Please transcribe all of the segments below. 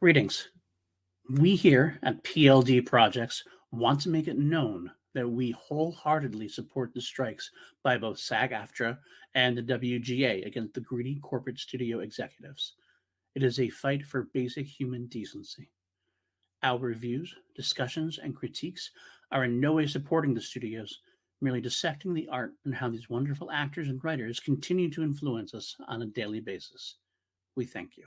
Greetings. We here at PLD Projects want to make it known that we wholeheartedly support the strikes by both SAG-AFTRA and the WGA against the greedy corporate studio executives. It is a fight for basic human decency. Our reviews, discussions, and critiques are in no way supporting the studios, merely dissecting the art and how these wonderful actors and writers continue to influence us on a daily basis. We thank you.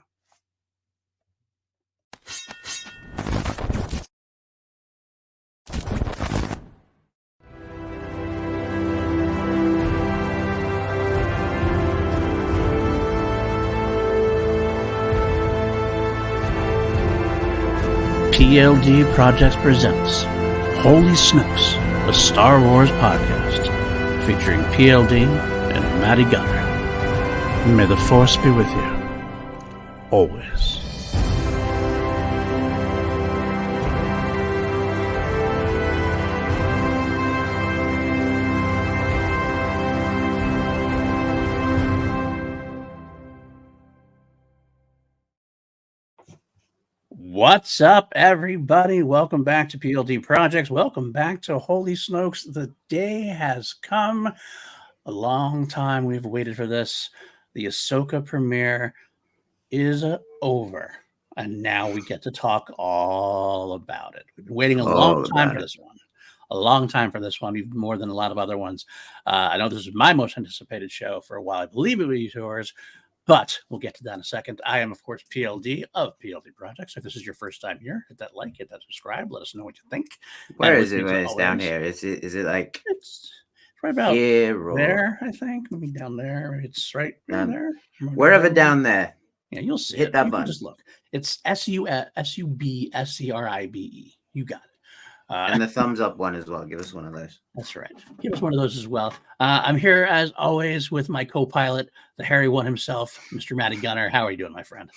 PLD Projects presents Holy Snokes, a Star Wars podcast featuring PLD and Matty Gunner. May the Force be with you, always. What's up, everybody? Welcome back to PLD Projects. Welcome back to Holy Snokes. The day has come. A long time we've waited for this. The Ahsoka premiere is over, and now we get to talk all about it. We've been waiting a long time for this one. A long time for this one, even more than a lot of other ones. I know this is my most anticipated show for a while. I believe it will be yours. But we'll get to that in a second. I am, of course, PLD of PLD Projects. If this is your first time here, hit that like, hit that subscribe. Let us know what you think. Where is it when it's down here? Is it like it's right about here or there? I think maybe down there. Maybe it's right there. Wherever down there. Yeah, you'll see. Hit that button. Just look. It's SUBSCRIBE. You got it. And the thumbs up one as well. Give us one of those. That's right. Give us one of those as well. I'm here, as always, with my co-pilot, the hairy one himself, Mr. Matty Gunner. How are you doing, my friend?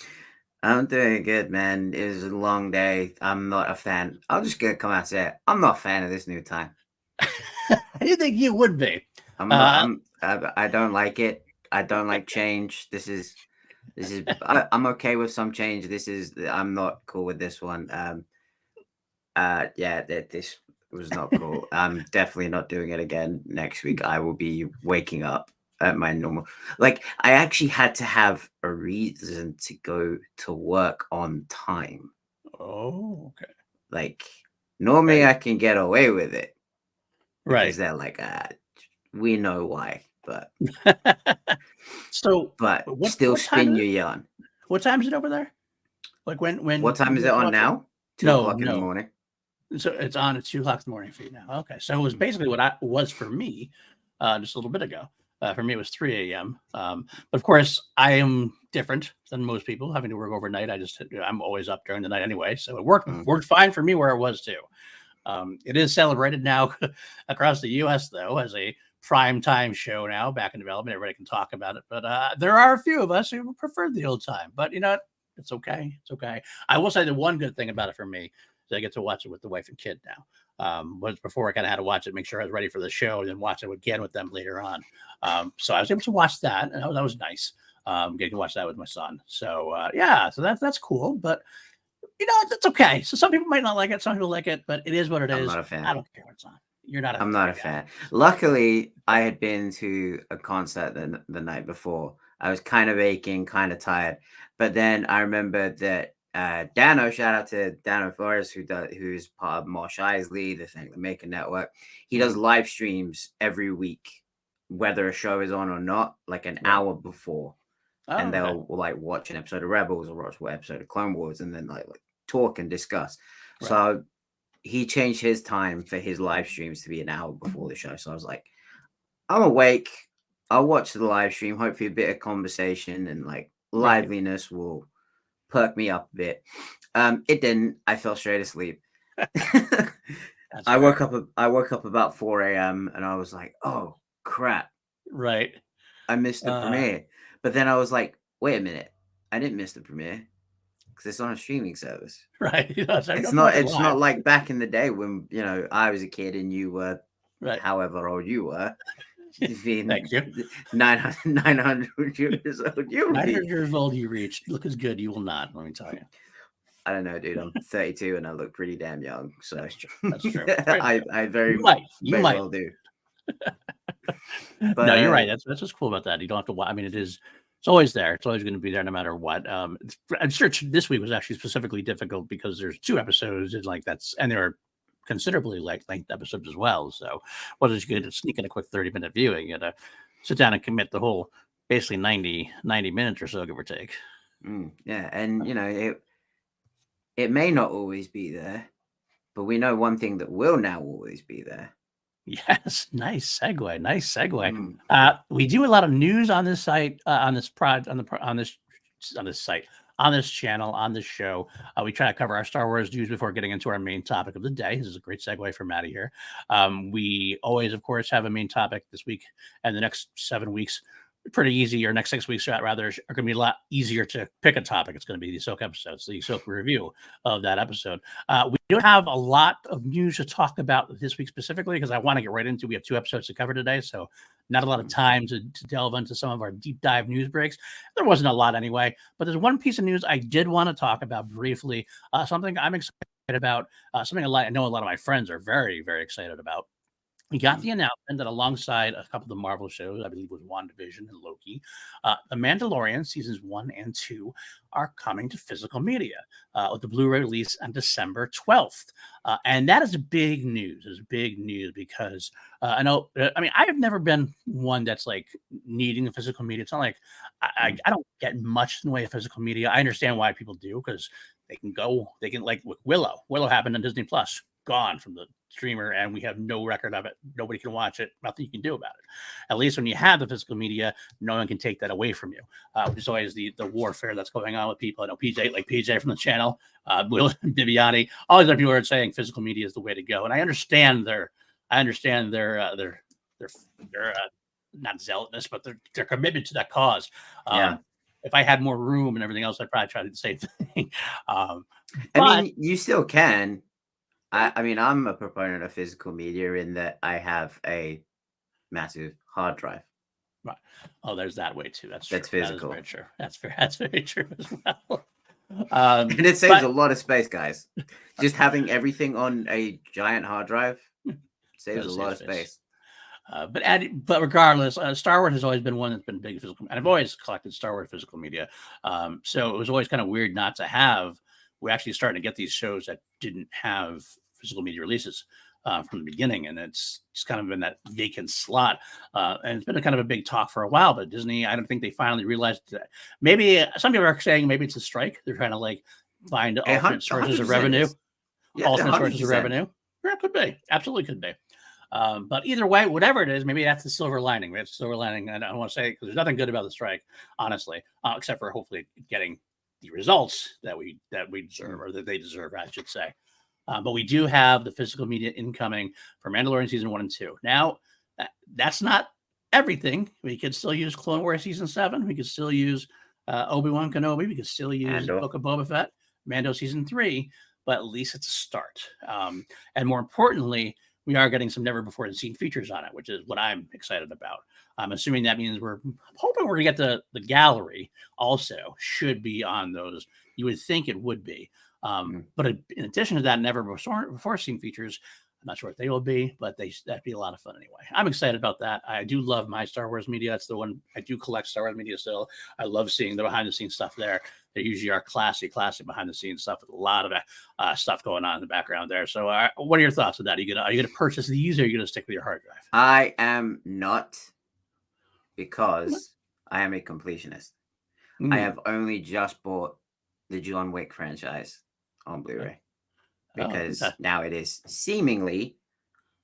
I'm doing good, man. It was a long day. I'm not a fan. I'm just going to come out and say it. I'm not a fan of this new time. I didn't think you would be. I don't like it. I don't like change. I'm okay with some change. I'm not cool with this one. This was not cool. I'm definitely not doing it again next week. I will be waking up at my normal. Like, I actually had to have a reason to go to work on time. Oh, okay. Like, normally I can get away with it. Right. Because they're like, we know why. But still spin your yarn. What time is it over there? Like when what time is it on now? 2 o'clock in the morning. So it's on at 2 o'clock in the morning for you now. Okay. So it was basically what it was for me just a little bit ago. For me, it was 3 a.m. But of course, I am different than most people having to work overnight. I'm always up during the night anyway. So it worked fine for me where it was too. It is celebrated now across the U.S., though, as a prime time show now back in development. Everybody can talk about it. But there are a few of us who prefer the old time. But you know what? It's okay. It's okay. I will say the one good thing about it for me is I get to watch it with the wife and kid now. But before I kind of had to watch it, make sure I was ready for the show, and then watch it again with them later on. So I was able to watch that, and that was nice. Getting to watch that with my son. So so that's cool. But you know, it's okay. So some people might not like it, some people like it, but it is what it is. I'm not a fan. I don't care what it's on. You're not. I'm not a fan. Luckily, I had been to a concert the night before. I was kind of aching, kind of tired, but then I remembered that Dano, shout out to Dano Flores, who's part of Mosh Isley, the Maker Network. He does live streams every week, whether a show is on or not, like an hour before. And they'll like watch an episode of Rebels or watch an episode of Clone Wars and then like talk and discuss. Right. So he changed his time for his live streams to be an hour before the show. So I was like, I'm awake. I'll watch the live stream. Hopefully a bit of conversation and like liveliness will perk me up a bit. It didn't. I fell straight asleep. I woke up about 4 a.m. and I was like, oh crap. Right. I missed the premiere. But then I was like, wait a minute. I didn't miss the premiere because it's on a streaming service. Right. It's not like back in the day when, you know, I was a kid and you were however old you were. Thank you. 900 years old. 900 years old you reached. Look as good you will not, let me tell you. I don't know, dude. I'm 32 and I look pretty damn young. So That's true. That's true. Very true. I very You may might. well do. No, you're right. That's what's cool about that. You don't have to watch. I mean, it's always there. It's always going to be there no matter what. I'm sure this week was actually specifically difficult because there's 2 episodes and and there are considerably length episodes as well. So what is good to sneak in a quick 30-minute viewing? You got to sit down and commit the whole basically 90 minutes or so, give or take. Yeah, and it may not always be there, but we know one thing that will now always be there. Yes, nice segue. We do a lot of news on this site, on this site, on this channel, on this show. We try to cover our Star Wars news before getting into our main topic of the day. This is a great segue for Matty here. We always, of course, have a main topic this week and the next 7 weeks. Pretty easy, or next 6 weeks rather, are going to be a lot easier to pick a topic. It's going to be the Ahsoka episodes, the Ahsoka review of that episode. We don't have a lot of news to talk about this week specifically because I want to get right into. We have 2 episodes to cover today, so not a lot of time to delve into some of our deep dive news breaks. There wasn't a lot anyway, but there's one piece of news I did want to talk about briefly. Something I'm excited about. Something I know a lot of my friends are very, very excited about. We got the announcement that alongside a couple of the Marvel shows, I believe it was WandaVision and Loki, The Mandalorian seasons 1 and 2 are coming to physical media with the Blu-ray release on December 12th. And that is big news. It's big news because I have never been one that's like needing the physical media. It's not like I don't get much in the way of physical media. I understand why people do because they can like with Willow. Willow happened on Disney Plus. Gone from the streamer, and we have no record of it. Nobody can watch it. Nothing you can do about it. At least when you have the physical media, no one can take that away from you. Which is always the warfare that's going on with people. I know PJ from the channel, Will Bibiani, all these other people are saying physical media is the way to go, and I understand their not zealotness, but their commitment to that cause. If I had more room and everything else, I'd probably try to do the same thing. I mean, you still can. I mean, I'm a proponent of physical media in that I have a massive hard drive. Right. Oh, there's that way too. That's true. That's physical. That is very true. That's very true as well. And it saves a lot of space, guys. Just having everything on a giant hard drive saves a lot of space. But regardless, Star Wars has always been one that's been big physical, and I've always collected Star Wars physical media. So it was always kind of weird not to have. We're actually starting to get these shows that didn't have physical media releases from the beginning, and it's just kind of been that vacant slot. And it's been a kind of a big talk for a while, but Disney, I don't think they finally realized that. Maybe some people are saying maybe it's a strike. They're trying to like find alternate sources of revenue. Alternate sources of revenue. Yeah, could be. Absolutely could be. But either way, whatever it is, maybe that's the silver lining. That's the silver lining. And I don't want to say because there's nothing good about the strike, honestly, except for hopefully getting the results that we deserve, or that they deserve, I should say. But we do have the physical media incoming for Mandalorian season 1 and 2. Now, that's not everything. We could still use Clone Wars season 7. We could still use Obi-Wan Kenobi. We could still use Book of Boba Fett, Mando season 3. But at least it's a start. And more importantly, we are getting some never before seen features on it, which is what I'm excited about. I'm assuming that means we're hoping we're going to get the gallery also should be on those. You would think it would be. But in addition to that, never before seen features, I'm not sure what they will be, but that'd be a lot of fun anyway. I'm excited about that. I do love my Star Wars media. That's the one I do collect Star Wars media still. I love seeing the behind the scenes stuff there. They usually are classy behind the scenes stuff with a lot of stuff going on in the background there. So what are your thoughts on that? Are you gonna purchase these, or are you gonna stick with your hard drive? I am not, because I am a completionist. I have only just bought the John Wick franchise on Blu-ray because now it is seemingly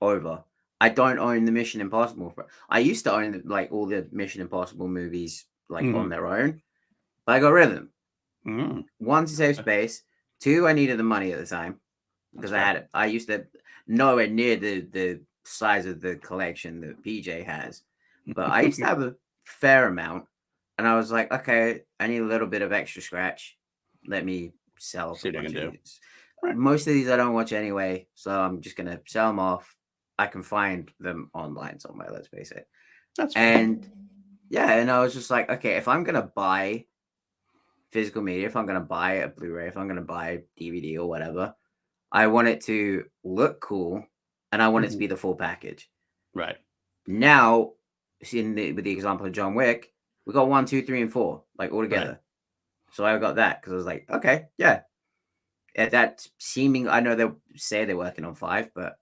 over. I don't own the Mission Impossible. I used to own like all the Mission Impossible movies like on their own, but I got rid of them. 1, to save space. 2, I needed the money at the time because I used to nowhere near the size of the collection that PJ has, but I used to have a fair amount, and I was like, okay, I need a little bit of extra scratch. Let me sell. See what I can do. Most of these I don't watch anyway, so I'm just gonna sell them off. I can find them online somewhere. Let's face it. And I was just like, okay, if I'm gonna buy physical media, if I'm going to buy a Blu-ray, if I'm going to buy DVD or whatever, I want it to look cool, and I want it to be the full package. Right. Now, with the example of John Wick, we got 1, 2, 3, and 4 like all together. Right. So I got that because I was like, okay, yeah. That's seeming. I know they say they're working on 5, but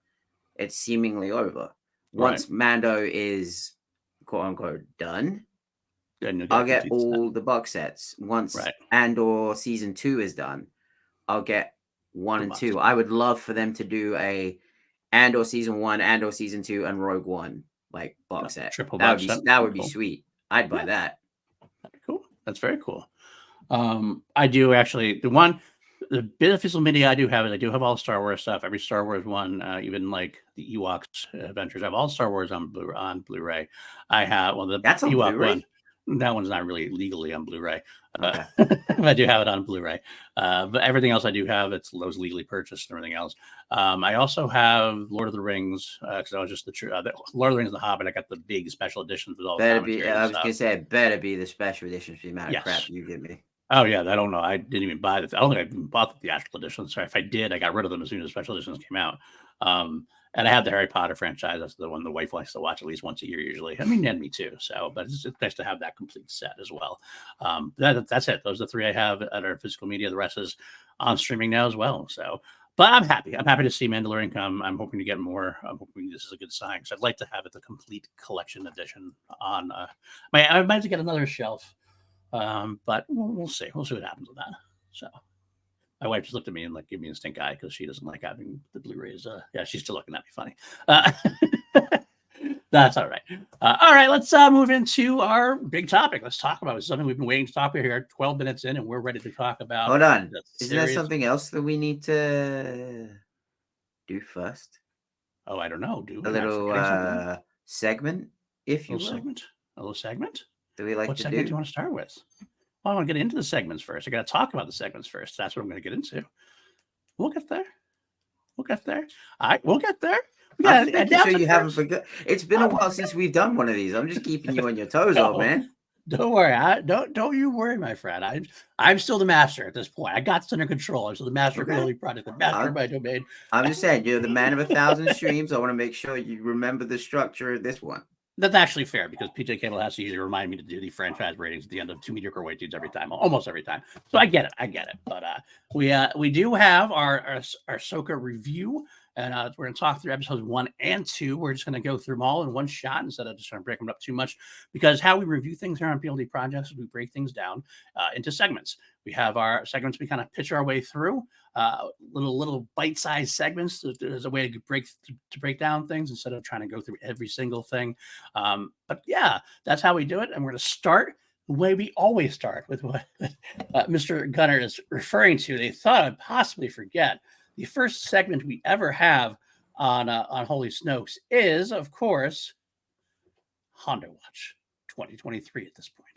it's seemingly over. Once Mando is quote unquote done, I'll get all the box sets. Once Andor season 2 is done, I'll get 1 and 2. I would love for them to do a Andor season 1, Andor season 2, and Rogue One like box set. Triple that box would be set. that would be sweet. I'd buy that. That'd be cool. That's very cool. I do actually the bit of physical media I do have is I do have all Star Wars stuff. Every Star Wars one, even like the Ewoks Adventures. I have all Star Wars on Blu-ray. I have that's on Ewok Blu-ray? one. That one's not really legally on Blu-ray. Okay. I do have it on Blu-ray. But everything else I do have, it's those legally purchased and everything else. I also have Lord of the Rings because I was just the Lord of the Rings, The Hobbit. I got the big special editions with all the commentary. I was gonna say it better be the special editions for the amount of crap you give me. Oh yeah, I don't know. I didn't even buy I don't think I even bought the theatrical editions. Sorry, if I did, I got rid of them as soon as special editions came out. And I have the Harry Potter franchise. That's the one the wife likes to watch at least once a year, usually. I mean, and me too. So, but it's nice to have that complete set as well. That's it. Those are the 3 I have at our physical media. The rest is on streaming now as well. So, but I'm happy. I'm happy to see Mandalorian come. I'm hoping to get more. I'm hoping this is a good sign because I'd like to have it the complete collection edition on. I might have to get another shelf. But we'll see. We'll see what happens with that. So my wife just looked at me and like gave me a stink eye because she doesn't like having the Blu-rays. Yeah, she's still looking at me funny. That's all right. All right, let's move into our big topic. Let's talk about something we've been waiting to talk about here. 12 minutes in, and we're ready to talk about. Hold on. Isn't there something else that we need to do first? Oh, I don't know. A little segment, if you will. A little segment? Do we like what to segment do? Do you want to start with? Well, I want to get into the segments first. I got to talk about the segments first. That's what I'm going to get into. We'll get there. All right, we'll get there. I'm sure you haven't forgot. It's been a while since we've done one of these. I'm just keeping you on your toes, old man. Don't worry. Don't you worry, my friend. I'm still the master at this point. I got this under control. I'm still the master of the Holy Project, the master of my domain. I'm just saying, you're the man of 1,000 streams. I want to make sure you remember the structure of this one. That's actually fair because PJ Cable has to usually remind me to do the franchise ratings at the end of 2 Mediocre White Dudes every time, almost every time. So I get it. But we do have our Ahsoka review, and we're going to talk through episodes 1 and 2. We're just going to go through them all in one shot instead of just trying to break them up too much, because how we review things here on PLD Projects is we break things down into segments. We have our segments we kind of pitch our way through, little bite-sized segments as a way to break down things instead of trying to go through every single thing. But yeah, that's how we do it. And we're going to start the way we always start, with what Mr. Gunner is referring to. They thought I'd possibly forget. The first segment we ever have on Holy Snokes is, of course, Hondo Watch 2023 at this point.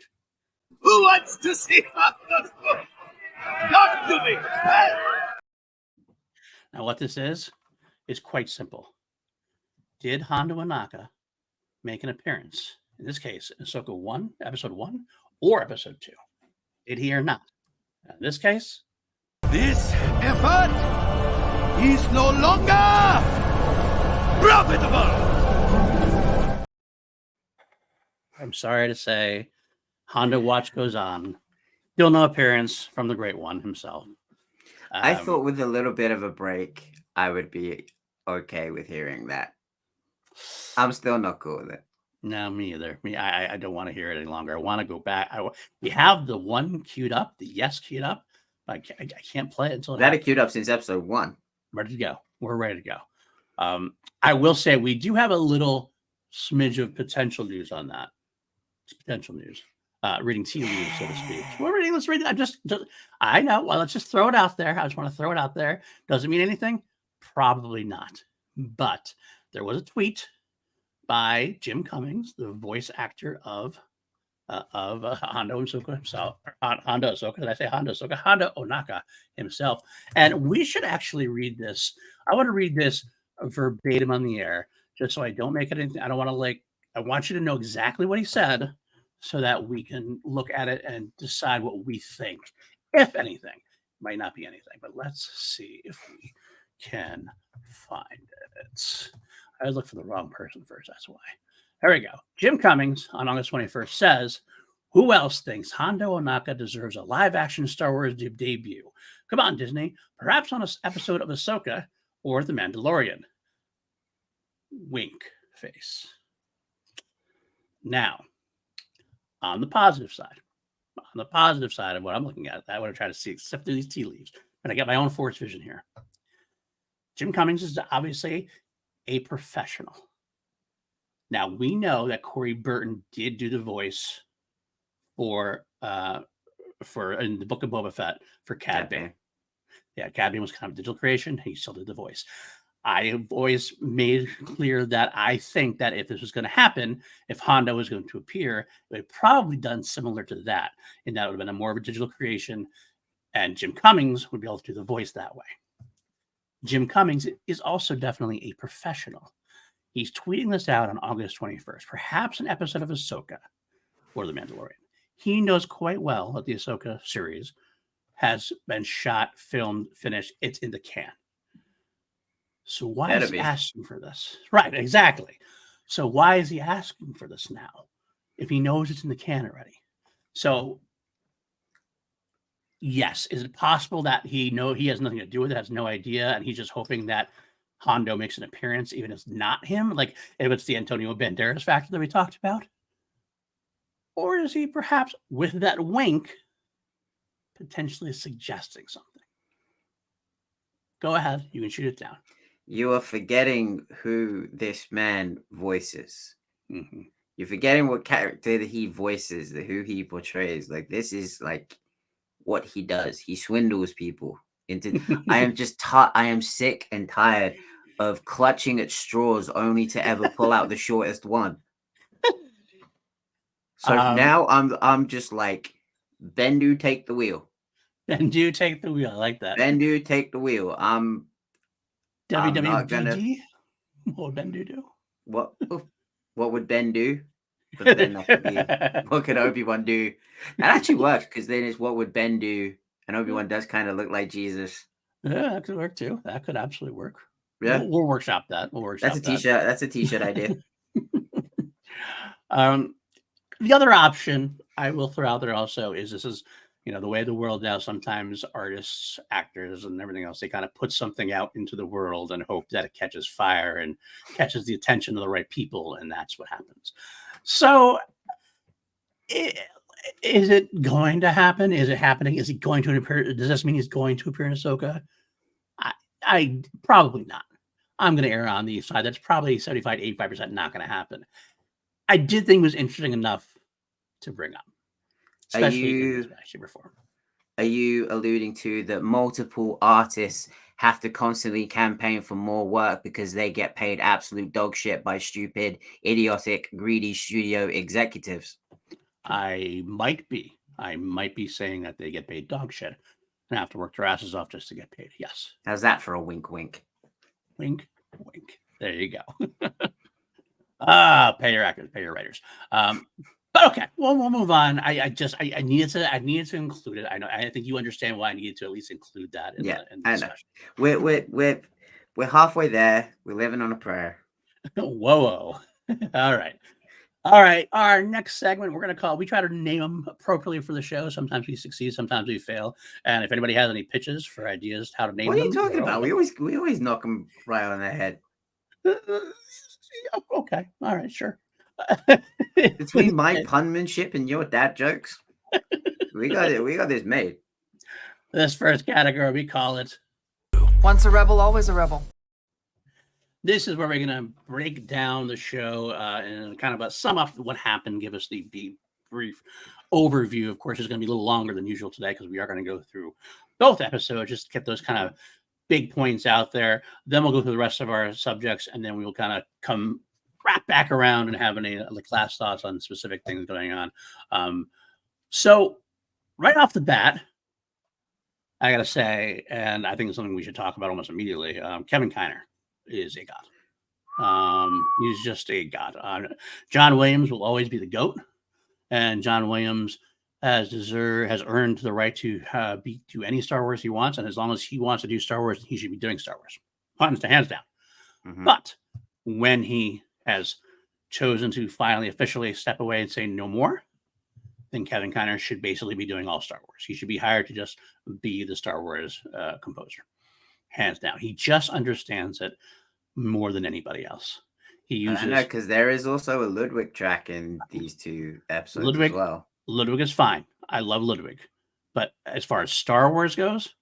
Who wants to see Hondo? Talk to me! Now, what this is quite simple. Did Hondo Ohnaka make an appearance? In this case, Ahsoka 1, episode 1, or episode 2? Did he or not? In this case, this effort is no longer profitable. I'm sorry to say, Hondo Watch goes on. Still no appearance from the Great One himself. I thought with a little bit of a break, I would be okay with hearing that. I'm still not cool with it. No, me either. I don't want to hear it any longer. I want to go back. We have the one queued up, the yes queued up. I can't play it until that had queued up since episode 1. Ready to go. We're ready to go. I will say we do have a little smidge of potential news on that. It's potential news. Reading tea leaves, so to speak. Let's read it. I know. Well, let's just throw it out there. I just want to throw it out there. Does it mean anything? Probably not. But there was a tweet by Jim Cummings, the voice actor of Hondo Ahsoka himself. Hondo Ahsoka. Did I say Hondo Ahsoka? Hondo Ohnaka himself. And we should actually read this. I want to read this verbatim on the air, just so I don't make it anything. I don't want to I want you to know exactly what he said, so that we can look at it and decide what we think, if anything. Might not be anything, but let's see if we can find it. I looked for the wrong person first, that's why. There we go. Jim Cummings on August 21st says, who else thinks Hondo Ohnaka deserves a live-action Star Wars debut? Come on, Disney. Perhaps on an episode of Ahsoka or The Mandalorian. Wink face. Now, on the positive side of what I'm looking at, I want to try to see, except through these tea leaves, and I get my own Force vision here. Jim Cummings is obviously a professional. Now, we know that Corey Burton did do the voice for in the Book of Boba Fett for Cad Bane. Yeah, Cad Bane was kind of digital creation. He still did the voice. I have always made clear that I think that if this was going to happen, if Hondo was going to appear, it would have probably done similar to that, and that would have been a more of a digital creation, and Jim Cummings would be able to do the voice that way. Jim Cummings is also definitely a professional. He's tweeting this out on August 21st, perhaps an episode of Ahsoka or The Mandalorian. He knows quite well that the Ahsoka series has been shot, filmed, finished. It's in the can. So why is he asking for this? Right, exactly. So why is he asking for this now if he knows it's in the can already? So yes, is it possible that he has nothing to do with it, has no idea, and he's just hoping that Hondo makes an appearance, even if it's not him, like if it's the Antonio Banderas factor that we talked about? Or is he perhaps, with that wink, potentially suggesting something? Go ahead, you can shoot it down. You are forgetting who this man voices. Mm-hmm. You're forgetting what character that he voices, who he portrays. Like, this is like what he does. He swindles people into. I am sick and tired of clutching at straws only to ever pull out the shortest one. So now I'm just like, Bendu, take the wheel. Bendu, take the wheel. I like that. Bendu, take the wheel. WWBD? What would Bendu do? What would Ben do? But then that could be, what could Obi-Wan do? That actually works, because then it's what would Ben do? And Obi-Wan does kind of look like Jesus. Yeah, that could work too. That could absolutely work. Yeah, we'll workshop that. That's a t-shirt. That's a t-shirt idea. The other option I will throw out there also is this is, the way the world now, sometimes artists, actors, and everything else, they kind of put something out into the world and hope that it catches fire and catches the attention of the right people, and that's what happens. So is it going to happen? Is it happening? Is he going to appear? Does this mean he's going to appear in Ahsoka? I probably not. I'm going to err on the side that's probably 75, 85% not going to happen. I did think it was interesting enough to bring up. Especially in shape or form. Are you alluding to that multiple artists have to constantly campaign for more work because they get paid absolute dog shit by stupid, idiotic, greedy studio executives? I might be saying that they get paid dog shit and have to work their asses off just to get paid. Yes. How's that for a wink, wink? Wink, wink. There you go. Pay your actors, pay your writers. But okay, well, we'll move on. I needed to include it. I think you understand why I needed to at least include that in the discussion. We're halfway there. We're living on a prayer. Whoa. All right. Our next segment we try to name them appropriately for the show. Sometimes we succeed, sometimes we fail. And if anybody has any pitches for ideas how to name them. What are you talking about? We always knock them right on the head. Okay. All right, sure. Between my punmanship and your dad jokes, we got this made. This first category, we call it Once a rebel, always a rebel. This is where we're going to break down the show and kind of sum up what happened, give us the brief overview. Of course, it's going to be a little longer than usual today because we are going to go through both episodes, just to get those kind of big points out there. Then we'll go through the rest of our subjects, and then we will kind of come wrap back around and have any last thoughts on specific things going on. So right off the bat, I got to say, and I think it's something we should talk about almost immediately, Kevin Kiner is a god. He's just a god. John Williams will always be the GOAT. and John Williams has earned the right to do any Star Wars he wants, and as long as he wants to do Star Wars, he should be doing Star Wars, hands down. Mhm. But when he has chosen to finally officially step away and say no more, then Kevin Kiner should basically be doing all Star Wars. He should be hired to just be the Star Wars composer, hands down. He just understands it more than anybody else. He uses, I know, because there is also a Ludwig track in these 2 episodes Ludwig, as well. Ludwig is fine. I love Ludwig. But as far as Star Wars goes,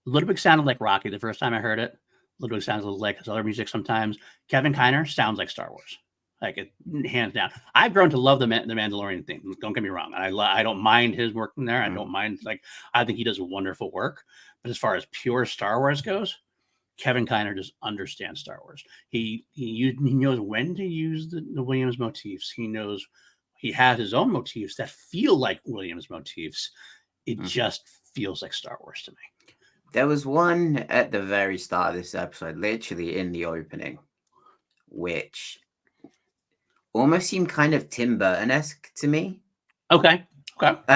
Ludwig sounded like Rocky the first time I heard it. Ludwig sounds a little like his other music sometimes. Kevin Kiner sounds like Star Wars. Like it, hands down. I've grown to love the Mandalorian theme. Don't get me wrong. I don't mind his work in there. I don't mind, like, I think he does wonderful work. But as far as pure Star Wars goes, Kevin Kiner just understands Star Wars. He knows when to use the Williams motifs. He has his own motifs that feel like Williams motifs. It just feels like Star Wars to me. There was one at the very start of this episode, literally in the opening, which almost seemed kind of Tim Burton-esque to me. Okay. Not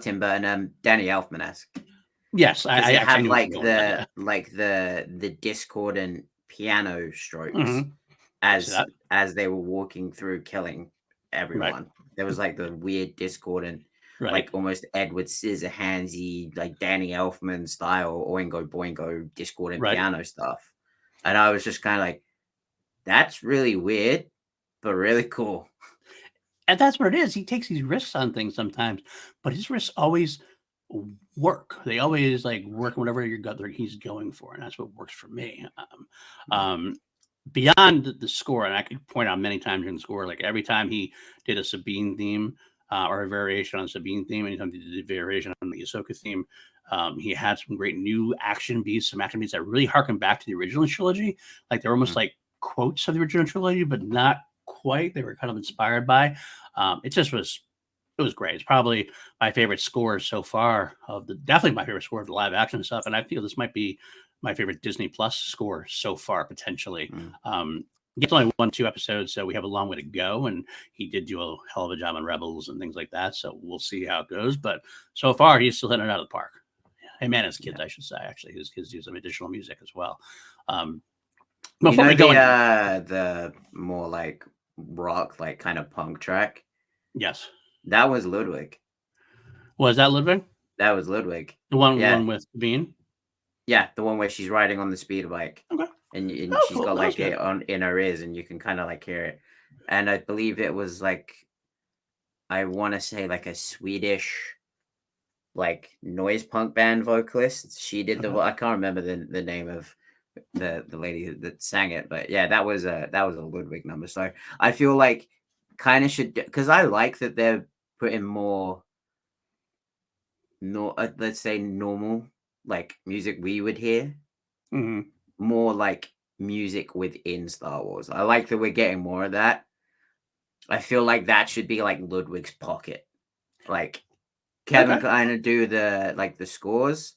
Tim Burton. Danny Elfman-esque. Yes, I have know the discordant piano strokes as they were walking through killing everyone. Right. There was like the weird discordant, like almost Edward Scissorhandsy, like Danny Elfman style, Oingo Boingo discordant piano stuff. And I was just kind of like, that's really weird, but really cool. And that's what it is. He takes these risks on things sometimes, but his risks always work. They always like work whatever he's going for, and that's what works for me. Beyond the score, and I could point out many times in the score, like every time he did a Sabine theme or a variation on the Sabine theme, anytime he did a variation on the Ahsoka theme, he had some great new action beats that really harken back to the original trilogy. Like they're almost like quotes of the original trilogy, but not quite. They were kind of inspired by. It was great. It's probably my favorite score so far definitely my favorite score of the live action stuff. And I feel this might be my favorite Disney Plus score so far, potentially. It's only 1-2 episodes, so we have a long way to go. And he did do a hell of a job on Rebels and things like that. So we'll see how it goes. But so far, he's still hitting it out of the park. Hey, man, his kids, I should say, actually. His kids do some additional music as well. Before we go the more like rock, like kind of punk track. Yes. That was Ludwig. Was that Ludwig? That was Ludwig. The one with Bean? Yeah, the one where she's riding on the speeder bike. Okay. And she's got like it in her ears and you can kind of like hear it. And I believe it was like, I want to say like a Swedish like noise punk band vocalist. She did I can't remember the name of the lady that sang it, but yeah, that was a Ludwig number. So I feel like kind of should, because I like that they're putting more let's say normal like music we would hear, more like music within Star Wars. I like that we're getting more of that. I feel like that should be like Ludwig's pocket, like Kevin kind of do the scores,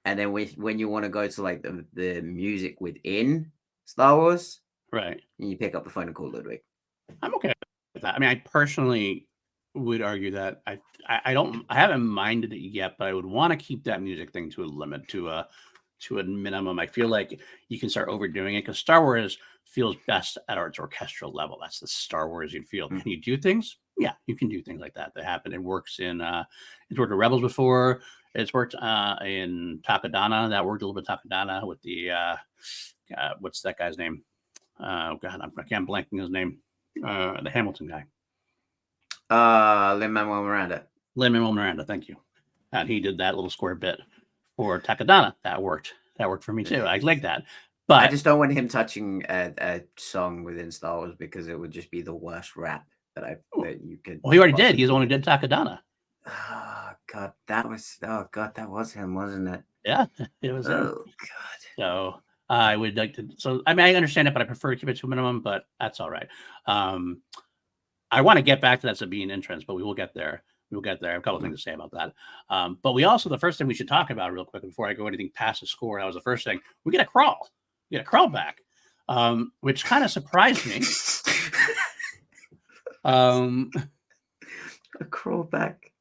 and then when you want to go to like the music within Star Wars, right, and you pick up the phone and call Ludwig. I'm okay with that. I mean, I personally would argue that I haven't minded it yet, but I would want to keep that music thing to a limit, to a minimum. I feel like you can start overdoing it because Star Wars feels best at its orchestral level. That's the Star Wars you feel. Can you do things? Yeah, you can do things like that. That happen. It works in it's worked in Rebels before. It's worked in Takodana. That worked a little bit Takodana with the what's that guy's name? God, I can't blanking his name. The Hamilton guy. Lin-Manuel Miranda. Lin-Manuel Miranda, thank you. And he did that little square bit for Takodana. That worked for me too. I like that. But I just don't want him touching a song within Star Wars because it would just be the worst rap that you could. Well, he already did. He's the one who did Takodana. Oh God, that was him, wasn't it? Yeah, it was. Oh God. So I would like to. So I mean, I understand it, but I prefer to keep it to a minimum. But that's all right. I want to get back to that Sabine entrance, but we will get there. We'll get there. I have a couple of things to say about that. But we also, the first thing we should talk about real quick before I go anything past the score, that was the first thing. We get a crawl. We get a crawl back, which kind of surprised me. A crawl back.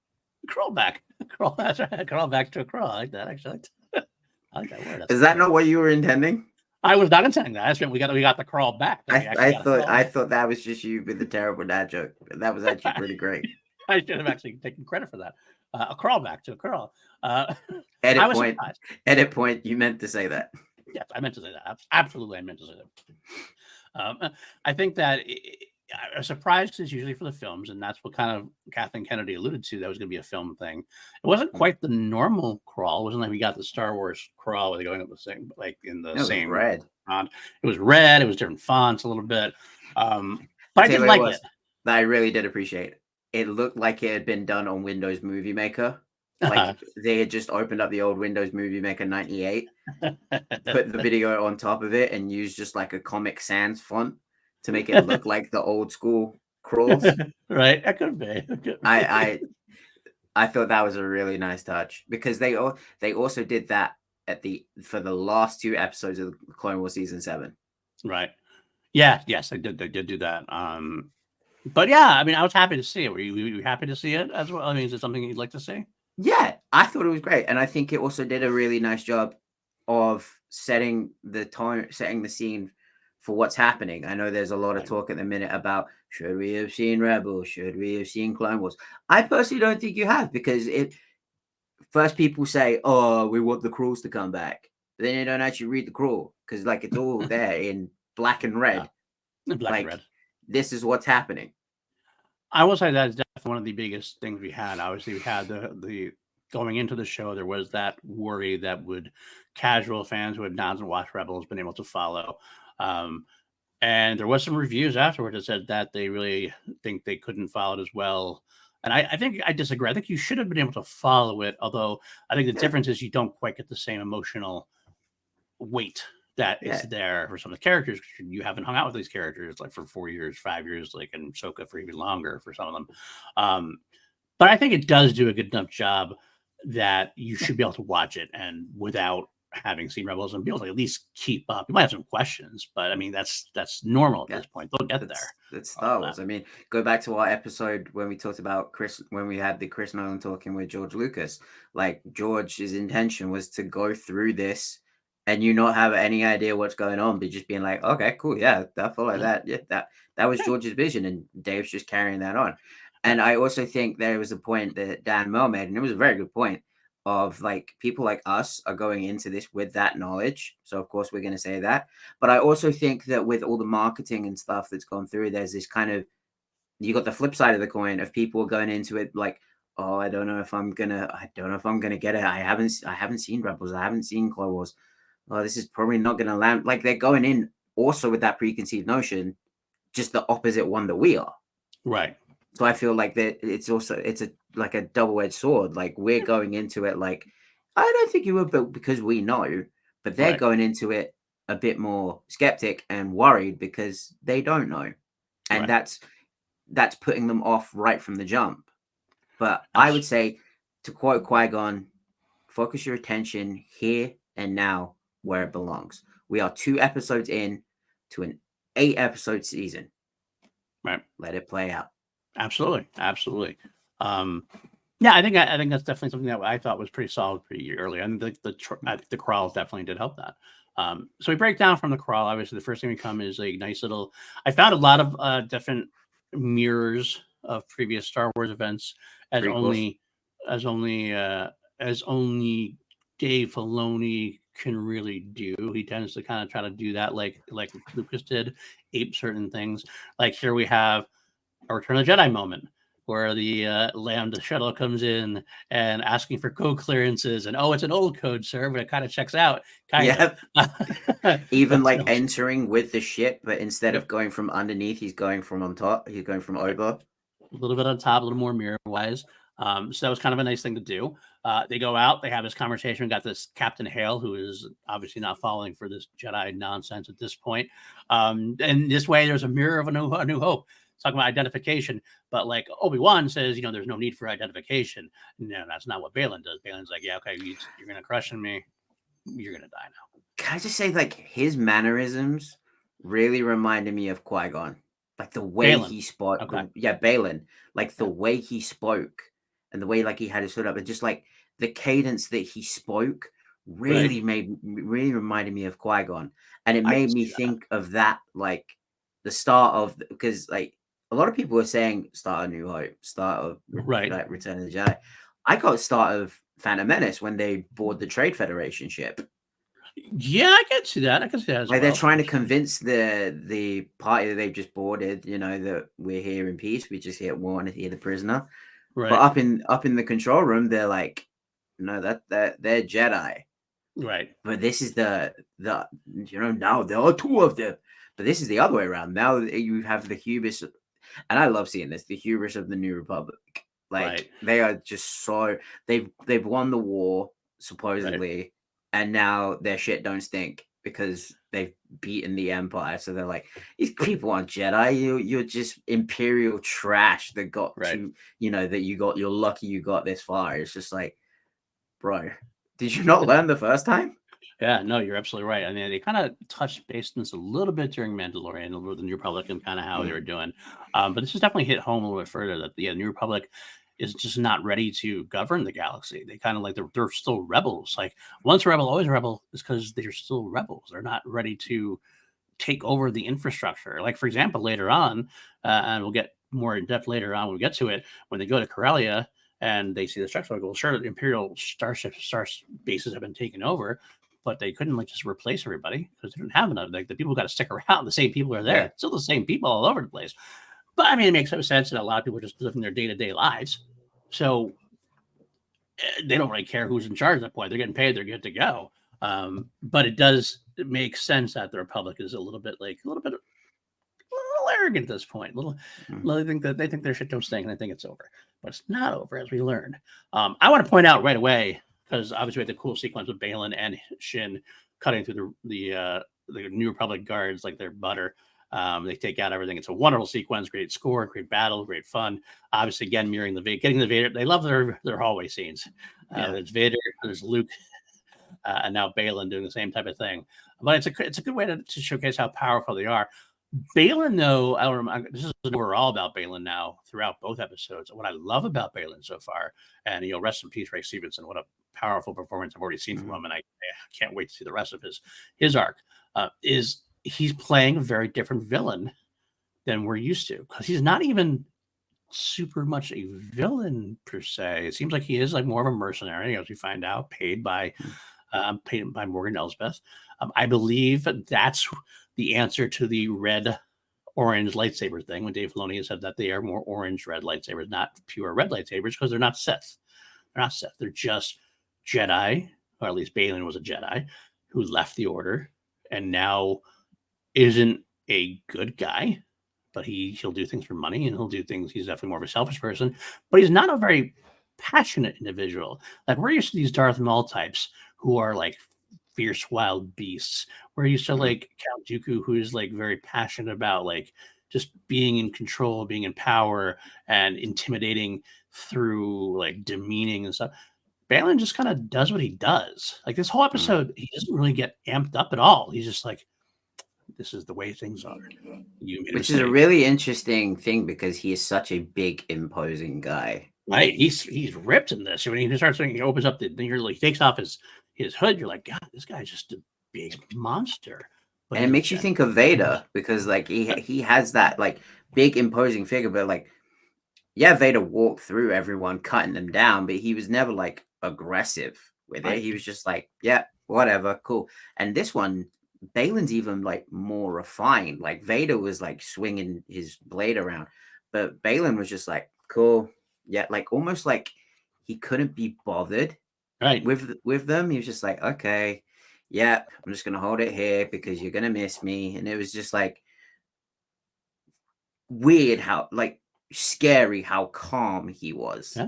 Crawl back. Crawl. That's right. Crawl back to a crawl. I like that. Actually, I like that word. That's Is that good. not what you were intending? I was not intending that. That's right. We got the crawl back. We actually I got to crawl. thought that was just you with the terrible dad joke. That was actually pretty great. I should have actually taken credit for that. A crawl back to a crawl. I Edit was point. surprised. Edit point. You meant to say that. Yes, I meant to say that. Absolutely, I meant to say that. I think that a surprise is usually for the films, and that's what kind of Kathleen Kennedy alluded to. That was going to be a film thing. It wasn't quite the normal crawl. It wasn't like we got the Star Wars crawl where they're going up the same, like in the same red. font. It was red. It was different fonts a little bit, but I did like it. That I really did appreciate. It looked like it had been done on Windows Movie Maker. Like they had just opened up the old Windows Movie Maker 98, put the video on top of it, and used just like a Comic Sans font to make it look like the old school crawls. Right? That could be. I thought that was a really nice touch because they also did that for the last 2 episodes of Clone Wars season 7. Right. Yeah. Yes, they did do that. But yeah, I mean, I was happy to see it. Were you happy to see it as well? I mean, is it something you'd like to see? Yeah, I thought it was great, and I think it also did a really nice job of setting the tone, setting the scene for what's happening. I know there's a lot of talk at the minute about should we have seen Rebels, should we have seen Clone Wars. I personally don't think you have, because first people say, "Oh, we want the crawls to come back," but then you don't actually read the crawl because like it's all there in black and red. Yeah. Black like, and red. This is what's happening. I will say that is definitely one of the biggest things we had. Obviously, we had the going into the show, there was that worry that casual fans who had not watched Rebels been able to follow. And there was some reviews afterwards that said that they really think they couldn't follow it as well. And I think I disagree. I think you should have been able to follow it, although I think the difference is you don't quite get the same emotional weight that is there for some of the characters. You haven't hung out with these characters like for 4 years, 5 years, like in Ahsoka for even longer for some of them. But I think it does do a good enough job that you should be able to watch it and without having seen Rebels and be able to at least keep up. You might have some questions, but I mean that's normal at this point. They'll get there. It's Star Wars. I mean, go back to our episode when we talked about when we had the Chris Nolan talking with George Lucas. Like George's intention was to go through this and you not have any idea what's going on, but just being like, okay, cool, yeah, I follow that. Yeah, that was George's vision, and Dave's just carrying that on. And I also think there was a point that Dan Mel made, and it was a very good point, of like people like us are going into this with that knowledge. So of course we're going to say that. But I also think that with all the marketing and stuff that's gone through, there's this kind of, you got the flip side of the coin of people going into it like, oh, I don't know if I'm gonna get it. I haven't seen Rebels. I haven't seen Clone Wars. Oh, this is probably not gonna land. Like they're going in also with that preconceived notion, just the opposite one that we are. Right. So I feel like that it's like a double-edged sword. Like we're going into it like, I don't think you would, but because we know, but they're going into it a bit more skeptic and worried because they don't know. And that's putting them off right from the jump. But I would say, to quote Qui-Gon, focus your attention here and now where it belongs. We are 2 episodes in to an 8-episode season. Right. Let it play out. Absolutely. Yeah, I think that's definitely something that I thought was pretty solid pretty early. And I think the crawls definitely did help that. So we break down from the crawl. Obviously, the first thing we come is a nice little. I found a lot of different mirrors of previous Star Wars events, as only Dave Filoni can really do. He tends to kind of try to do that, like Lucas did, ape certain things. Like here we have a Return of the Jedi moment where the Lambda shuttle comes in and asking for code clearances, and it's an old code, sir, but it kind of checks out. Even like entering with the ship, but instead of going from underneath, he's going from on top. He's going from over. A little bit on top, a little more mirror wise. So that was kind of a nice thing to do. They go out, they have this conversation. We got this Captain Hale, who is obviously not falling for this Jedi nonsense at this point. And this way, there's a mirror of a new hope. Talking about identification, but like Obi-Wan says, there's no need for identification. No, that's not what Baylan does. Baylan's like, yeah, okay, you're gonna crush on me, you're gonna die now. Can I just say, like, his mannerisms really reminded me of Qui-Gon. like the way Balin. he spoke. Okay. Balin, like the Yeah. way he spoke and the way like he had his hood up, and just like the cadence that he spoke really really reminded me of Qui-Gon, and it I can made me see that. think of that, like the start of, because like a lot of people were saying start of New Hope, start of Right. like Return of the Jedi. I got start of Phantom Menace when they board the Trade Federation ship. Yeah, I can see that. I can see that as Like well. they're trying to convince the party that they've just boarded, that we're here in peace. We just here want to hear the prisoner. But Right. up in the control room, they're like, no, that they're Jedi. Right. But this is the now there are two of them. But this is the other way around. Now you have the hubris, and I love seeing this, the hubris of the New Republic. Like Right. they are just so they've won the war Right. supposedly, and now their shit don't stink because they've beaten the Empire. So they're like, these people aren't Jedi. You're just Imperial trash that got Right. to that you're lucky you got this far. It's just like, bro, did you not learn the first time? Yeah, no, you're absolutely right. I mean, they kind of touched base on this a little bit during Mandalorian, a little the New Republic and kind of how they were doing. But this has definitely hit home a little bit further that the New Republic is just not ready to govern the galaxy. They kind of like they're still rebels. Like once a rebel, always a rebel is because they're still rebels. They're not ready to take over the infrastructure. Like for example, later on, and we'll get more in depth later on when we get to it, when they go to Corellia and they see the structure, like, well, sure, the Imperial star bases have been taken over, but they couldn't like just replace everybody because they didn't have enough. Like the people got to stick around. The same people are there. Yeah. Still the same people all over the place. But I mean, it makes some sense that a lot of people are just living their day-to-day lives. So they don't really care who's in charge at that point. They're getting paid. They're good to go. But it make sense that the Republic is a little bit arrogant at this point. They think their shit don't stink, and they think it's over. But it's not over, as we learned. I want to point out right away, because obviously we had the cool sequence with Balin and Shin cutting through the New Republic guards like they're butter. They take out everything. It's a wonderful sequence, great score, great battle, great fun. Obviously, again, mirroring getting the Vader. They love their hallway scenes. There's Vader, there's Luke, and now Balin doing the same type of thing. But it's a good way to showcase how powerful they are. Balin, though, I don't remember, this is overall about Balin now throughout both episodes. What I love about Balin so far, and rest in peace, Ray Stevenson. What a powerful performance I've already seen from him, and I can't wait to see the rest of his arc. Is he's playing a very different villain than we're used to, because he's not even super much a villain per se. It seems like he is like more of a mercenary, as we find out, paid by Morgan Elsbeth. I believe that's the answer to the red-orange lightsaber thing, when Dave Filoni said that they are more orange-red lightsabers, not pure red lightsabers, because they're not Sith. They're not Sith. They're just Jedi, or at least Balin was a Jedi, who left the Order and now isn't a good guy, but he'll do things for money, and he'll do things. He's definitely more of a selfish person, but he's not a very passionate individual. Like we're used to these Darth Maul types who are like fierce wild beasts. We're used to like Count Dooku, who's like very passionate about like just being in control, being in power, and intimidating through like demeaning and stuff. Balin just kind of does what he does. Like this whole episode, he doesn't really get amped up at all. He's just like, this is the way things are. Which is a really interesting thing, because he is such a big, imposing guy. Right, he's ripped in this. When he starts, he opens up he takes off his hood. You're like, God, this guy's just a big monster. But and it makes you think of Vader, because like he has that like big, imposing figure, but like, yeah, Vader walked through everyone, cutting them down, but he was never like aggressive with it. He was just like, yeah, whatever, cool. And this one, Balin's even like more refined. Like Vader was like swinging his blade around, but Balin was just like, cool, yeah, like almost like he couldn't be bothered with them. He was just like, okay, yeah, I'm just gonna hold it here because you're gonna miss me. And it was just like weird how like scary how calm he was. Yeah.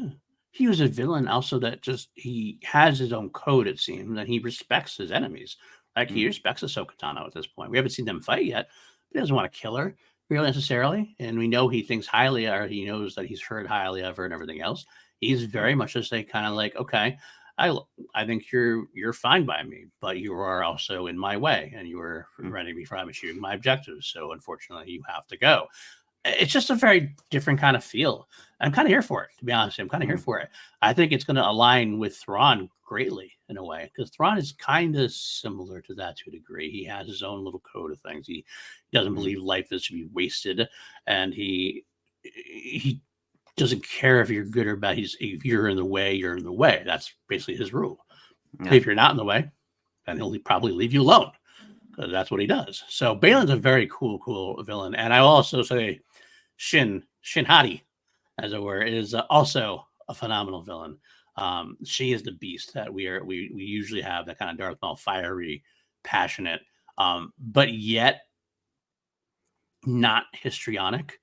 He was a villain also that just he has his own code, it seems, and he respects his enemies. Like he respects Ahsoka Tano at this point. We haven't seen them fight yet, but he doesn't want to kill her really necessarily. And we know he thinks highly, or he knows that he's heard highly of her and everything else. He's very much just a kind of like, okay, I think you're fine by me, but you are also in my way, and you are preventing me from achieving my objectives. So unfortunately, you have to go. It's just a very different kind of feel. I'm kind of here for it, to be honest. I'm kind of here for it. I think it's going to align with Thrawn greatly in a way, because Thrawn is kind of similar to that to a degree. He has his own little code of things. He doesn't believe life is to be wasted, and he doesn't care if you're good or bad. If you're in the way, you're in the way. That's basically his rule. Yeah. If you're not in the way, then he'll probably leave you alone. That's what he does. So Balin's a very cool villain. And I will also say Shin Hati, as it were, is also a phenomenal villain. She is the beast that we usually have, that kind of Darth Maul, fiery, passionate, but yet not histrionic.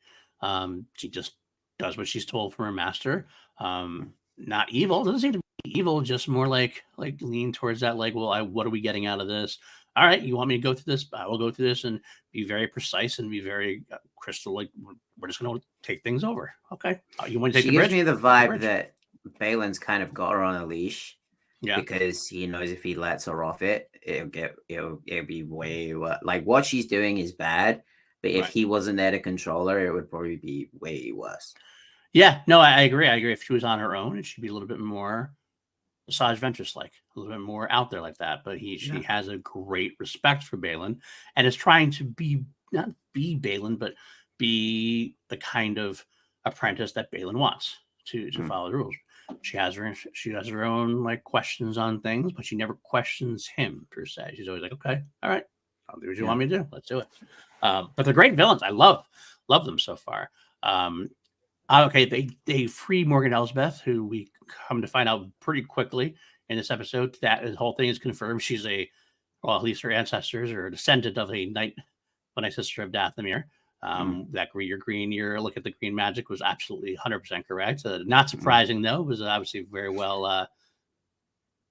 She just does what she's told from her master. Not evil. Doesn't seem to be evil, just more like lean towards that, like, well, what are we getting out of this? All right, you want me to go through this? I will go through this and be very precise and be very crystal. Like, we're just going to take things over. Okay, you want to take She the bridge? gives me the vibe that Balin's kind of got her on a leash. Yeah, because he knows if he lets her off it'll be way worse. Like what she's doing is bad, but if he wasn't there to control her, it would probably be way worse. Yeah, no, I agree. If she was on her own, it should be a little bit more Asajj Ventress like, a little bit more out there like that. But she has a great respect for Balin and is trying to not be Balin, but be the kind of apprentice that Balin wants to follow the rules. She has her own like questions on things, but she never questions him per se. She's always like, okay, all right, I'll do what you want me to do. Let's do it. But they're great villains. I love them so far. Okay, they free Morgan Elsbeth, who we come to find out pretty quickly in this episode that the whole thing is confirmed. She's at least her ancestors are a descendant of a Night Sister of Dathomir. That your look at the green magic was absolutely 100% correct. Not surprising though, it was obviously very well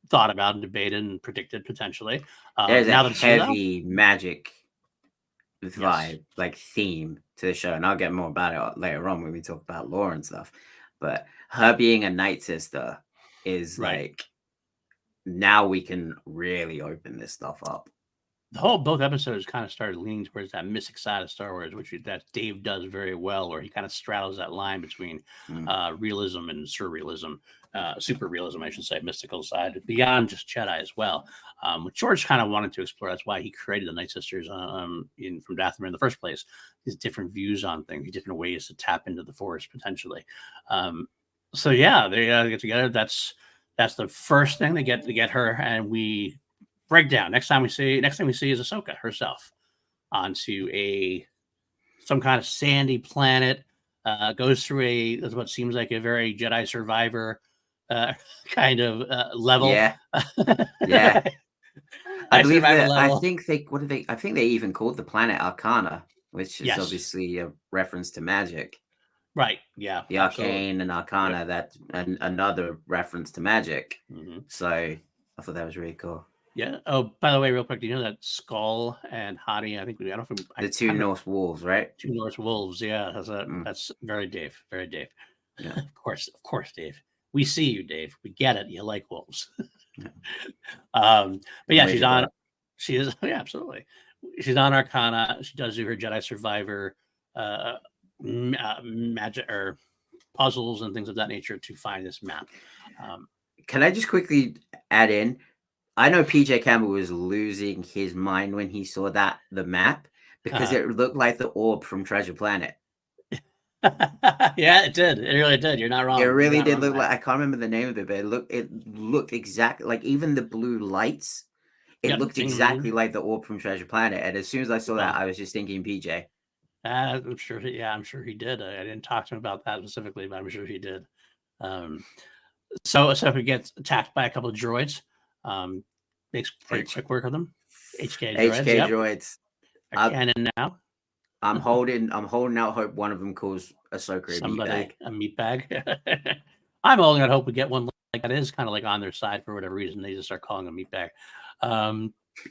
thought about and debated and predicted potentially. There's a heavy magic vibe, like theme to the show, and I'll get more about it later on when we talk about lore and stuff. But her being a Night Sister is like, now we can really open this stuff up. Both episodes kind of started leaning towards that mystic side of Star Wars, which that Dave does very well, where he kind of straddles that line between realism and surrealism, super realism, I should say, mystical side, beyond just Jedi as well. Which George kind of wanted to explore. That's why he created the Night Sisters from Dathomir in the first place. These different views on things, different ways to tap into the Force potentially. So yeah, they get together. That's the first thing they get her, and we break down. Next thing we see is Ahsoka herself onto some kind of sandy planet. Goes through what seems like a very Jedi Survivor kind of level. Yeah. I believe that. I think they even called the planet Arcana, which is obviously a reference to magic. Right. Yeah. The Arcane and Arcana, that's another reference to magic. So I thought that was really cool. Yeah. Oh, by the way, real quick, do you know that Skull and Hati? I don't know if the two Norse wolves, right? Two Norse wolves. Yeah, that's very Dave. Very Dave. Yeah. Of course, Dave. We see you, Dave. We get it. You like wolves. But yeah, she is. Yeah, absolutely. She's on Arcana. She does do her Jedi Survivor magic or puzzles and things of that nature to find this map. Can I just quickly add in? I know PJ Campbell was losing his mind when he saw the map, because it looked like the orb from Treasure Planet. Yeah, it did. It really did. You're not wrong. It really did look like, I can't remember the name of it, but it looked exactly like, even the blue lights. It looked exactly like the orb from Treasure Planet. And as soon as I saw that, I was just thinking PJ. I'm sure. Yeah, I'm sure he did. I didn't talk to him about that specifically, but I'm sure he did. So he gets attacked by a couple of droids. Makes pretty quick work of them. HK droids. Are canon now. I'm holding out hope one of them calls Ahsoka a meatbag. I'm holding out hope we get one like that is kind of like on their side for whatever reason. They just start calling a meatbag.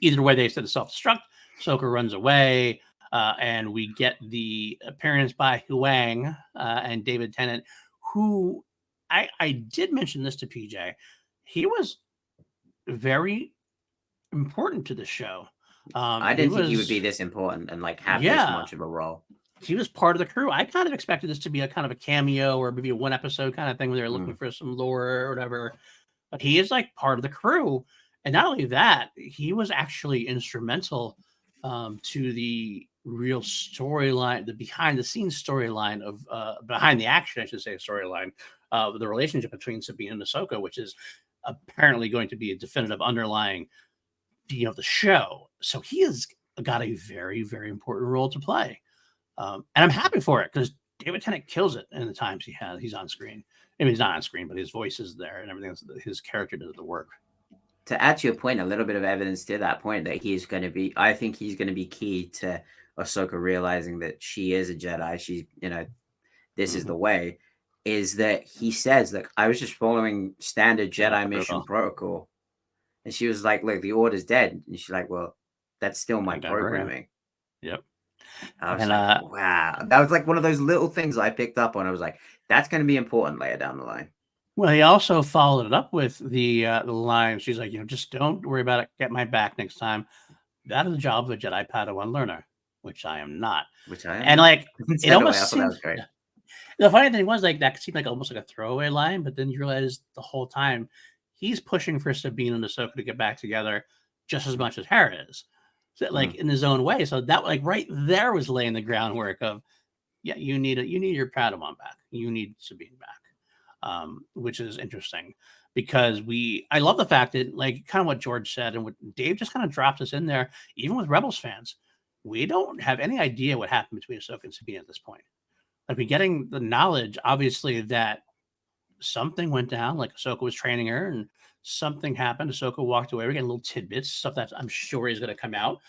Either way, they said self-destruct. Ahsoka runs away, and we get the appearance by Huang and David Tennant, who I did mention this to PJ. He was very important to the show. I didn't think he would be this important and like have this much of a role. He was part of the crew. I kind of expected this to be a kind of a cameo or maybe a one episode kind of thing where they're looking for some lore or whatever. But he is like part of the crew. And not only that, he was actually instrumental to the real storyline, the behind the scenes storyline of behind the action, I should say, storyline of the relationship between Sabine and Ahsoka, which is apparently going to be a definitive underlying, the show. So he has got a very, very important role to play. And I'm happy for it because David Tennant kills it in the times he's on screen. I mean, he's not on screen, but his voice is there and everything else. His character does the work. To add to your point, a little bit of evidence to that point that he's going to be, I think he's going to be key to Ahsoka realizing that she is a Jedi. She's, this is the way, is that he says, like, I was just following standard Jedi mission protocol. And she was like, look, the order's dead. And she's like, well, that's still my programming. Yep. I was like, wow. That was like one of those little things I picked up on. I was like, that's going to be important later down the line. Well, he also followed it up with the line. She's like, just don't worry about it. Get my back next time. That is the job of a Jedi Padawan learner, which I am not. Which I am. And like, it almost I thought that was great. The funny thing was, like, that seemed like almost like a throwaway line, but then you realize the whole time he's pushing for Sabine and Ahsoka to get back together just as much as Hera is. So, like, in his own way. So that, like, right there was laying the groundwork of, you need your Padawan back. You need Sabine back. Which is interesting because I love the fact that, like, kind of what George said and what Dave just kind of dropped us in there, even with Rebels fans, we don't have any idea what happened between Ahsoka and Sabine at this point. Like, we're getting the knowledge, obviously, that something went down, like Ahsoka was training her and something happened. Ahsoka walked away. We're getting little tidbits, stuff that I'm sure is going to come out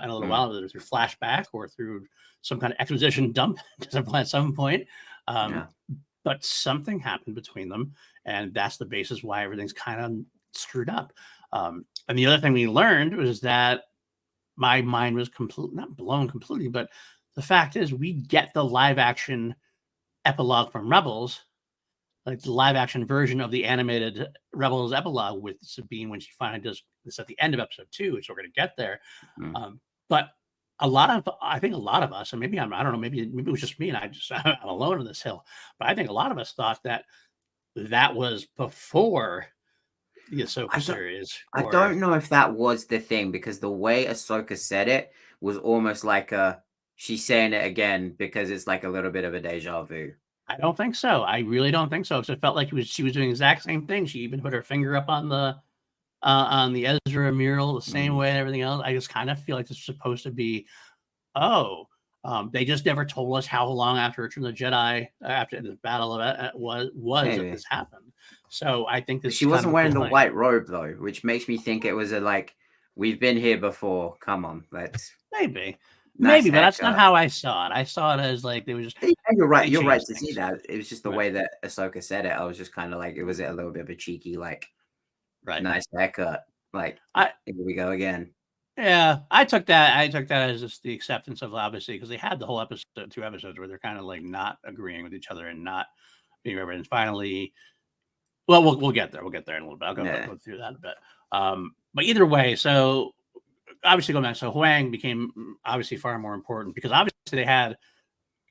in a little while, whether through flashback or through some kind of exposition dump at some point. But something happened between them, and that's the basis why everything's kind of screwed up. And the other thing we learned was that my mind was not blown completely, but the fact is we get the live action epilogue from Rebels, like the live action version of the animated Rebels epilogue with Sabine when she finally does this at the end of episode 2, which we're going to get there. But I think a lot of us, and maybe I don't know, maybe it was just me and I'm alone on this hill, but I think a lot of us thought that was before the Ahsoka series. I don't know if that was the thing, because the way Ahsoka said it was almost like she's saying it again because it's like a little bit of a deja vu. I don't think so. I really don't think so. Because it felt like she was doing the exact same thing. She even put her finger up on the Ezra mural the same way and everything else. I just kind of feel like this is supposed to be, they just never told us how long after Return of the Jedi, after the battle of it was that this happened. So I think she wasn't wearing the white robe though, which makes me think it was we've been here before. Come on, let's maybe, but that's not how I saw it. I saw it as like they were just. You're right. You're right to see that. It was just the way that Ahsoka said it. I was just kind of like, it was a little bit of a cheeky, nice haircut. Like, here we go again. Yeah, I took that as just the acceptance of, obviously, because they had the whole episode, 2 episodes where they're kind of like not agreeing with each other and not being reverent. And finally, well, we'll get there. We'll get there in a little bit. I'll go through that a bit. But either way, so obviously going back, so Huang became obviously far more important because obviously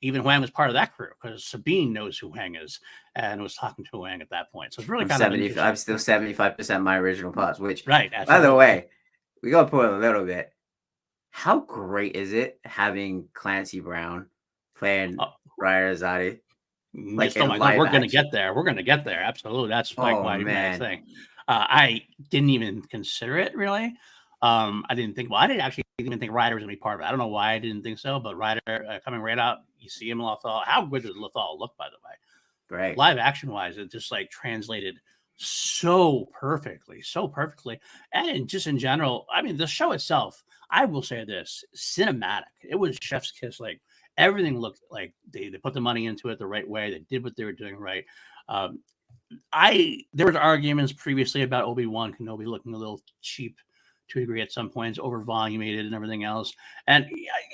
even Huang was part of that crew because Sabine knows who Huang is and was talking to Huang at that point. So it's really kind of I'm still 75% my original parts, which, right. Absolutely. By the way, we got to put it a little bit. How great is it having Clancy Brown playing Raya Azadi? Oh my God, we're going to get there. We're going to get there. Absolutely. That's like why you thing. I didn't even consider it really. I didn't actually even think Ryder was going to be part of it. I don't know why I didn't think so, but Ryder coming right out, you see him Lothal. How good does Lothal look, by the way? Great. Live action wise, it just like translated so perfectly. And just in general, I mean, the show itself, I will say this, cinematic. It was chef's kiss. Like everything looked like they put the money into it the right way. They did what they were doing right. There was arguments previously about Obi-Wan Kenobi looking a little cheap to a degree at some points, over volumated and everything else. And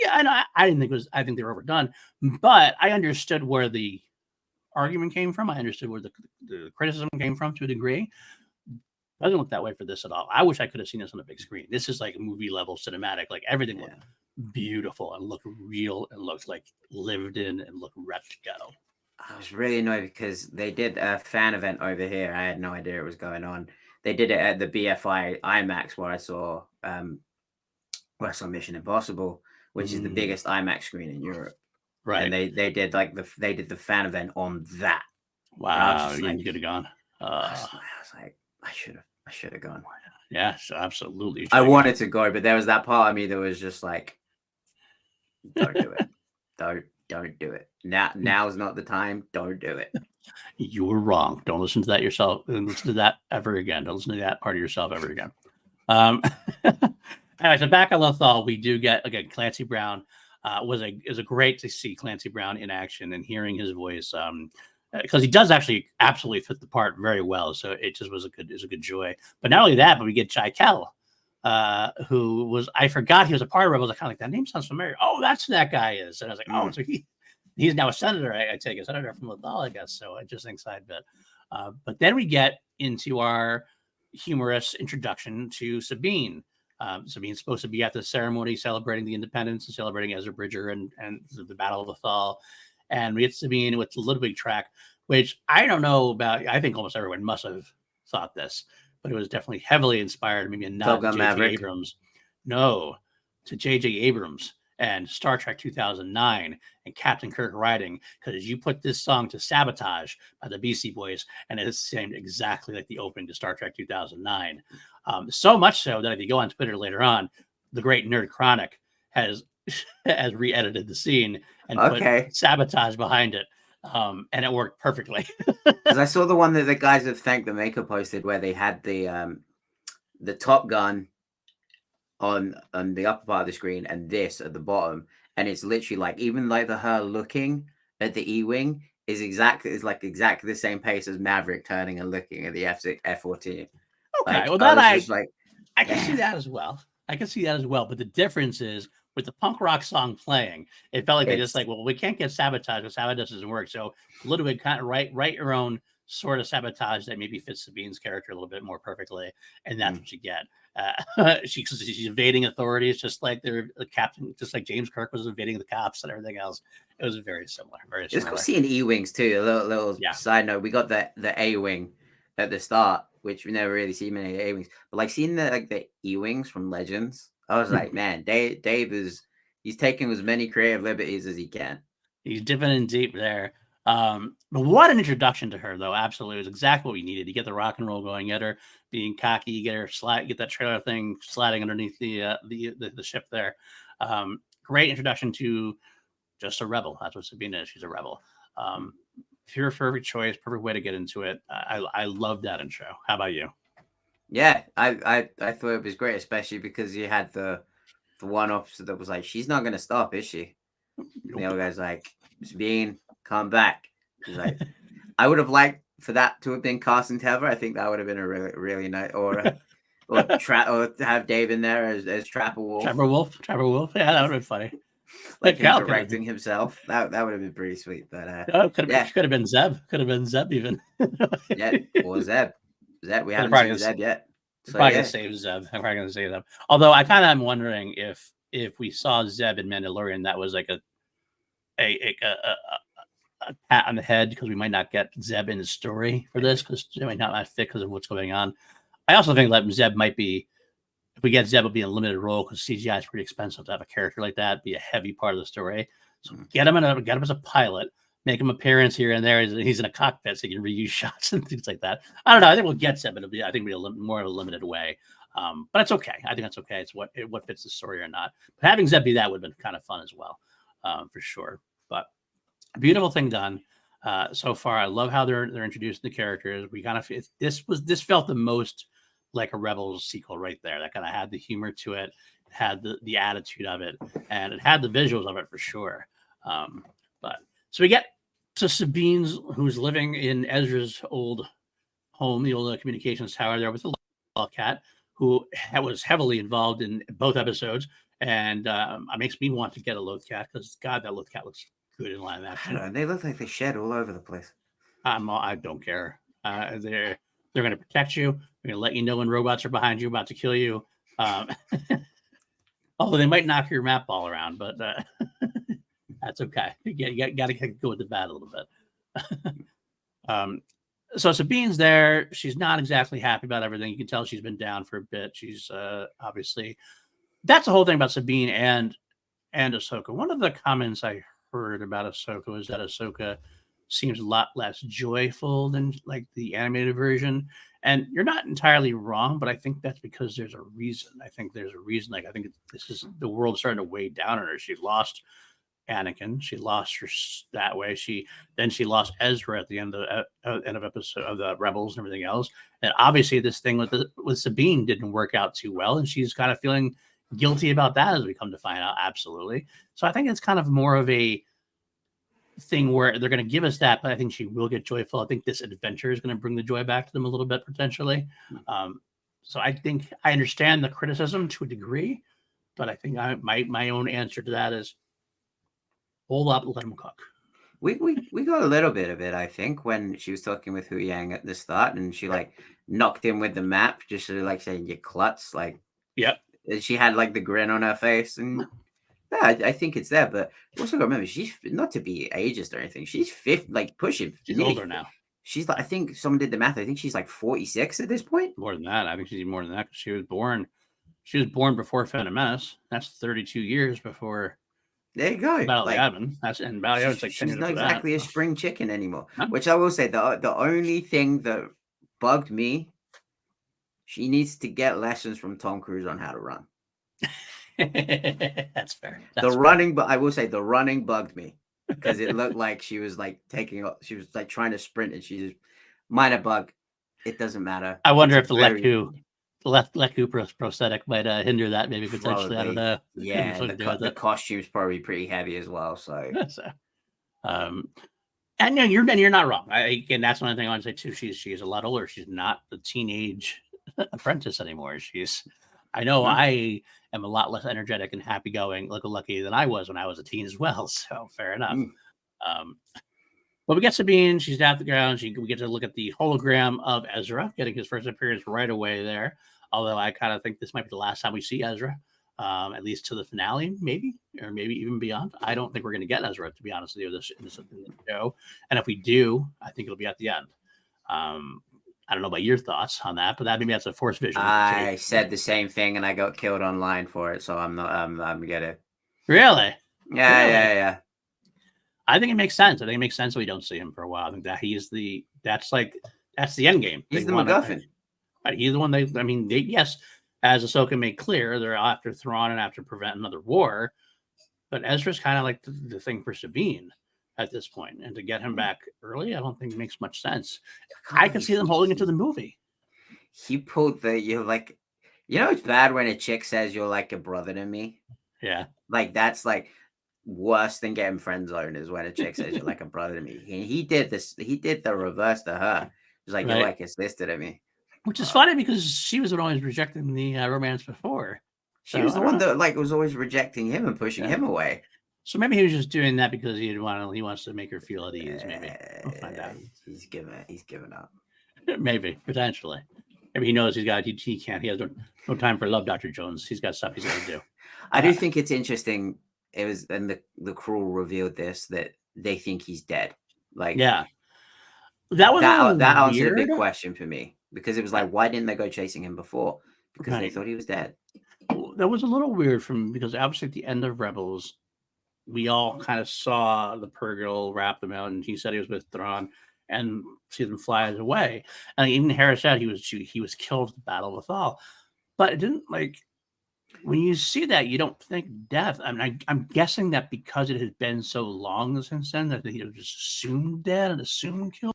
I didn't think I think they were overdone, but I understood where the argument came from. I understood where the criticism came from to a degree. Doesn't look that way for this at all. I wish I could have seen this on a big screen. This is like movie level cinematic. Like everything looked beautiful and looked real and looked like lived in and looked ready to go. I was really annoyed because they did a fan event over here. I had no idea it was going on. They did it at the BFI IMAX where I saw Mission Impossible, which is the biggest IMAX screen in Europe. Right. And they did the fan event on that. Wow, you could have gone. I was like, I should have gone. Yes, absolutely. I wanted to go, but there was that part of me that was just like, don't do it. Don't do it. Now's not the time. Don't do it. You were wrong. Don't listen to that yourself. Don't listen to that ever again. Don't listen to that part of yourself ever again. Anyway, so back on Lothal, we do get again Clancy Brown. Is a great to see Clancy Brown in action and hearing his voice. Because he does actually absolutely fit the part very well. So it just was a good joy. But not only that, but we get Jai Kell, who was, I forgot he was a part of Rebels. I kind of like, that name sounds familiar. Oh, that's who that guy is. And I was like, oh, so he's now a senator. I take a senator from Lothal, I guess. So interesting side bit. But then we get into our humorous introduction to Sabine. Sabine's supposed to be at the ceremony celebrating the independence and celebrating Ezra Bridger and the Battle of Lothal. And we get Sabine with the Little Big track, which I don't know about. I think almost everyone must have thought this, but it was definitely heavily inspired, maybe not to J.J. Abrams. No, to J.J. Abrams and Star Trek 2009 and Captain Kirk writing, because you put this song to Sabotage by the Beastie Boys, and it seemed exactly like the opening to Star Trek 2009. So much so that if you go on Twitter later on, the great Nerd Chronic has re-edited the scene and put Sabotage behind it, and it worked perfectly. Because I saw the one that the guys of Thank the Maker posted where they had the Top Gun on the upper part of the screen and this at the bottom, and it's literally like even like her looking at the E-wing is exactly the same pace as Maverick turning and looking at the F-14. Okay, like, well that I can see that as well. I can see that as well. But the difference is with the punk rock song playing, it felt like they just like, well, we can't get Sabotage, but Sabotage doesn't work. So a little bit kind of write your own sort of Sabotage that maybe fits Sabine's character a little bit more perfectly, and that's what you get. She's evading authorities, just like they're the captain, just like James Kirk was evading the cops and everything else. It was very similar. Very similar. It's cool seeing E-wings too. A little side note: we got the A-wing at the start, which we never really see many A-wings, but like seeing the E-wings from Legends, I was like, man, Dave he's taking as many creative liberties as he can. He's dipping in deep there. But what an introduction to her, though. Absolutely, it was exactly what we needed. You get the rock and roll going, get her being cocky, get that trailer thing sliding underneath the ship there. Great introduction to just a rebel. That's what Sabine is. She's a rebel. Pure perfect choice, perfect way to get into it. I love that intro. How about you? Yeah, I thought it was great, especially because you had the one officer that was like, she's not gonna stop, is she? Nope. The other guy's like, Sabine, come back. He's like, I would have liked for that to have been Carson Tever. I think that would have been a really, really nice, or to have Dave in there as Trapper Wolf. Trapper Wolf. Yeah, that would have been funny. Like him directing himself. That would have been pretty sweet. But could have been Zeb. Could have been Zeb even. Yeah, or Zeb. We haven't seen Zeb yet. So, probably gonna save Zeb. I'm probably gonna save them. Although I kind of am wondering if we saw Zeb in Mandalorian, that was like a pat on the head, because we might not get Zeb in the story for this, because it might not fit because of what's going on. I also think that Zeb might be, if we get Zeb, it'll be a limited role, because CGI is pretty expensive to have a character like that be a heavy part of the story. So get him as a pilot, make him appearance here and there. He's in a cockpit, so he can reuse shots and things like that. I don't know. I think we'll get Zeb, but I think it'll be more of a limited way. But it's okay. I think that's okay. It's what fits the story or not. But having Zeb be that would have been kind of fun as well, for sure. But beautiful thing done so far. I love how they're introducing the characters. We kind of this felt the most like a Rebels sequel right there. That kind of had the humor to it, had the attitude of it, and it had the visuals of it for sure. But so we get to Sabine's, who's living in Ezra's old home, the old communications tower there with the Cat, who was heavily involved in both episodes, and it makes me want to get a Lothcat, because God, that Lothcat looks good in live action. I don't know, they look like they shed all over the place. I don't care. They're going to protect you. They're going to let you know when robots are behind you about to kill you. Although they might knock your map ball around, but that's okay. You got to go with the bad a little bit. So Sabine's there. She's not exactly happy about everything. You can tell she's been down for a bit. She's obviously, that's the whole thing about Sabine and Ahsoka. One of the comments I heard about Ahsoka was that Ahsoka seems a lot less joyful than like the animated version. And you're not entirely wrong, but I think that's because there's a reason. I think there's a reason. Like, I think this is the world starting to weigh down on her. She lost Anakin. She lost her that way. She lost Ezra at the end of episode of the Rebels and everything else. And obviously, this thing with Sabine didn't work out too well, and she's kind of feeling guilty about that as we come to find out. Absolutely. So I think it's kind of more of a thing where they're going to give us that, but I think she will get joyful. I think this adventure is going to bring the joy back to them a little bit potentially. So I think I understand the criticism to a degree, but I think my own answer to that is hold up, let them cook. We got a little bit of it, I think, when she was talking with Hu Yang at the start, and she like knocked him with the map, just sort of like saying "you klutz." Like, yep. She had like the grin on her face, and yeah, I think it's there. But also got to remember, she's not to be ageist or anything. She's 50, like pushing. She's older now. She's like, I think someone did the math. I think she's like 46 at this point. More than that. I think she's even more than that because she was born before Phantom Menace. That's 32 years before. There you go. Battle of Yavin. That's and Battle of Yavin's like 10 she's years not after exactly that. a spring chicken anymore. Huh? Which I will say, the only thing that bugged me, she needs to get lessons from Tom Cruise on how to run. That's fair. Running, but I will say the running bugged me because it looked like she was like she was like trying to sprint, and she just minor bug. It doesn't matter. I wonder if the Leku prosthetic might hinder that, maybe potentially. Probably. I don't know. Yeah, the costume's probably pretty heavy as well. So, and no, you're not wrong. Again, that's one thing I want to say too. She's a lot older. She's not the teenage apprentice anymore. I know I am a lot less energetic and happy-going, lucky than I was when I was a teen as well. So fair enough. But we get Sabine. She's down at the ground. We get to look at the hologram of Ezra, getting his first appearance right away there. Although I kind of think this might be the last time we see Ezra, at least to the finale, maybe, or maybe even beyond. I don't think we're going to get Ezra, to be honest with you, in the show. And if we do, I think it'll be at the end. I don't know about your thoughts on that, but maybe that's a Force vision. I said the same thing, and I got killed online for it, so I'm gonna. Really? Yeah. I think it makes sense. I think it makes sense that we don't see him for a while. I think that that's the end game. He's the MacGuffin. He's the one yes, as Ahsoka made clear, they're after Thrawn and after prevent another war, but Ezra's kind of like the thing for Sabine at this point, and to get him back early, I don't think it makes much sense. I can see them holding it to the movie. He pulled you're like, it's bad when a chick says you're like a brother to me. Yeah, like that's like worse than getting friend zoned is when a chick says you're like a brother to me. He did the reverse to her. He's like, you're like a sister to me, which is funny because she was the one always rejecting the romance before. She was the one that was always rejecting him and pushing him away. So maybe he was just doing that because he wants to make her feel at ease. Maybe we'll find out. He's given up. Maybe potentially. Maybe he knows he can't. He has no time for love, Dr. Jones. He's got stuff he's got to do. I do think it's interesting. It was, and the crew revealed this, that they think he's dead. Like, yeah, that answered a big question for me, because it was like, why didn't they go chasing him before? Because they thought he was dead. That was a little weird because obviously at the end of Rebels, we all kind of saw the Purrgil wrap them out, and he said he was with Thrawn, and see them fly away. And even Hera said he was killed at the Battle of Athal. But it didn't, like, when you see that, you don't think death. I mean, I'm guessing that because it has been so long since then that he was just assumed dead and assumed killed.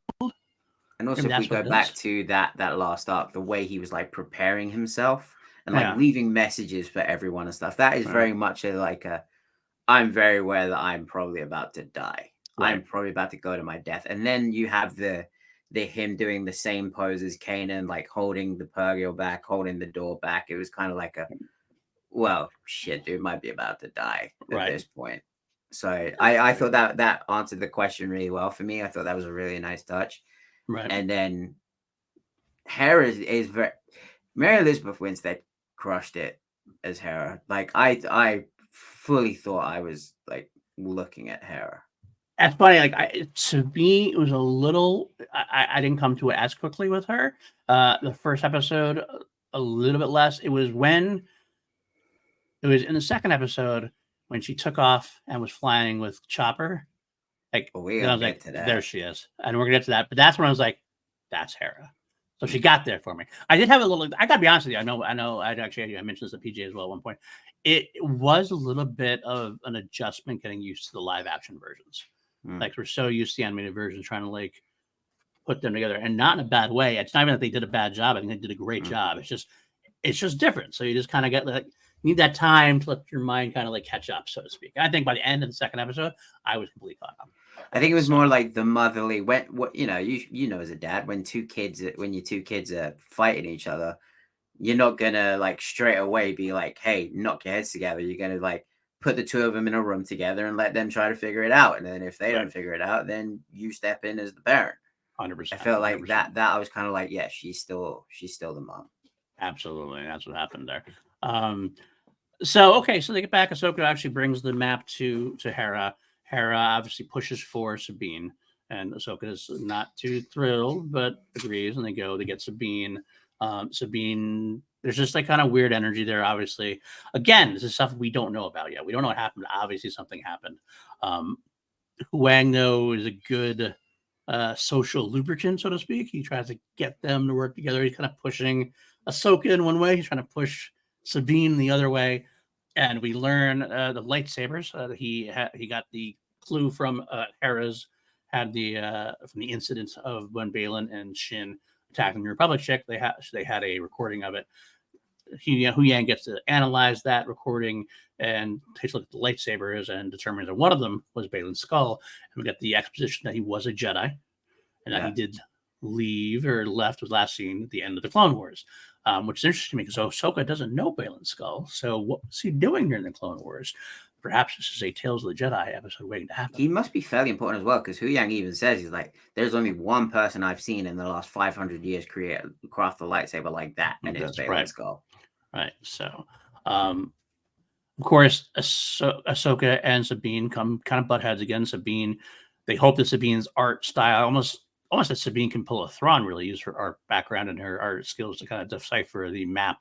And also, if we go back to that last arc, the way he was like preparing himself and like leaving messages for everyone and stuff, that is very much I'm very aware that I'm probably about to die. Right. I'm probably about to go to my death. And then you have the him doing the same pose as Kanan, like holding the Purrgil back, holding the door back. It was kind of like well, shit, dude might be about to die at this point. So I thought that answered the question really well for me. I thought that was a really nice touch. Right. And then Hera is very. Mary Elizabeth Winstead crushed it as Hera. Like I fully thought I was like looking at Hera. That's funny. Like to me, it was a little. I didn't come to it as quickly with her. The first episode, a little bit less. It was in the second episode when she took off and was flying with Chopper. Like, But we then I gonna was like, get to that. there she is, and we're gonna get to that. But that's when I was like, that's Hera. So she got there for me. I did have a little. I gotta be honest with you. I know. I mentioned this to PJ as well at one point. It was a little bit of an adjustment getting used to the live action versions. Like we're so used to the animated versions, trying to like put them together, and not in a bad way. It's not even that they did a bad job. I think they did a great job. It's just different. So you just kind of get like need that time to let your mind kind of like catch up, so to speak. I think by the end of the second episode, I was completely caught up. I think it was more like the motherly what you know as a dad when your two kids are fighting each other, you're not gonna like straight away be like, hey, knock your heads together. You're gonna like put the two of them in a room together and let them try to figure it out. And then if they don't figure it out, then you step in as the parent. 100%. I felt like 100%. that I was kind of like, yeah, she's still the mom. Absolutely, that's what happened there. So they get back. Ahsoka actually brings the map to Hera. Hera obviously pushes for Sabine, and Ahsoka is not too thrilled, but agrees. And they get Sabine. Sabine, there's just like kind of weird energy there. Obviously, again, this is stuff we don't know about yet. We don't know what happened. Obviously, something happened. Huang, though, is a good social lubricant, so to speak. He tries to get them to work together. He's kind of pushing Ahsoka in one way. He's trying to push Sabine the other way. And we learn the lightsabers. He got the clue from Hera's from the incident of when Balin and Shin attacking the Republic ship. They had a recording of it. Huyang gets to analyze that recording and takes a look at the lightsabers and determines that one of them was Balin's skull. And we get the exposition that he was a Jedi and that he did left was last seen at the end of the Clone Wars, which is interesting to me because Ahsoka doesn't know Balin's skull. So what was he doing during the Clone Wars? Perhaps this is a Tales of the Jedi episode waiting to happen. He must be fairly important as well because Huyang even says he's like, there's only one person I've seen in the last 500 years craft a lightsaber like that, and it's Balin's skull. Right. So, of course, Ahsoka and Sabine come kind of butt heads again. Sabine, they hope that Sabine's art style, almost that Sabine can pull a Thrawn, really use her art background and her art skills to kind of decipher the map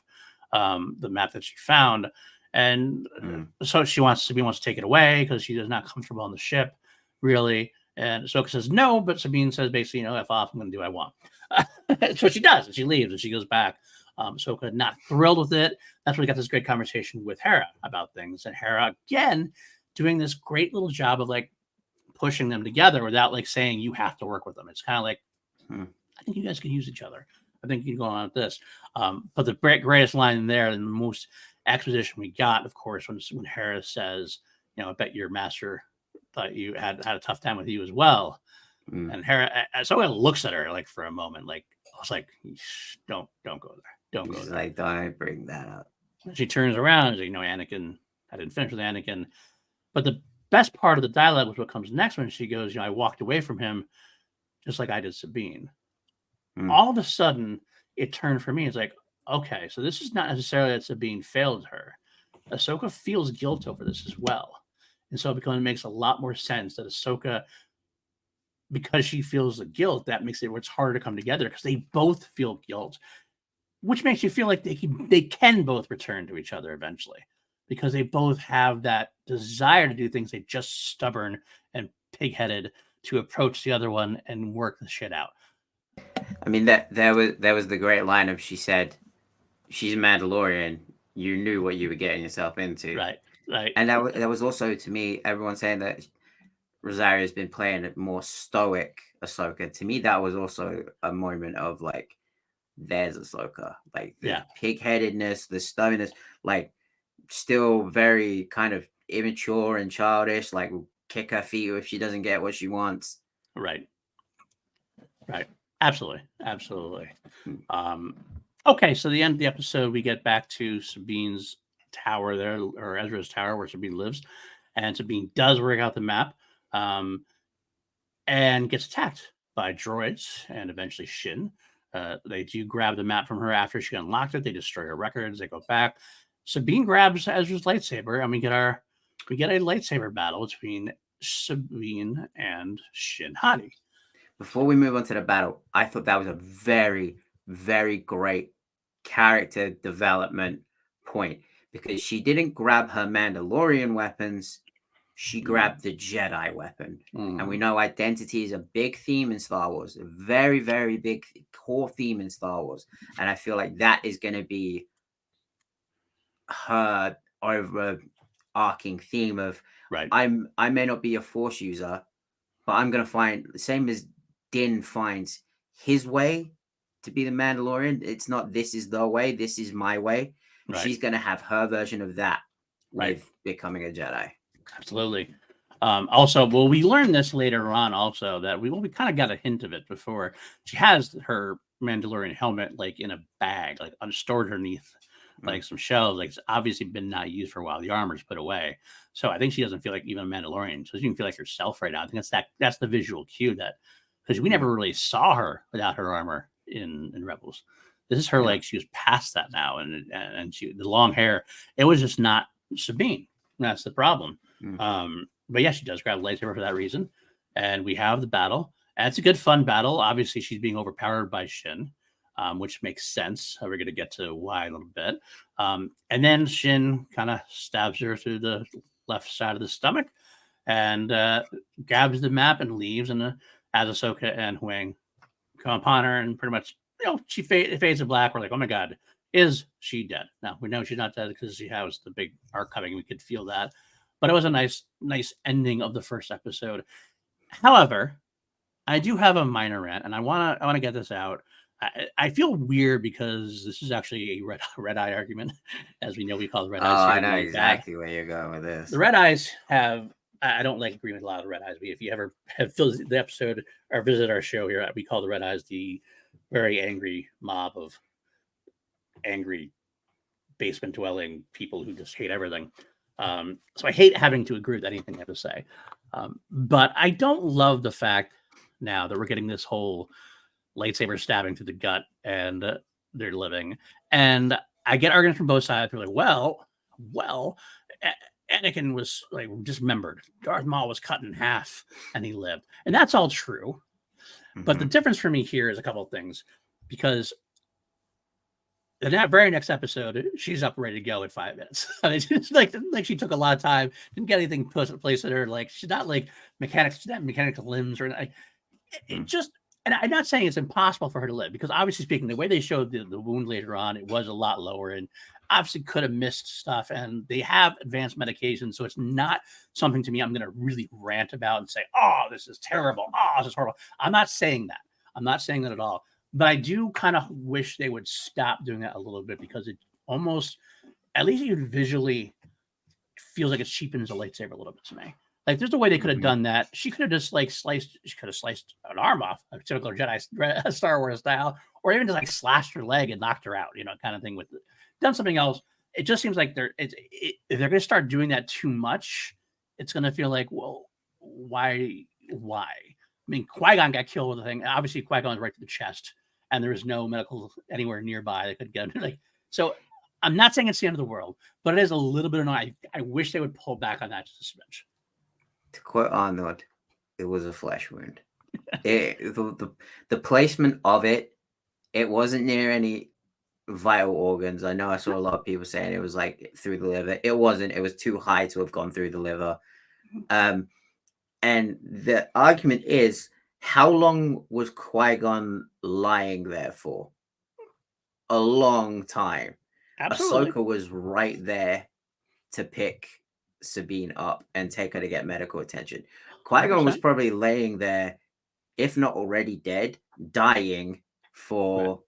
that she found. And so Sabine wants to take it away because she is not comfortable on the ship, really. And Ahsoka says no, but Sabine says basically, F off, I'm going to do what I want. So she does, and she leaves, and she goes back. Ahsoka not thrilled with it. That's when we got this great conversation with Hera about things, and Hera again doing this great little job of like pushing them together without like saying you have to work with them. It's kind of like I think you guys can use each other. I think you can go on with this. But the greatest line in there and the most exposition we got, of course, when Hera says, I bet your master thought you had a tough time with you as well. And Hera, Ahsoka looks at her like for a moment, like I was like, don't go there. Don't go there. Like, don't bring that up. She turns around and says, Anakin, I didn't finish with Anakin. But the best part of the dialogue was what comes next when she goes, I walked away from him just like I did Sabine. All of a sudden, it turned for me. It's like, okay, so this is not necessarily that Sabine failed her. Ahsoka feels guilt over this as well. And so it makes a lot more sense that Ahsoka, because she feels the guilt, that makes it where it's harder to come together because they both feel guilt, which makes you feel like they can both return to each other eventually because they both have that desire to do things. They're just stubborn and pig-headed to approach the other one and work the shit out. I mean, there was the great line of, she said, she's a Mandalorian. You knew what you were getting yourself into. Right. And that was also, to me, everyone saying that Rosario's been playing a more stoic Ahsoka. To me, that was also a moment of like, there's Ahsoka. Like the pig-headedness, the stubbornness, like still very kind of immature and childish, like will kick her feet if she doesn't get what she wants. Right. Absolutely. Okay, so the end of the episode, we get back to Sabine's tower there, or Ezra's tower, where Sabine lives, and Sabine does work out the map, and gets attacked by droids and eventually Shin. They do grab the map from her after she unlocked it. They destroy her records. They go back. Sabine grabs Ezra's lightsaber, and we get a lightsaber battle between Sabine and Shin Hati. Before we move on to the battle, I thought that was a very, very great character development point because she didn't grab her Mandalorian weapons. She grabbed the Jedi weapon. And we know identity is a big theme in Star Wars, a very, very big core theme in Star Wars. And I feel like that is going to be her overarching theme of, right. I may not be a Force user, but I'm going to find the same as Din finds his way to be the Mandalorian. It's not this is the way, this is my way. Right. She's going to have her version of that with becoming a Jedi. Absolutely. Also, well, we learned this later on also that we kind of got a hint of it before. She has her Mandalorian helmet like in a bag, like stored underneath like some shelves. Like it's obviously been not used for a while. The armor's put away. So I think she doesn't feel like even a Mandalorian. So she can feel like herself right now. I think that's the visual cue that because we never really saw her without her armor in Rebels. This is her like she was past that now, and she the long hair. It was just not Sabine. That's the problem. But yeah, she does grab a lightsaber for that reason, and we have the battle. And it's a good, fun battle. Obviously, she's being overpowered by Shin, which makes sense. We're going to get to why in a little bit. And then Shin kind of stabs her through the left side of the stomach, and grabs the map and leaves. And as Ahsoka and Huang come upon her, and pretty much, she fades to black. We're like, oh my god, is she dead? Now we know she's not dead because she has the big arc coming. We could feel that. But it was a nice ending of the first episode. However, I do have a minor rant, and I want to get this out. I feel weird because this is actually a red eye argument, as we know we call the red eyes. Oh, I know exactly where you're going with this. The red eyes have. I don't like agreeing with a lot of the red eyes, but if you ever have filled the episode or visit our show here, we call the red eyes the very angry mob of angry basement dwelling people who just hate everything. So I hate having to agree with anything I have to say. But I don't love the fact now that we're getting this whole lightsaber stabbing through the gut and they're living. And I get arguments from both sides. They're like, well, Anakin was like dismembered. Darth Maul was cut in half and he lived. And that's all true. But the difference for me here is a couple of things, because in that very next episode, she's up ready to go in 5 minutes. I mean, it's like she took a lot of time, didn't get anything put in place at her. Like she's not like mechanical limbs or anything. It just, and I'm not saying it's impossible for her to live, because obviously speaking, the way they showed the wound later on, it was a lot lower and obviously could have missed stuff. And they have advanced medication, so it's not something to me I'm going to really rant about and say, "Oh, this is terrible. Oh, this is horrible." I'm not saying that. I'm not saying that at all. But I do kind of wish they would stop doing that a little bit, because it almost, at least you visually, feels like it cheapens the lightsaber a little bit to me. Like there's a way they could have done that. She could have just sliced an arm off, a typical Jedi Star Wars style, or even just slashed her leg and knocked her out, kind of thing. Done something else. It just seems like if they're going to start doing that too much, it's going to feel like, well, why? I mean, Qui-Gon got killed with the thing. Obviously, Qui-Gon was right to the chest, and there was no medical anywhere nearby that could get him. So I'm not saying it's the end of the world, but it is a little bit annoying. I wish they would pull back on that just a smidge. To quote Arnold, it was a flesh wound. The placement of it wasn't near any vital organs. I know I saw a lot of people saying it was like through the liver. It wasn't. It was too high to have gone through the liver. And the argument is, how long was Qui-Gon lying there for? A long time. Absolutely. Ahsoka was right there to pick Sabine up and take her to get medical attention. Qui-Gon was probably laying there, if not already dead, dying for,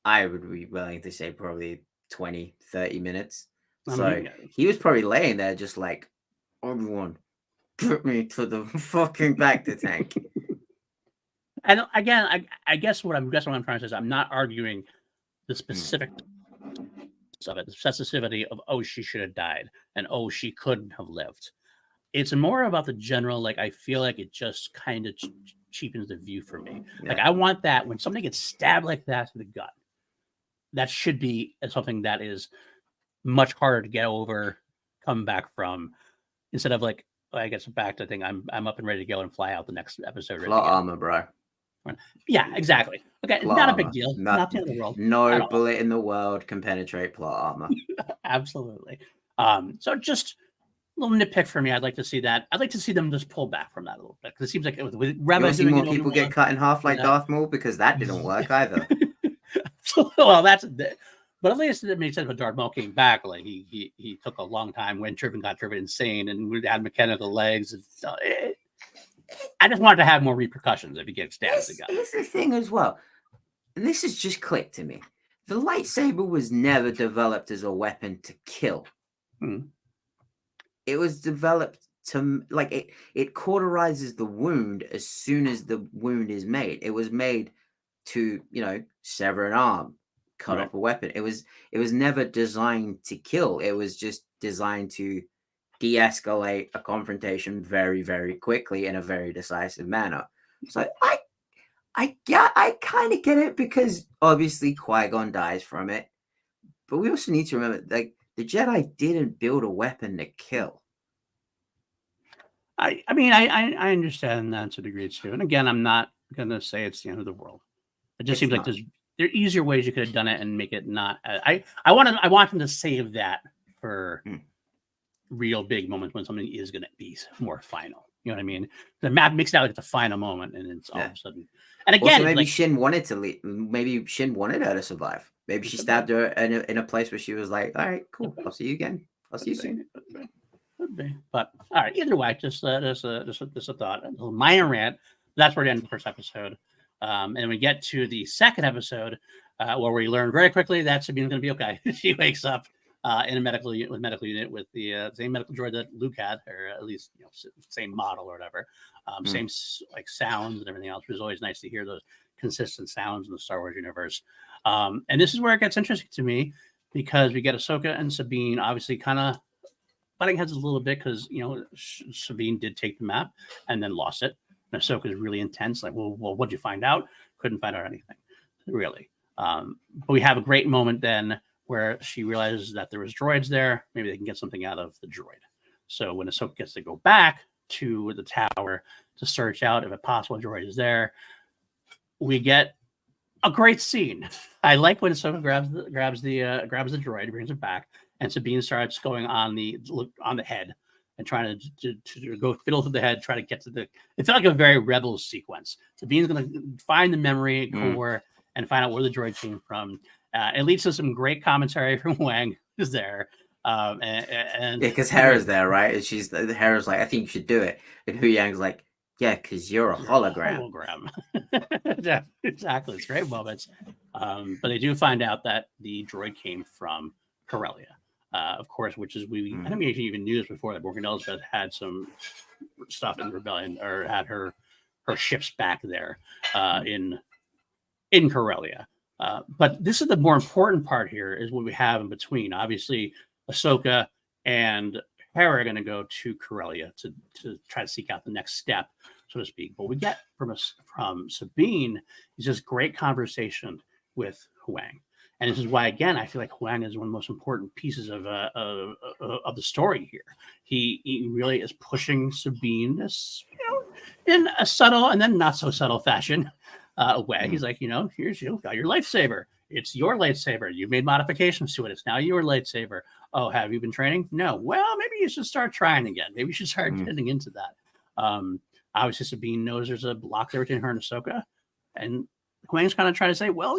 I would be willing to say, probably 20, 30 minutes. So he was probably laying there just like, everyone, put me to the fucking back to tank. And again, I guess what I'm trying to say is I'm not arguing the specific of it, the sensitivity of, oh, she should have died and oh, she couldn't have lived. It's more about the general, I feel like it just kind of cheapens the view for me. Yeah. Like I want that when somebody gets stabbed like that to the gut, that should be something that is much harder to get over, come back from, instead of like, I guess back to the thing, I'm up and ready to go and fly out the next episode. Ready Plot to go. armor, bro. Yeah, exactly. Okay, Plot not a armor. big deal. Not the end of the world. No at all. bullet in the world can penetrate plot armor. Absolutely. So just a little nitpick for me. I'd like to see that. I'd like to see them just pull back from that a little bit, because it seems like with You Reva want to see doing more it people Obi-Wan, get cut in half like yeah. Darth Maul? Because that didn't work either. Well, that's. But at least it made sense when Darth Maul came back. Like he took a long time when got driven insane, and we had mechanical legs. And so I just wanted to have more repercussions if he gets stabbed. Here's the thing as well, and this has just clicked to me. The lightsaber was never developed as a weapon to kill. It was developed to, like, it cauterizes the wound as soon as the wound is made. It was made to, sever an arm, cut off a weapon. It was never designed to kill. It was just designed to de-escalate a confrontation very, very quickly in a very decisive manner. So I kind of get it, because obviously Qui-Gon dies from it, but we also need to remember, like, the Jedi didn't build a weapon to kill. I mean, I understand that to a degree too. And again, I'm not gonna say it's the end of the world. It just seems like there are easier ways you could have done it and make it not. I want them to save that for real big moments when something is going to be more final. You know what I mean? The map makes it out like the final moment, and it's all of a sudden. And again, also, maybe Shin wanted to leave. Maybe Shin wanted her to survive. Maybe she stabbed her in a place where she was like, "All right, cool. I'll see you again. I'll see you soon." Could be. But all right, either way, just a thought, a little minor rant. That's where we end the first episode. And we get to the second episode, where we learn very quickly that Sabine's going to be okay. She wakes up in a medical unit with the same medical droid that Luke had, or at least same model or whatever. Same like sounds and everything else. It was always nice to hear those consistent sounds in the Star Wars universe. And this is where it gets interesting to me, because we get Ahsoka and Sabine obviously kind of butting heads a little bit, because Sabine did take the map and then lost it. And Ahsoka is really intense. Like, well, what'd you find out? Couldn't find out anything, really. But we have a great moment then where she realizes that there was droids there. Maybe they can get something out of the droid. So when Ahsoka gets to go back to the tower to search out if a possible droid is there, we get a great scene. I like when Ahsoka grabs the droid, brings it back, and Sabine starts going on the head and trying to go fiddle through the head, try to get to the. It felt like a very Rebels sequence. Sabine's going to find the memory core and find out where the droid came from. It leads to some great commentary from Wang, who's there. And because Hera's there, right? And Hera's like, "I think you should do it." And Hu Yang's like, "Yeah, because you're a hologram." Yeah, exactly. It's great moments. But they do find out that the droid came from Corellia, of course, which is I don't think we even knew this before, that Morgan Elsbeth had some stuff in the rebellion, or had her ships back there in Corellia. But this is the more important part here, is what we have in between. Obviously, Ahsoka and Hera are going to go to Corellia to try to seek out the next step, so to speak. But we get from Sabine is this great conversation with Huang. And this is why, again, I feel like Huang is one of the most important pieces of the story here. He really is pushing Sabine, in a subtle and then not so subtle fashion way. He's like, here's got your lightsaber. It's your lightsaber. You made modifications to it. It's now your lightsaber. Oh, have you been training? No. Well, maybe you should start trying again. Maybe you should start getting into that. Obviously, Sabine knows there's a block there between her and Ahsoka, and Huang's kind of trying to say, well,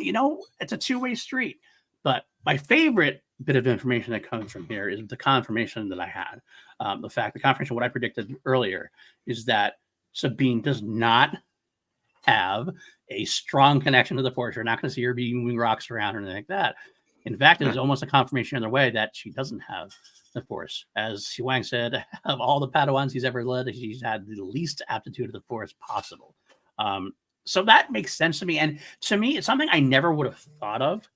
it's a two-way street. But my favorite bit of information that comes from here is the confirmation that I had. The confirmation, what I predicted earlier, is that Sabine does not have a strong connection to the Force. You're not going to see her be moving rocks around or anything like that. In fact, it is almost a confirmation in the way that she doesn't have the Force. As Huang said, of all the Padawans he's ever led, she's had the least aptitude of the Force possible. So that makes sense to me. And to me, it's something I never would have thought of.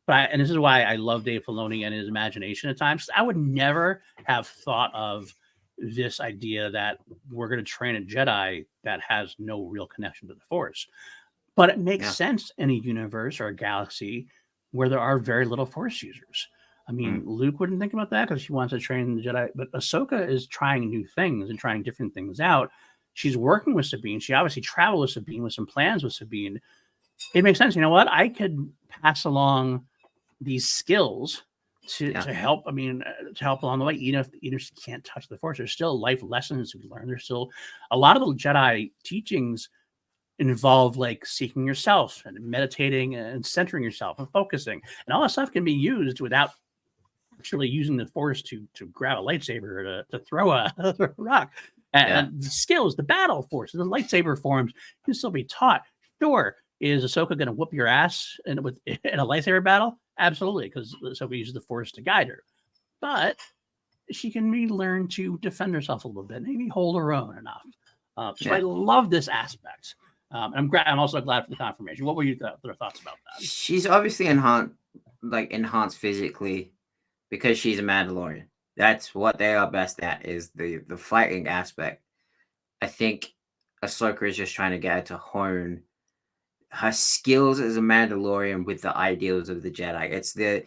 And this is why I love Dave Filoni and his imagination at times. I would never have thought of this idea that we're going to train a Jedi that has no real connection to the Force. But it makes sense in a universe or a galaxy where there are very little Force users. I mean, Luke wouldn't think about that because he wants to train the Jedi, but Ahsoka is trying new things and trying different things out. She's working with Sabine. She obviously traveled with Sabine with some plans with Sabine. It makes sense. You know what? I could pass along these skills to help. I mean, to help along the way, even if she can't touch the Force, there's still life lessons to learn. There's still a lot of the Jedi teachings involve like seeking yourself and meditating and centering yourself and focusing, and all that stuff can be used without actually using the Force to grab a lightsaber or to throw a rock. And the skills, the battle force, the lightsaber forms can still be taught. Sure, is Ahsoka going to whoop your ass in a lightsaber battle? Absolutely, because Ahsoka uses the Force to guide her. But she can maybe learn to defend herself a little bit, maybe hold her own enough. So I love this aspect. I'm also glad for the confirmation. What were your thoughts about that? She's obviously enhanced physically because she's a Mandalorian. That's what they are best at, is the fighting aspect. I think Ahsoka is just trying to get her to hone her skills as a Mandalorian with the ideals of the Jedi. It's the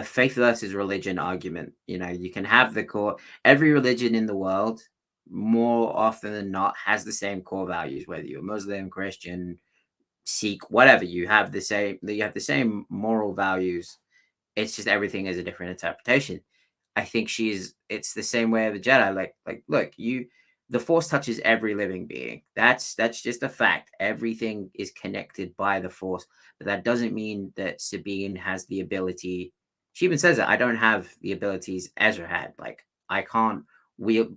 faith versus religion argument. You know, you can have the core. Every religion in the world, more often than not, has the same core values. Whether you're Muslim, Christian, Sikh, whatever, you have the same moral values. It's just everything is a different interpretation. I think it's the same way of the Jedi. Like, look, the Force touches every living being. That's just a fact. Everything is connected by the Force, but that doesn't mean that Sabine has the ability. She even says that I don't have the abilities Ezra had. Like, I can't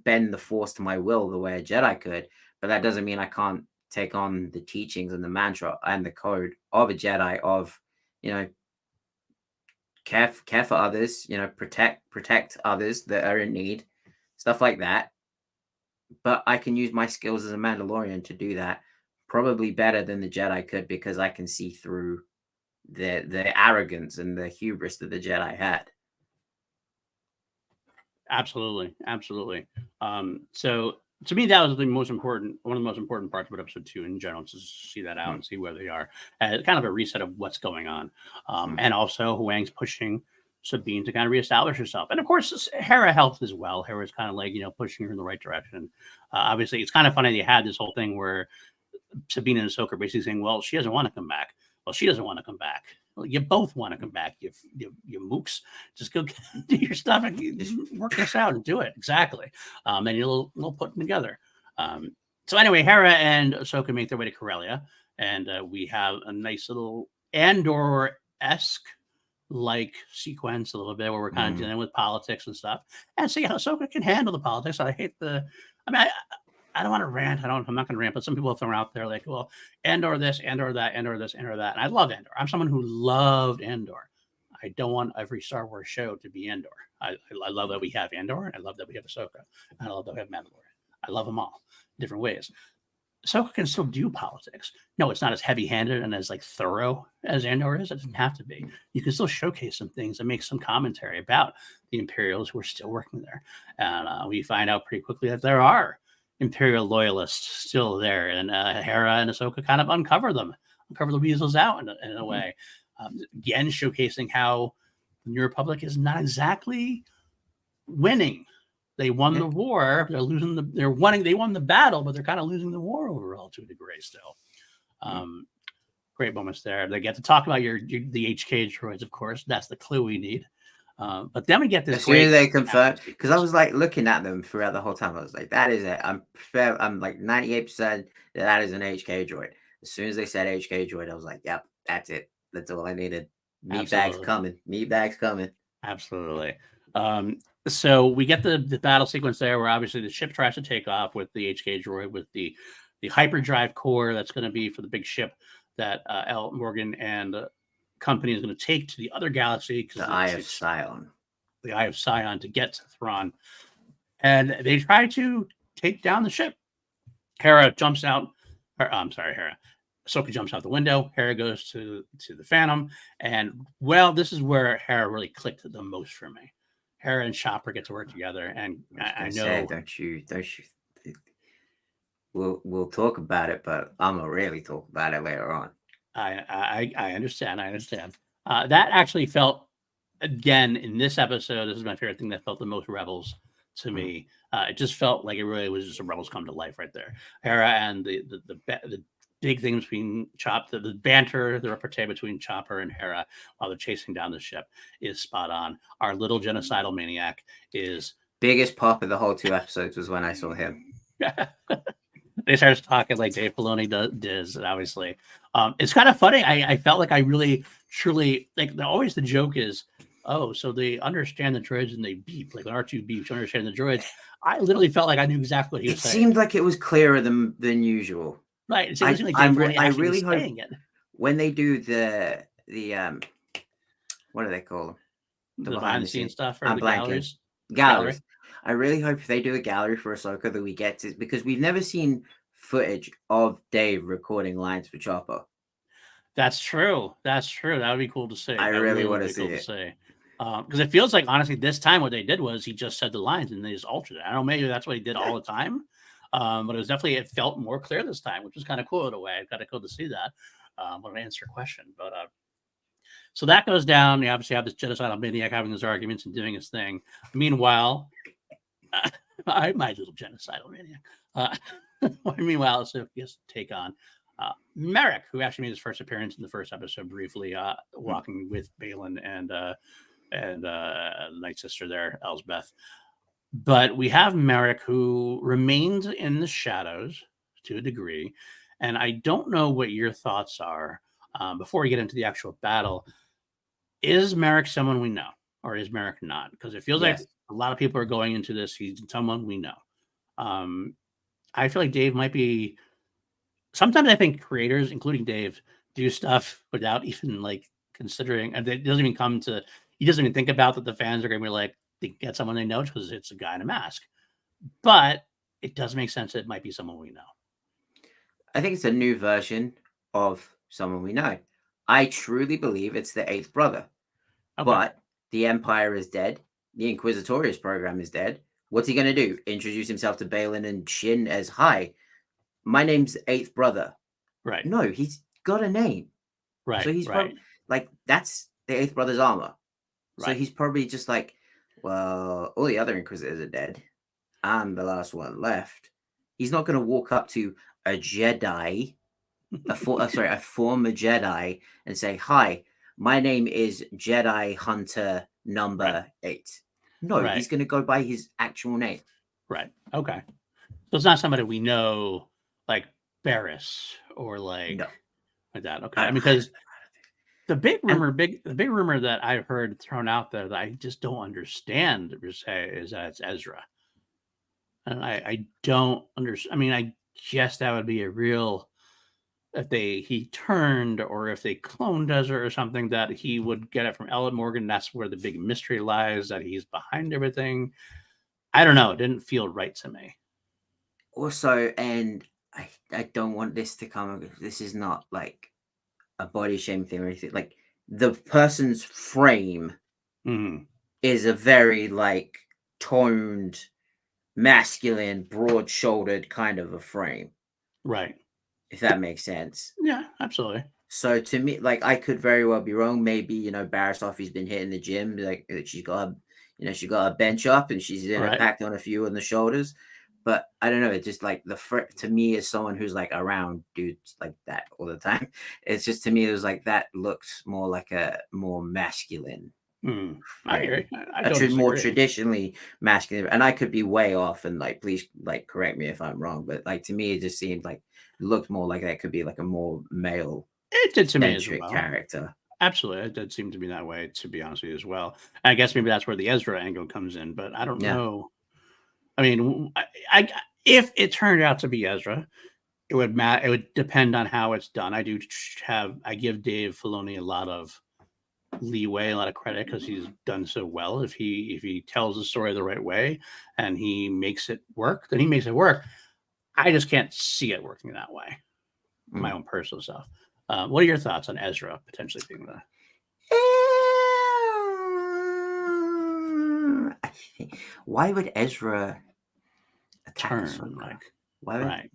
bend the Force to my will the way a Jedi could, but that doesn't mean I can't take on the teachings and the mantra and the code of a Jedi of, you know, care for others, you know, protect others that are in need, stuff like that. But I can use my skills as a Mandalorian to do that probably better than the Jedi could, because I can see through the arrogance and the hubris that the Jedi had. Absolutely. So to me, that was one of the most important parts about episode 2 in general, to see that out and see where they are. Kind of a reset of what's going on. And also Huang's pushing Sabine to kind of reestablish herself. And of course, Hera helped as well. Hera's kind of like, you know, pushing her in the right direction. Obviously, it's kind of funny they had this whole thing where Sabine and Ahsoka are basically saying, well, she doesn't want to come back. Well, she doesn't want to come back. Well, you both want to come back. You mooks. Just go do your stuff and just work this out and do it. Exactly. And you'll put them together. So anyway, Hera and Ahsoka make their way to Corellia. And we have a nice little Andor-esque like sequence a little bit where we're kind of dealing with politics and stuff. And see how Ahsoka can handle the politics. I don't want to rant. I'm not going to rant, but some people have thrown out there like, well, Andor this, Andor that, Andor this, Andor that. And I love Andor. I'm someone who loved Andor. I don't want every Star Wars show to be Andor. I love that we have Andor, and I love that we have Ahsoka, and I love that we have Mandalorian. I love them all in different ways. Ahsoka can still do politics. No, it's not as heavy-handed and as like thorough as Andor is. It doesn't have to be. You can still showcase some things and make some commentary about the Imperials who are still working there. And we find out pretty quickly that there are Imperial loyalists still there, and Hera and Ahsoka kind of uncover the weasels out in a way. Again, showcasing how the New Republic is not exactly winning. They won the war. They're losing they won the battle, but they're kind of losing the war overall to a degree still. Great moments there. They get to talk about the HK droids, of course. That's the clue we need. But then we get this. As soon as they confirm, because I was like looking at them throughout the whole time, I was like, "That is it." I'm like 98% that is an HK droid. As soon as they said HK droid, I was like, "Yep, that's it. That's all I needed." Meat bags coming. Absolutely. So we get the battle sequence there, where obviously the ship tries to take off with the HK droid with the hyperdrive core that's going to be for the big ship that L. Morgan and company is going to take to the other galaxy, because the Eye of Sion. The Eye of Sion, to get to Thrawn. And they try to take down the ship. Hera jumps out. Ahsoka jumps out the window. Hera goes to the Phantom. And, well, this is where Hera really clicked the most for me. Hera and Chopper get to work together, and I Say, know don't you? We'll talk about it, but I'm gonna really talk about it later on. I understand. I understand. That actually felt again in this episode. This is my favorite thing that felt the most Rebels to me. It just felt like it really was just a Rebels come to life right there. Hera and the big things between the banter, the repartee between Chopper and Hera while they're chasing down the ship is spot on. Our little genocidal maniac is Biggest pop of the whole 2 episodes was when I saw him. They started talking like Dave Filoni does, obviously. It's kind of funny. I felt like I really, truly, like, always the joke is, oh, so they understand the droids and they beep. Like when R2 beeps, you understand the droids. I literally felt like I knew exactly what he was saying. It seemed like it was clearer than usual. Right. It seemed like Dave Filoni I actually really was hope saying it. when they do the what do they call them? The behind the scenes stuff or I'm the blanking. galleries. Galleries. I really hope if they do a gallery for Ahsoka that we get to, because we've never seen footage of Dave recording lines for Chopper. That's true. That's true. That would be cool to see. I really want to see cool it. to see. Because it feels like, honestly, this time what they did was he just said the lines and they just altered it. I don't know, maybe that's what he did all the time. But it felt more clear this time, which was kind of cool in a way. Kind of cool to see that. But to answer your question. But so that goes down. You obviously have this genocidal maniac having his arguments and doing his thing. Meanwhile, my little genocidal maniac. Meanwhile, so yes, take on Merrick, who actually made his first appearance in the first episode briefly, walking with Balin and Night Sister there, Elsbeth. But we have Merrick, who remains in the shadows to a degree, and I don't know what your thoughts are before we get into the actual battle. Is Merrick someone we know, or is Merrick not? Because it feels like a lot of people are going into this. He's someone we know. I feel like Dave might be. Sometimes I think creators, including Dave, do stuff without even like considering, and it doesn't even come to. He doesn't even think about that the fans are going to be like, they get someone they know because it's a guy in a mask. But it does make sense that it might be someone we know. I think it's a new version of someone we know. I truly believe it's the 8th brother. Okay. But the Empire is dead. The Inquisitorius program is dead. What's he going to do? Introduce himself to Balin and Shin as, hi, my name's 8th brother. Right. No, he's got a name. Right. So he's probably like, that's the 8th brother's armor. Right. So he's probably just like, well, all the other Inquisitors are dead. I'm the last one left. He's not going to walk up to a Jedi, a former Jedi, and say, hi, my name is Jedi Hunter number 8. No, he's going to go by his actual name. Right. Okay. So it's not somebody we know, like Barriss or like that. Okay. I mean, because the big rumor that I've heard thrown out there that I just don't understand is that it's Ezra. And I don't understand. I mean, I guess that would be a real, if he turned or if they cloned Ezra or something, that he would get it from Ellen Morgan. That's where the big mystery lies, that he's behind everything. I don't know. It didn't feel right to me. Also, and I don't want this to come. This is not like a body shame thing or anything. Like the person's frame is a very like toned, masculine, broad-shouldered kind of a frame. Right. If that makes sense. Yeah, absolutely. So to me, like I could very well be wrong. Maybe, Barrisoffy's been hitting the gym, like she's got a bench up and she's packed on a few on the shoulders. But I don't know. It's just like to me, as someone who's like around dudes like that all the time, it's just to me it was like that looks more like a more masculine. I agree. More traditionally masculine, and I could be way off. And like, please, like, correct me if I'm wrong. But like to me, it just seemed like it looked more like that could be like a more male. It did to me as well. Character. Absolutely, it did seem to be that way. To be honest with you, as well. And I guess maybe that's where the Ezra angle comes in. But I don't know. I mean, if it turned out to be Ezra, it would depend on how it's done. I give Dave Filoni a lot of leeway, a lot of credit, because he's done so well. If he tells the story the right way and he makes it work, then he makes it work. I just can't see it working that way. My own personal stuff. What are your thoughts on Ezra potentially being the? Why would Ezra attack Turn, Ahsoka? like, Why would right,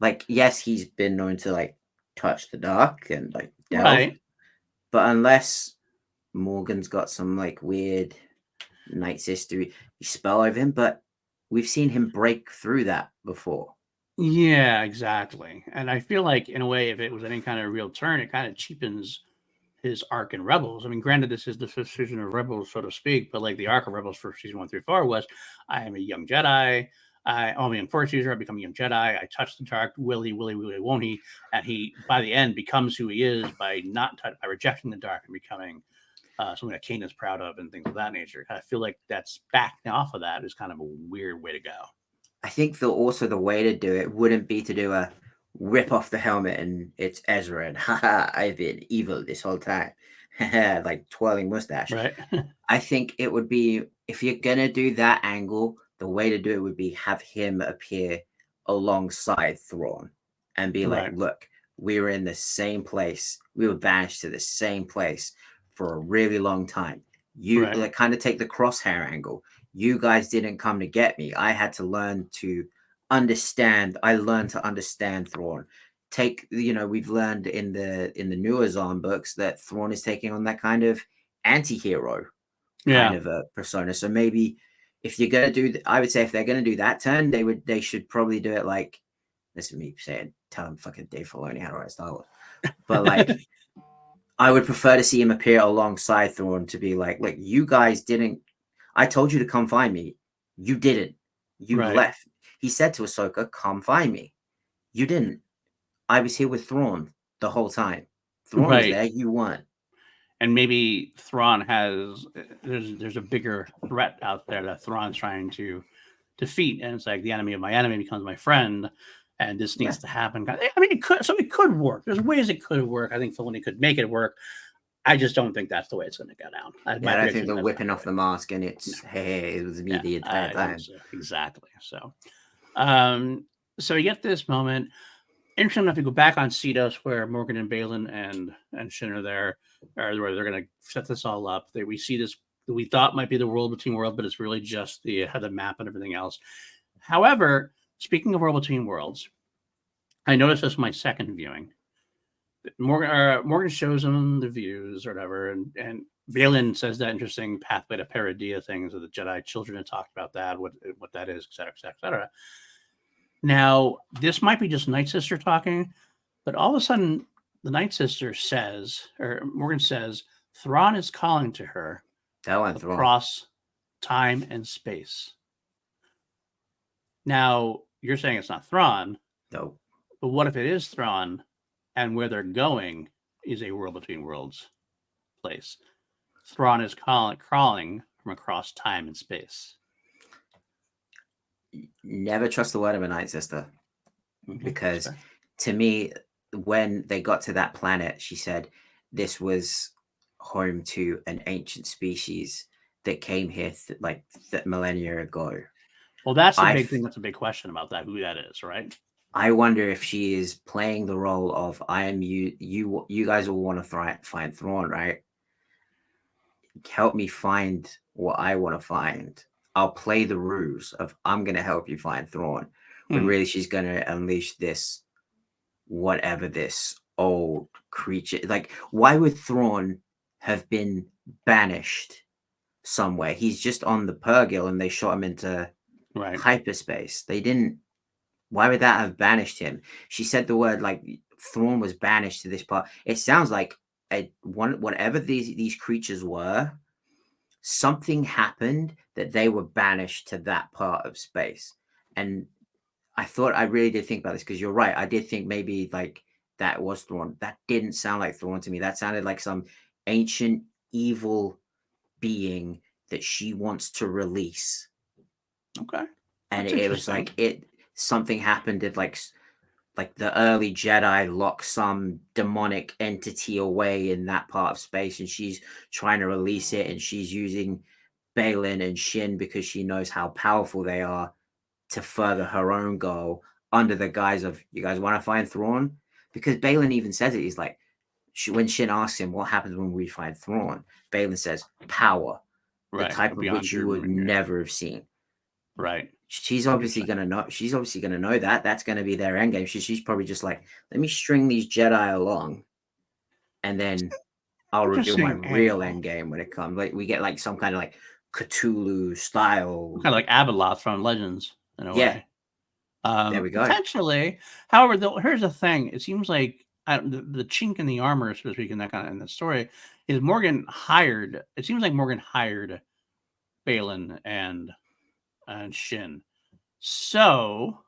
like yes, he's been known to like touch the dark and like delve, right. but unless Morgan's got some like weird night sister spell over him, but we've seen him break through that before. Yeah, exactly. And I feel like, in a way, if it was any kind of real turn, it kind of cheapens his arc in Rebels. I mean, granted, this is the fifth season of Rebels, so to speak, but like the arc of Rebels for season 1 through 4 was, I am a young Jedi. I only in fourth season, I become a young Jedi. I touch the dark. Will he? Won't he? And he, by the end, becomes who he is by by rejecting the dark and becoming something that Kanan is proud of and things of that nature. I feel like that's backing off of that is kind of a weird way to go. I think also the way to do it wouldn't be to do a rip off the helmet and it's Ezra and haha, I've been evil this whole time. Like twirling mustache. Right. I think it would be if you're gonna do that angle, the way to do it would be have him appear alongside Thrawn and be like, Right. look, we were in the same place, we were banished to the same place for a really long time. You Right. like kind of take the crosshair angle. You guys didn't come to get me. I had to learn to understand. I learned to understand Thrawn. We've learned in the newer Zahn books that Thrawn is taking on that kind of anti-hero kind Yeah. of a persona. So maybe if you're gonna I would say if they're gonna do that turn, they should probably do it like this is me saying tell him fucking Dave Filoni how to write Star Wars. But like I would prefer to see him appear alongside Thrawn to be like, look, you guys didn't. I told you to come find me. You didn't. You Right. left. He said to Ahsoka, come find me. You didn't. I was here with Thrawn the whole time. Thrawn was Right. there. You weren't. And maybe Thrawn has there's a bigger threat out there that Thrawn's trying to defeat, and it's like the enemy of my enemy becomes my friend, and this needs to happen. I mean, it could work. There's ways it could work. I think Filoni could make it work. I just don't think that's the way it's going to go down. I don't think they're whipping off the mask and it's hey, it was me the entire time. So. Exactly. So, so we get this moment. Interesting enough, you go back on Cedos where Morgan and Balin and Shin are there, or where they're going to set this all up. We see this we thought might be the world between worlds, but it's really just the map and everything else. However, speaking of world between worlds, I noticed this in my second viewing. Morgan shows them the views or whatever, and Balin says that interesting pathway to Paradia things that the Jedi children had talked about that, what that is, et cetera, et cetera, et cetera. Now, this might be just Night Sister talking, but all of a sudden, the Night Sister says, or Morgan says, Thrawn is calling to her across time and space. Now, you're saying it's not Thrawn. No. But what if it is Thrawn and where they're going is a world between worlds place? Thrawn is crawling from across time and space. Never trust the word of a Night Sister. Because to me, when they got to that planet, she said this was home to an ancient species that came here millennia ago. Well, that's the big thing. That's a big question about that, who that is, right? I wonder if she is playing the role of I am you. You guys all want to find Thrawn, right? Help me find what I want to find. I'll play the ruse of I'm going to help you find Thrawn. When really she's going to unleash this, whatever this old creature. Like, why would Thrawn have been banished somewhere? He's just on the Purgil and they shot him into hyperspace. They didn't. Why would that have banished him? She said the word like Thrawn was banished to this part. It sounds like whatever these creatures were, something happened that they were banished to that part of space. And I really did think about this because you're right. I did think maybe like that was Thrawn. That didn't sound like Thrawn to me. That sounded like some ancient evil being that she wants to release. Okay. And it was like something happened at like the early Jedi lock some demonic entity away in that part of space, and she's trying to release it, and she's using Balin and Shin because she knows how powerful they are to further her own goal under the guise of, you guys want to find Thrawn? Because Balin even says it. He's like, when Shin asks him what happens when we find Thrawn, Balin says power. the Right. type of Beyond witch you your would never have seen. right. She's obviously gonna know. She's obviously gonna know that that's gonna be their end game. She's probably just like, let me string these Jedi along, and then I'll reveal my Interesting real angle. end game when it comes. Like we get like some kind of like Cthulhu style. Kind of like Abeloth from Legends in a Yeah. way. There we go. Potentially. However, here's the thing. It seems like the chink in the armor, so to speak, in that kind of in the story, is Morgan hired. It seems like Morgan hired Balin and Shin. So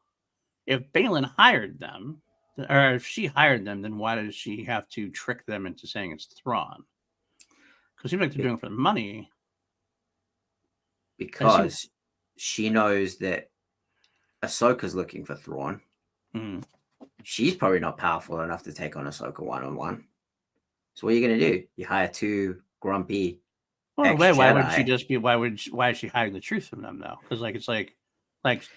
if Balin hired them, or if she hired them, then why does she have to trick them into saying it's Thrawn? Because it seems like they're doing it for the money. Because she knows that Ahsoka's looking for Thrawn. Mm. She's probably not powerful enough to take on Ahsoka one-on-one. So what are you gonna do? You hire two grumpy. Well, why would she Jedi. just be? Why is she hiding the truth from them though? Because it's like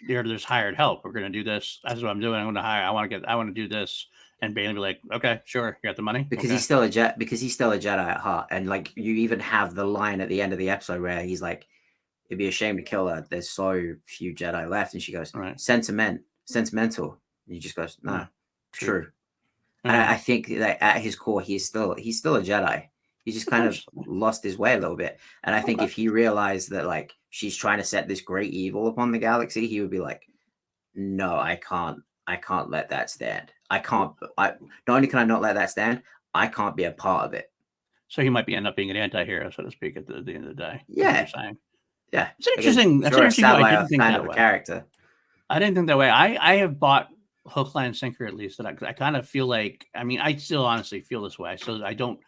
there's hired help. We're gonna do this. That's what I'm doing. I'm gonna hire. I want to do this. And Bailey be like, okay, sure, you got the money. Because okay. he's still a Jedi at heart. And like you even have the line at the end of the episode where he's like, it'd be a shame to kill her. There's so few Jedi left. And she goes, right. Sentimental. And he just goes, no, Yeah, true. And I think that at his core, he's still a Jedi. He just kind of lost his way a little bit. And I think if he realized that like she's trying to set this great evil upon the galaxy, he would be like, no, I can't let that stand. Not only can I not let that stand, I can't be a part of it. So he might end up being an anti-hero, so to speak, at the end of the day. Yeah. Yeah. It's interesting. That's interesting. I didn't think that way. Character. I didn't think that way. I have bought hook, line, and sinker at least that I kind of feel like. I mean, I still honestly feel this way. So I don't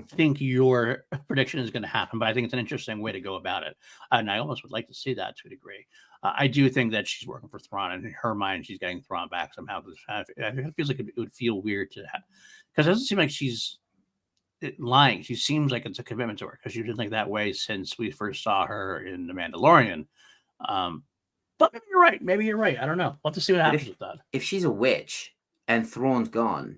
think your prediction is going to happen, but I think it's an interesting way to go about it, and I almost would like to see that to a degree. I do think that she's working for Thrawn, and in her mind, she's getting Thrawn back somehow. It feels like it would feel weird to have, because it doesn't seem like she's lying. She seems like it's a commitment to her, because she didn't think that way since we first saw her in The Mandalorian. But maybe you're right. I don't know. We'll have to see what happens with that. If she's a witch and Thrawn's gone,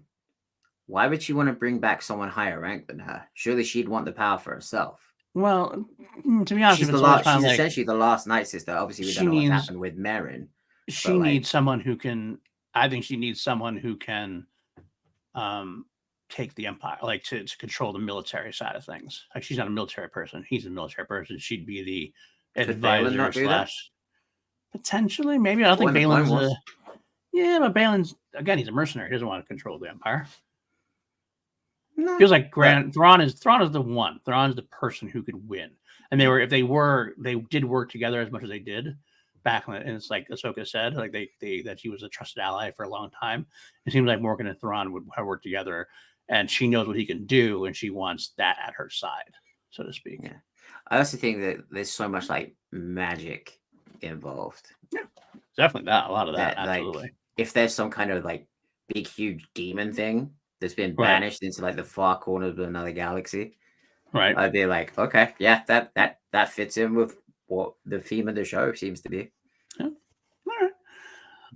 why would she want to bring back someone higher rank than her? Surely she'd want the power for herself. Well, to be honest, she's essentially the last Night Sister. Obviously, we don't know what happened with Merrin. She needs someone who can. I think she needs someone who can take the Empire, like to control the military side of things. Like she's not a military person. He's a military person. She'd be the advisor slash. Potentially, maybe. I don't think Balin's. Yeah, but Balin's again. He's a mercenary. He doesn't want to control the Empire. No, feels like Thrawn is the one. Thrawn is the person who could win. And they did work together as much as they did back when. And it's like Ahsoka said, like that she was a trusted ally for a long time. It seems like Morgan and Thrawn would have worked together, and she knows what he can do, and she wants that at her side, so to speak. Yeah, I also think that there's so much like magic involved. Yeah, definitely a lot of that. Absolutely. Like, if there's some kind of like big, huge demon thing that's been banished into like the far corner of another galaxy, right? I'd be like, okay, yeah, that fits in with what the theme of the show seems to be. Yeah.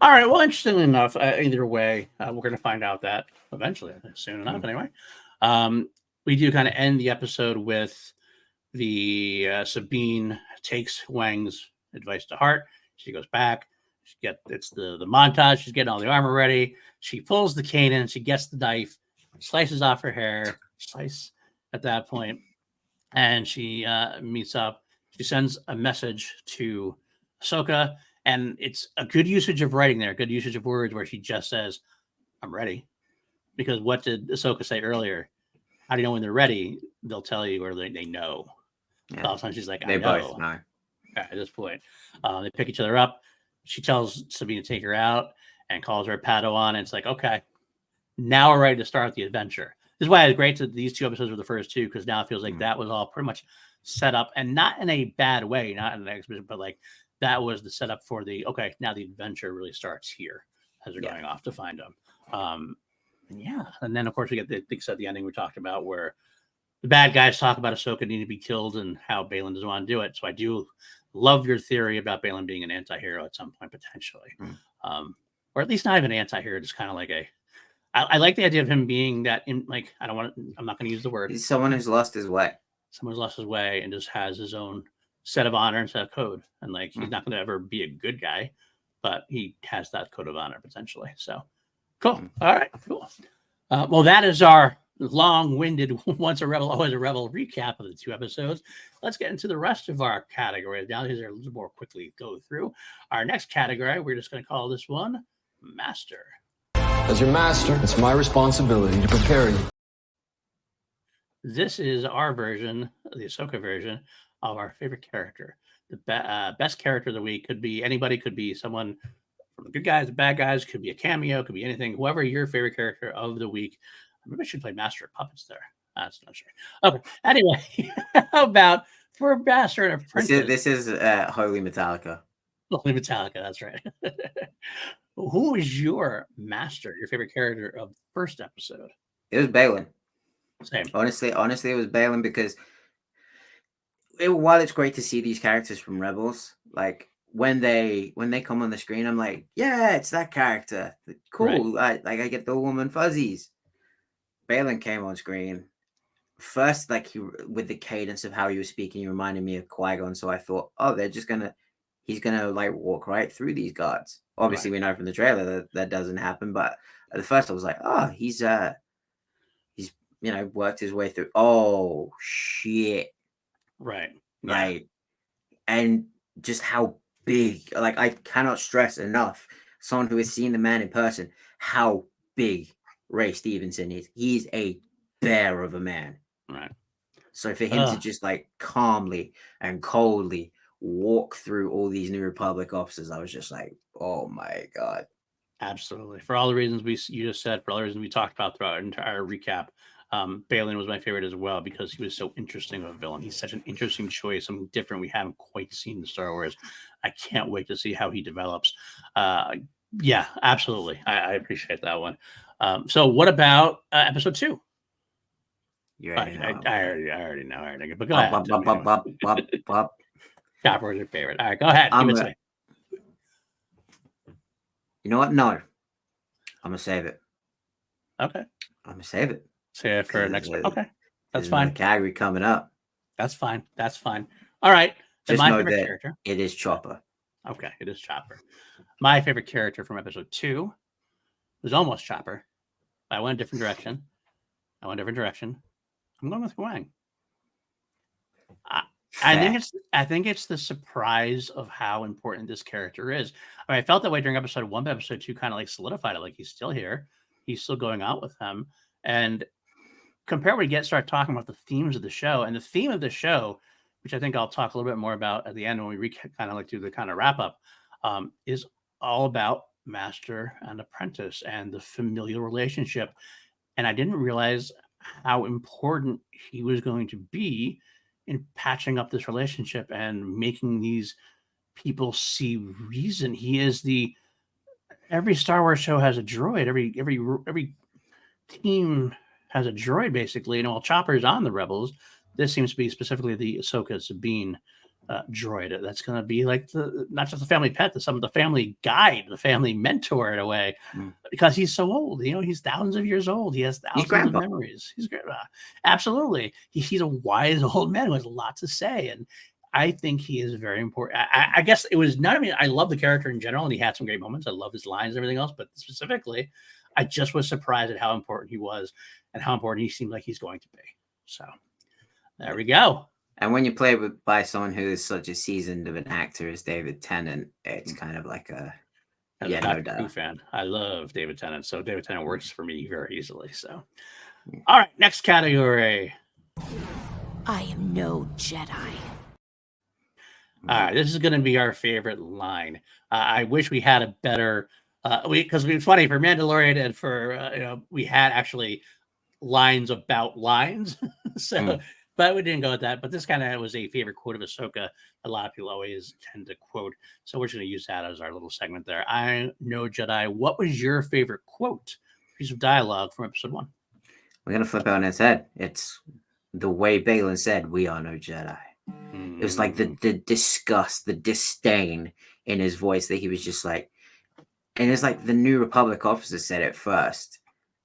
All right. Well, interestingly enough, either way, we're going to find out that eventually, soon enough. Anyway, we do kind of end the episode with the Sabine takes Wang's advice to heart. She goes back. It's the montage. She's getting all the armor ready. She pulls the Kanan. She gets the knife, slices off her hair. Slice at that point, and she meets up. She sends a message to Ahsoka, and it's a good usage of writing there, good usage of words, where she just says, "I'm ready." Because what did Ahsoka say earlier? How do you know when they're ready? They'll tell you, or they know. Yeah. All the time she's like, they both know. At this point, they pick each other up. She tells Sabine to take her out and calls her a Padawan. And it's like, okay, now we're ready to start the adventure. This is why it's great that these two episodes were the first two, because now it feels like that was all pretty much set up, and not in a bad way, not in an exhibition, but like that was the setup for okay, now the adventure really starts here as they're going off to find them. And then of course we get the ending we talked about, where the bad guys talk about Ahsoka needing to be killed and how Balin doesn't want to do it. So I do love your theory about Balin being an anti-hero at some point, potentially. Or at least not even an anti-hero, just kind of like I like the idea of him being that I'm not going to use the word. He's someone who's lost his way. Someone's lost his way and just has his own set of honor and set of code, and like he's not going to ever be a good guy, but he has that code of honor potentially. So cool. All right, cool. Well, that is our long-winded once a rebel always a rebel recap of the 2 episodes. Let's get into the rest of our categories now. These are a little more quickly go through our next category. We're just going to call this one Master. As your master, it's my responsibility to prepare you. This is our version, the Ahsoka version of our favorite character. The best character of the week could be anybody, could be someone from the good guys, the bad guys, could be a cameo, could be anything. Whoever your favorite character of the week. Maybe I should play Master of Puppets there. That's not sure. Okay. Anyway, how about for Master and Apprentice? This is Holy Metallica. Holy Metallica, that's right. Who is your master, your favorite character of the first episode? It was Balin. Same. Honestly, it was Balin because while it's great to see these characters from Rebels, like when they come on the screen, I'm like, yeah, it's that character. Cool. Right. I get the woman fuzzies. Balin came on screen first, like with the cadence of how he was speaking, he reminded me of Qui-Gon. So I thought, oh, he's gonna like walk right through these guards. Obviously, we know from the trailer that doesn't happen, but at the first I was like, oh, he's worked his way through. Oh shit. Right. Right. And just how big, like I cannot stress enough, someone who has seen the man in person, how big Ray Stevenson is. He's a bear of a man. Right. So for him to just like calmly and coldly walk through all these New Republic officers, I was just like, oh my God. Absolutely. For all the reasons you just said, for all the reasons we talked about throughout our entire recap, Balin was my favorite as well because he was so interesting of a villain. He's such an interesting choice, something different we haven't quite seen in Star Wars. I can't wait to see how he develops. Yeah, absolutely. I appreciate that one. So what about episode 2? You I already know. But go ahead. Chopper is your favorite. All right, go ahead. You know what? No. I'm going to save it. Okay. I'm going to save it. Save it for next week. Okay. That's fine. Category coming up. That's fine. All right. Just my know favorite that character. It is Chopper. Okay, it is Chopper. My favorite character from episode 2 was almost Chopper. I went a different direction. I'm going with Wang. I think it's the surprise of how important this character is. I mean, I felt that way during episode 1, but episode 2 kind of like solidified it. Like he's still here. He's still going out with them. And compare when we start talking about the themes of the show, and the theme of the show, which I think I'll talk a little bit more about at the end when we kind of like do the kind of wrap up, is all about master and apprentice and the familial relationship. And I didn't realize how important he was going to be in patching up this relationship and making these people see reason. He is every Star Wars show has a droid. Every team has a droid, basically. And while Chopper's on the Rebels, this seems to be specifically the Ahsoka Sabine droid. That's going to be like not just the family pet, the family guide, the family mentor in a way, because he's so old. He's thousands of years old. He has thousands of memories. He's grandpa. Absolutely. He's a wise old man who has a lot to say. And I think he is very important. I guess it was not, I love the character in general, and he had some great moments. I love his lines and everything else, but specifically, I just was surprised at how important he was and how important he seemed like he's going to be. So there we go. And when you play by someone who is such a seasoned of an actor as David Tennant, it's kind of like a no doubt. Fan. I love David Tennant, so David Tennant works for me very easily. So, all right, next category. I am no Jedi. All right, this is going to be our favorite line. I wish we had a better, because it's funny for Mandalorian and for we had actually lines about lines. So. But we didn't go with that. But this kind of was a favorite quote of Ahsoka. A lot of people always tend to quote. So we're just going to use that as our little segment there. I know Jedi. What was your favorite quote, piece of dialogue from episode 1? We're going to flip it on its head. It's the way Balin said, "We are no Jedi." It was like the disgust, the disdain in his voice that he was just like, and it's like the New Republic officer said it first.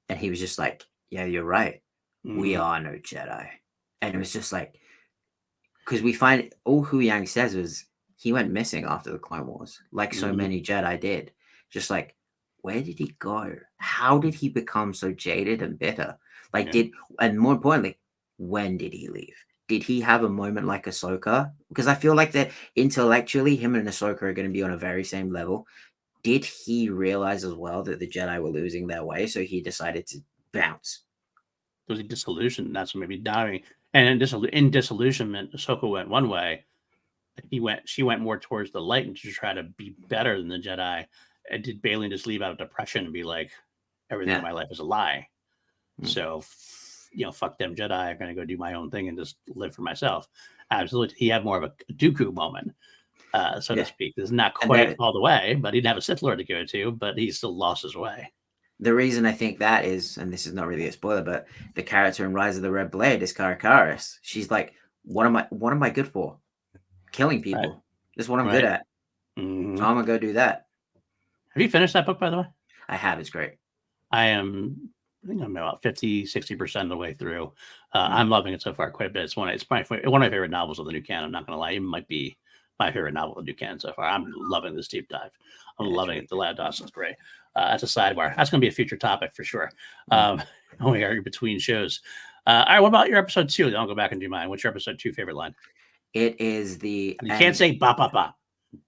And he was just like, yeah, you're right. We are no Jedi. And it was just like, because we find all Hu Yang says was he went missing after the Clone Wars, like so Mhm. many Jedi did. Just like, where did he go? How did he become so jaded and bitter? Like, Yeah. and more importantly, when did he leave? Did he have a moment like Ahsoka? Because I feel like that intellectually, him and Ahsoka are going to be on a very same level. Did he realize as well that the Jedi were losing their way, so he decided to bounce? Was he disillusioned? That's what maybe dying. And in disillusionment, Ahsoka went one way. She went more towards the light and to try to be better than the Jedi. And did Bailey just leave out of depression and be like, everything in Yeah. my life is a lie? Mm. So, fuck them Jedi. I'm going to go do my own thing and just live for myself. Absolutely. He had more of a Dooku moment, so to speak. It's not quite all the way, but he didn't have a Sith Lord to go to, but he still lost his way. The reason I think that is, and this is not really a spoiler, but the character in Rise of the Red Blade is Karakaris. She's like, what am I good for? Killing people. Right. That's what I'm good at. Mhm. So I'm gonna go do that. Have you finished that book, by the way? I have. It's great. I think I'm about 50-60% of the way through. I'm loving it so far quite a bit. It's one of my favorite novels of the new canon. I'm not going to lie. It might be my favorite novel of the new canon so far. I'm loving this deep dive. I'm loving it. The Lad Dawson's great. That's a sidebar. That's going to be a future topic for sure. We are between shows. All right, what about your episode 2? Then I'll go back and do mine. What's your episode 2 favorite line? It is the. You can't say ba ba ba.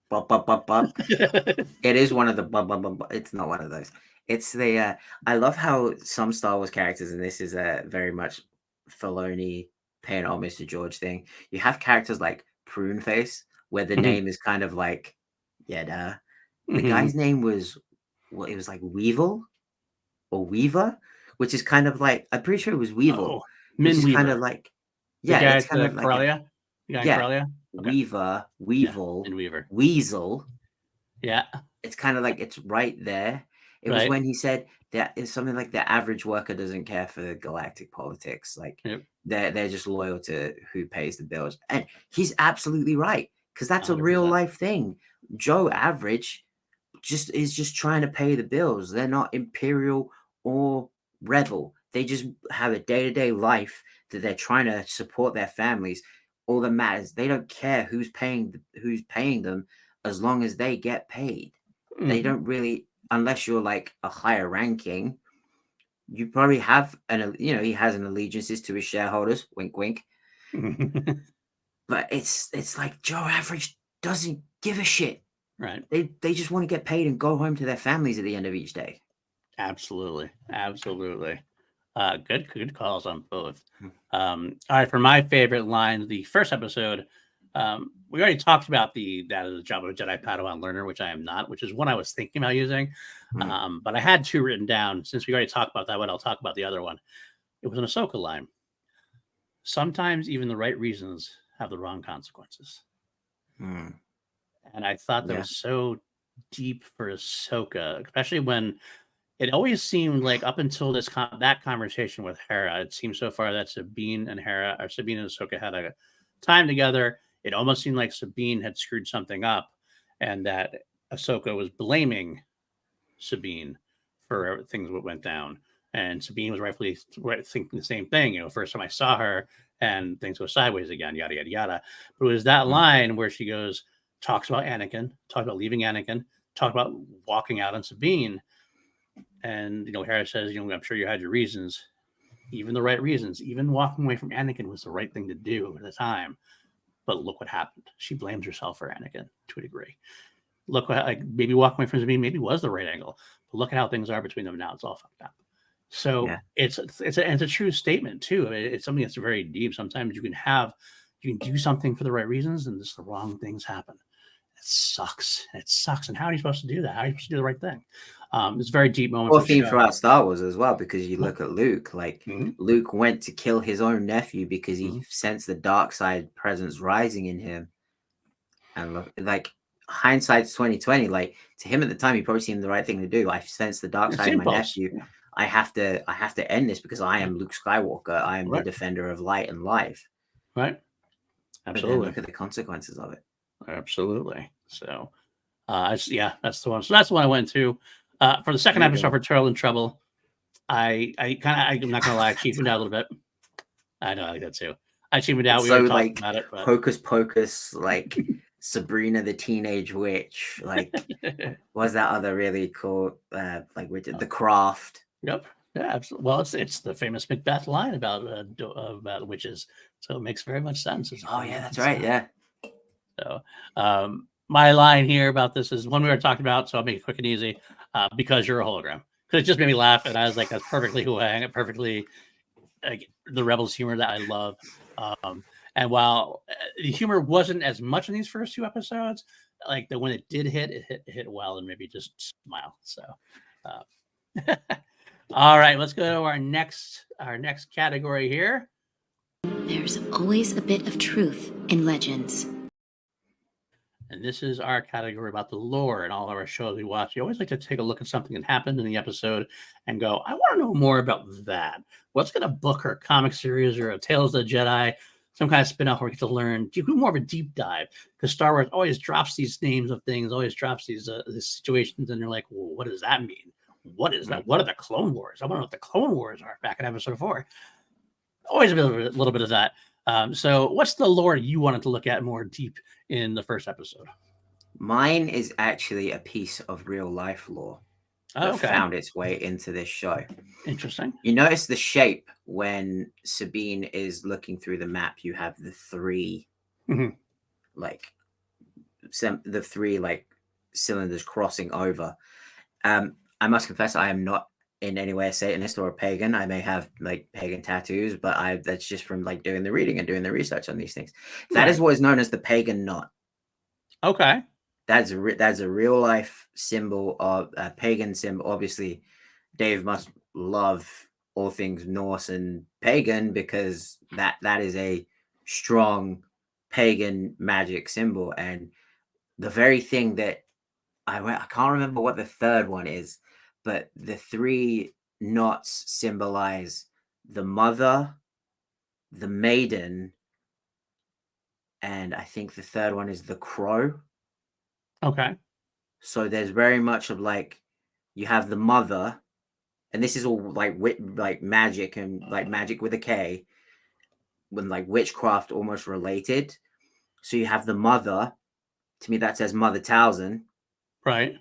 Bop, bop, bop, bop. It is one of the bop, bop, bop, bop. It's not one of those. It's the I love how some Star Wars characters, and this is a very much Filoni paying homage to George thing. You have characters like Prune Face, where the name is kind of like, the guy's name was, well, it was like Weevil or Weaver, which is kind of like, I'm pretty sure it was Weevil. Min Weaver. Kind of like, it's kind of like Corellia. The guy in Corellia? Okay. Weaver, Weevil, Min Weaver. Weasel. Yeah. It's kind of like it's right there. It was when he said that it's something like the average worker doesn't care for galactic politics. Like they're just loyal to who pays the bills. And he's absolutely right. Because that's 100%. A real life thing. Joe Average is just trying to pay the bills. They're not imperial or rebel. They just have a day-to-day life that they're trying to support their families. All that matters, they don't care who's paying them as long as they get paid. They don't really, unless you're like a higher ranking, you probably have he has an allegiances to his shareholders, wink wink. But it's like Joe Average doesn't give a shit. Right. They just want to get paid and go home to their families at the end of each day. Absolutely. Good calls on both. All right, for my favorite line, the first episode, we already talked about that is the job of a Jedi Padawan learner, which I am not, which is one I was thinking about using. But I had 2 written down. Since we already talked about that one, I'll talk about the other one. It was an Ahsoka line. Sometimes even the right reasons have the wrong consequences. And I thought that was so deep for Ahsoka, especially when it always seemed like up until that conversation with Hera, it seemed so far that Sabine and Ahsoka had a time together. It almost seemed like Sabine had screwed something up and that Ahsoka was blaming Sabine for things that went down. And Sabine was rightfully thinking the same thing. First time I saw her and things go sideways again, yada, yada, yada. But it was that line where she talks about Anakin, talks about leaving Anakin, talks about walking out on Sabine. And, Hera says, I'm sure you had your reasons, even the right reasons. Even walking away from Anakin was the right thing to do at the time. But look what happened. She blames herself for Anakin to a degree. Look what, maybe walking away from Sabine maybe was the right angle. But look at how things are between them now. It's all fucked up. So it's a true statement too. It's something that's very deep. Sometimes you can do something for the right reasons and just the wrong things happen. It sucks. And how are you supposed to do that? How are you supposed to do the right thing? It's a very deep moment. Well, theme throughout Star Wars as well, because you look at Luke. Luke went to kill his own nephew because he sensed the dark side presence rising in him. And look, hindsight's 2020. To him at the time, he probably seemed the right thing to do. I sense the dark side in my nephew. Yeah. I have to end this because I am Luke Skywalker. I am the defender of light and life. Right. Absolutely. But then look at the consequences of it. Absolutely. So, that's the one. So that's the one I went to. For the second episode for Turtle in Trouble, I'm not gonna lie, I cheaped out a little bit. I know I like that too. I tuned out. We So were talking like about it, but Hocus Pocus, like Sabrina the Teenage Witch, like what's that other really cool like The Craft? yep, yeah, absolutely. Well, it's the famous Macbeth line about witches, so it makes very much sense. Oh yeah, that's right. Yeah. So, my line here about this is one we were talking about, so I'll make it quick and easy. Because you're a hologram, because it just made me laugh, and I was like, that's perfectly who I am, perfectly like the Rebels humor that I love. And while the humor wasn't as much in these first 2 episodes, like when it did hit, it hit well, and maybe just smile. So, all right, let's go to our next category here. There's always a bit of truth in legends. And this is our category about the lore and all of our shows we watch. You always like to take a look at something that happened in the episode and go, I want to know more about that. What's going to book or a comic series or a Tales of the Jedi, some kind of spin-off where we get to learn, do more of a deep dive. Because Star Wars always drops these names of things, always drops these situations, and you're like, well, what does that mean? What is that? What are the Clone Wars? I want to know what the Clone Wars are back in episode 4. Always a little bit of that. So what's the lore you wanted to look at more deep in the first episode? Mine is actually a piece of real life lore that found its way into this show. Interesting. You notice the shape when Sabine is looking through the map. You have the 3 like the 3 like cylinders crossing over. I must confess, I am not in any way a Satanist or a pagan. I may have like pagan tattoos, but that's just from like doing the reading and doing the research on these things. That is what is known as the pagan knot. Okay. That's a real life symbol of a pagan symbol. Obviously, Dave must love all things Norse and pagan, because that is a strong pagan magic symbol. And the very thing that I can't remember what the third one is, but the 3 knots symbolize the mother, the maiden, and I think the third one is the crow. Okay. So there's very much of like, you have the mother, and this is all like magic, and like magic with a K, when like witchcraft almost related. So you have the mother. To me, that says Mother Townsend. Right.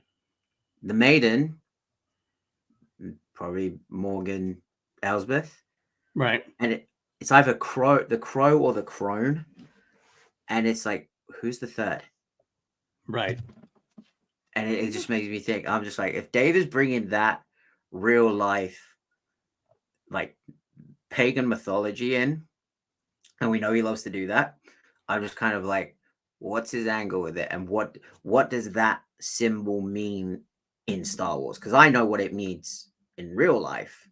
The maiden, probably Morgan Elsbeth. Right. And it's either the crow or the crone. And it's like, who's the third? Right. And it just makes me think, I'm just like, if Dave is bringing that real life, like pagan mythology in, and we know he loves to do that, I'm just kind of like, what's his angle with it? And what does that symbol mean in Star Wars? Because I know what it means in real life.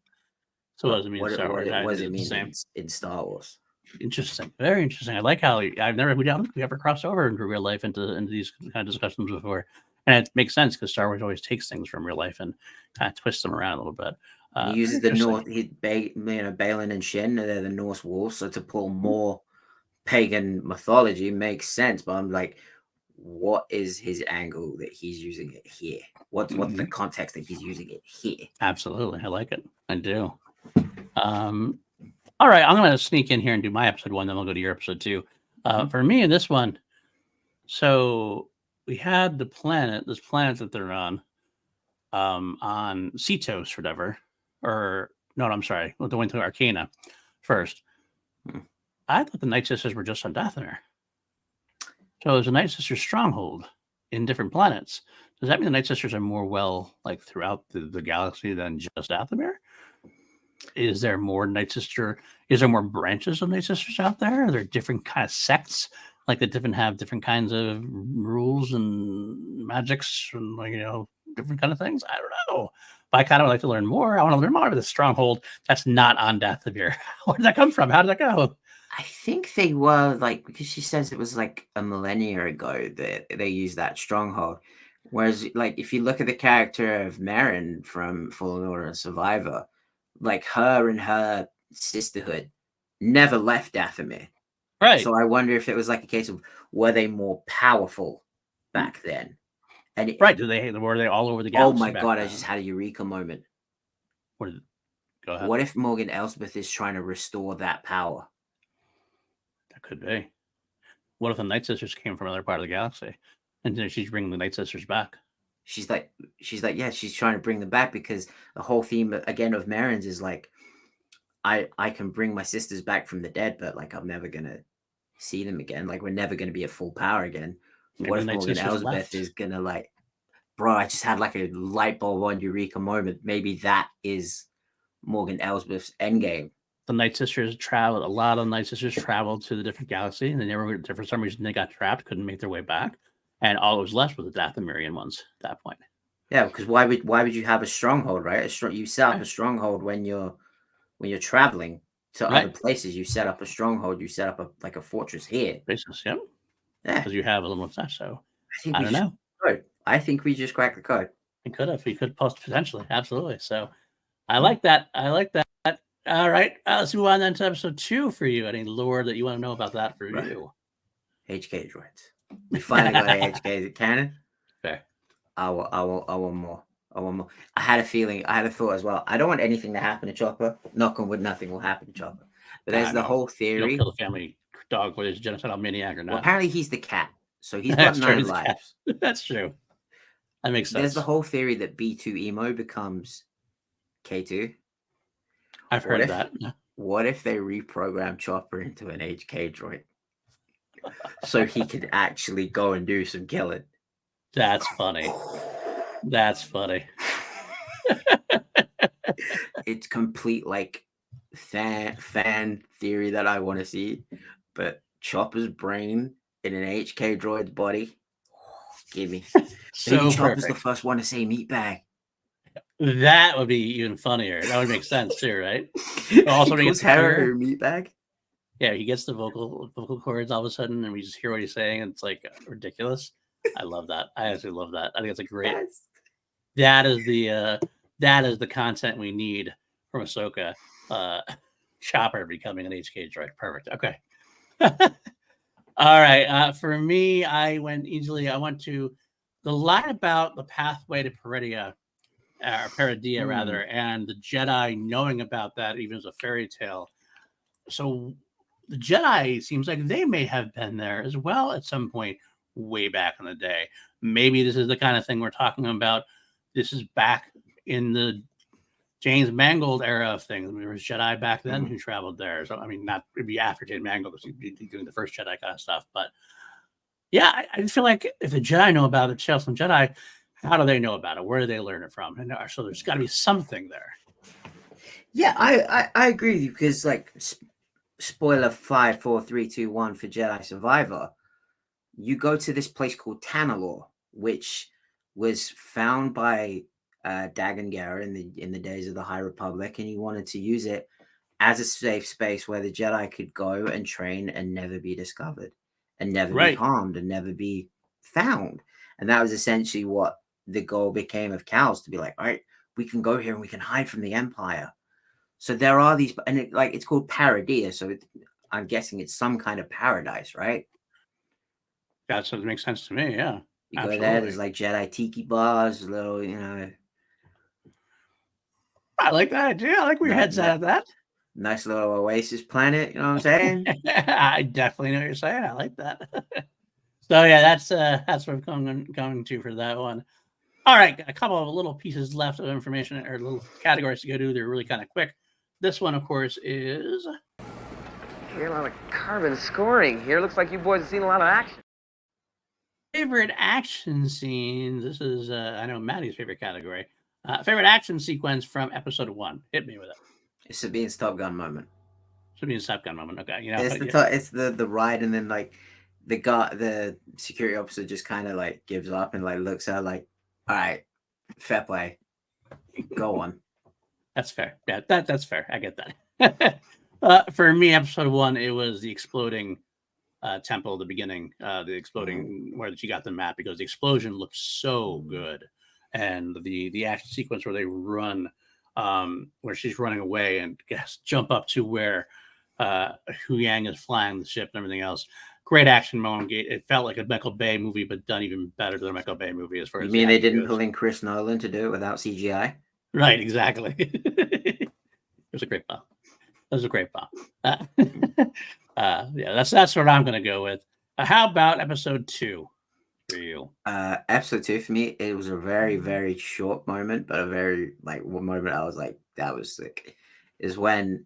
So what does it mean What in Star Wars? does it mean in Star Wars? Interesting. Very interesting. I like how we ever crossed over into real life into these kind of discussions before. And it makes sense because Star Wars always takes things from real life and kind of twists them around a little bit. He uses the North, Balin and Shin, they're the Norse wolves. So to pull more pagan mythology makes sense. But I'm like, what is his angle that he's using it here? What's the context that he's using it here? Absolutely. I like it. I do. All right. I'm going to sneak in here and do my episode 1. Then we'll go to your episode 2. For me in this one, so we had this planet that they're on Cetos or whatever. Or, no, I'm sorry. They went to Arcana first. I thought the Night Sisters were just on Dathomir. So there's a Night Sister stronghold in different planets. Does that mean the Night Sisters are more throughout the galaxy than just Dathomir? Is there more Night Sister? Is there more branches of Night Sisters out there? Are there different kind of sects, like that have different kinds of rules and magics and different kind of things? I don't know. But I kind of like to learn more. I want to learn more about the stronghold that's not on Dathomir. Where did that come from? How did that go? I think they were because she says it was like a millennia ago that they used that stronghold. Whereas, like, if you look at the character of Marin from Fallen Order and Survivor, like her and her sisterhood never left Dathomir. Right. So I wonder if it was like a case of, were they more powerful back then? And right. Were they all over the galaxy? Oh my God, I just had a eureka moment. Go ahead. What if Morgan Elsbeth is trying to restore that power? Could be. What if the Night Sisters came from another part of the galaxy, and then she's bringing the Night Sisters back? She's like, yeah, she's trying to bring them back because the whole theme again of Marin's is like, I can bring my sisters back from the dead, but like I'm never gonna see them again. Like we're never gonna be at full power again. Maybe What the if Night Morgan Sisters Elsbeth left. is gonna like, bro? I just had like a light bulb on eureka moment. Maybe that is Morgan Elsbeth's endgame. The Night Sisters traveled. A lot of the Night Sisters traveled to the different galaxy, and they never, for some reason, they got trapped, couldn't make their way back, and all that was left was the Dathomirian ones at that point. Yeah, because why would you have a stronghold, right? You set up Right. a stronghold when you're traveling to other Right. places. You set up a stronghold. You set up a fortress here. Basis, yep, Yeah, because you have a little much. So think I we don't just know. code. I think we just cracked the code. We could post potentially, absolutely. So I like that. All right, let's move on then to episode 2 for you. Any lore that you want to know about that for Right. you? HK droids. We finally got HK canon. Fair. I want more. I want more. I had a feeling. I had a thought as well. I don't want anything to happen to Chopper. Knock on wood, nothing will happen to Chopper. But there's the No. whole You don't theory. kill the family dog, whether it's a genocidal maniac or Well, not. apparently he's the cat, so he's got That's true, 9 he's a cat. lives. That's true. That makes sense. There's the whole theory that B2 Emo becomes K2. I've What heard if- that. What if they reprogram Chopper into an HK droid so he could actually go and do some killing? That's funny. That's funny. It's complete like fan theory that I want to see, but Chopper's brain in an HK droid's body. Give me. So Maybe Chopper's the perfect. first one to say meatbag. That would be even funnier. That would make sense too, right? Also, he when he calls gets the Hera trigger- her meatbag. Yeah, he gets the vocal cords all of a sudden, and we just hear what he's saying, and it's like ridiculous. I love that. I absolutely love that. I think it's a great. Yes. That is the content we need from Ahsoka. Chopper becoming an HK droid. Perfect. Okay. All right. For me, I went to the line about the pathway to Peridia, or Peridia rather, and the Jedi knowing about that even as a fairy tale. So the Jedi seems like they may have been there as well at some point way back in the day. Maybe this is the kind of thing we're talking about. This is back in the James Mangold era of things. There was Jedi back then who traveled there. So, I mean, it'd be after James Mangold because he'd be doing the first Jedi kind of stuff. But yeah, I feel like if the Jedi know about it, Tales from Jedi, how do they know about it? Where do they learn it from? And so there's got to be something there. Yeah, I agree with you because like spoiler 5, 4, 3, 2, 1 for Jedi Survivor. You go to this place called Tanalor, which was found by Dagan Gera in the days of the High Republic, and he wanted to use it as a safe space where the Jedi could go and train and never be discovered, and never be harmed, and never be found. And that was essentially what the goal became of Cal's, to be like, all right, we can go here and we can hide from the Empire. So there are these, and it's called Paradia, so I'm guessing it's some kind of paradise, right? That's what makes sense to me. Yeah. You go there, there's like Jedi tiki bars, little, I like that idea. I like where your head's at that. Nice little oasis planet. You know what I'm saying? I definitely know what you're saying. I like that. So yeah, that's what I'm going to for that one. All right, got a couple of little pieces left of information or little categories to go to. They're really kind of quick. This one, of course, is Hear a lot of carbon scoring here. Looks like you boys have seen a lot of action. favorite action scenes. This is I know Maddie's favorite category. Favorite action sequence from episode 1. Hit me with it. It's a being Top Gun moment. Should be a Top Gun moment. Okay, It's the ride, and then like the security officer just kind of like gives up and like looks at her like, all right, fair play, go on. That's fair. Yeah, that's fair. I get that. For me, episode 1, it was the exploding temple at the beginning, the exploding where she got the map, because the explosion looked so good, and the action sequence where they run, where she's running away and jump up to where Hu Yang is flying the ship and everything else. Great action moment. It felt like a Michael Bay movie, but done even better than a Michael Bay movie as far as. You mean they didn't pull in Chris Nolan to do it without CGI? Right, exactly. It was a great bomb. Yeah, that's what I'm gonna go with. How about episode 2 for you? Episode 2 for me, it was a very, very short moment, but a very one moment I was like, that was sick. Is when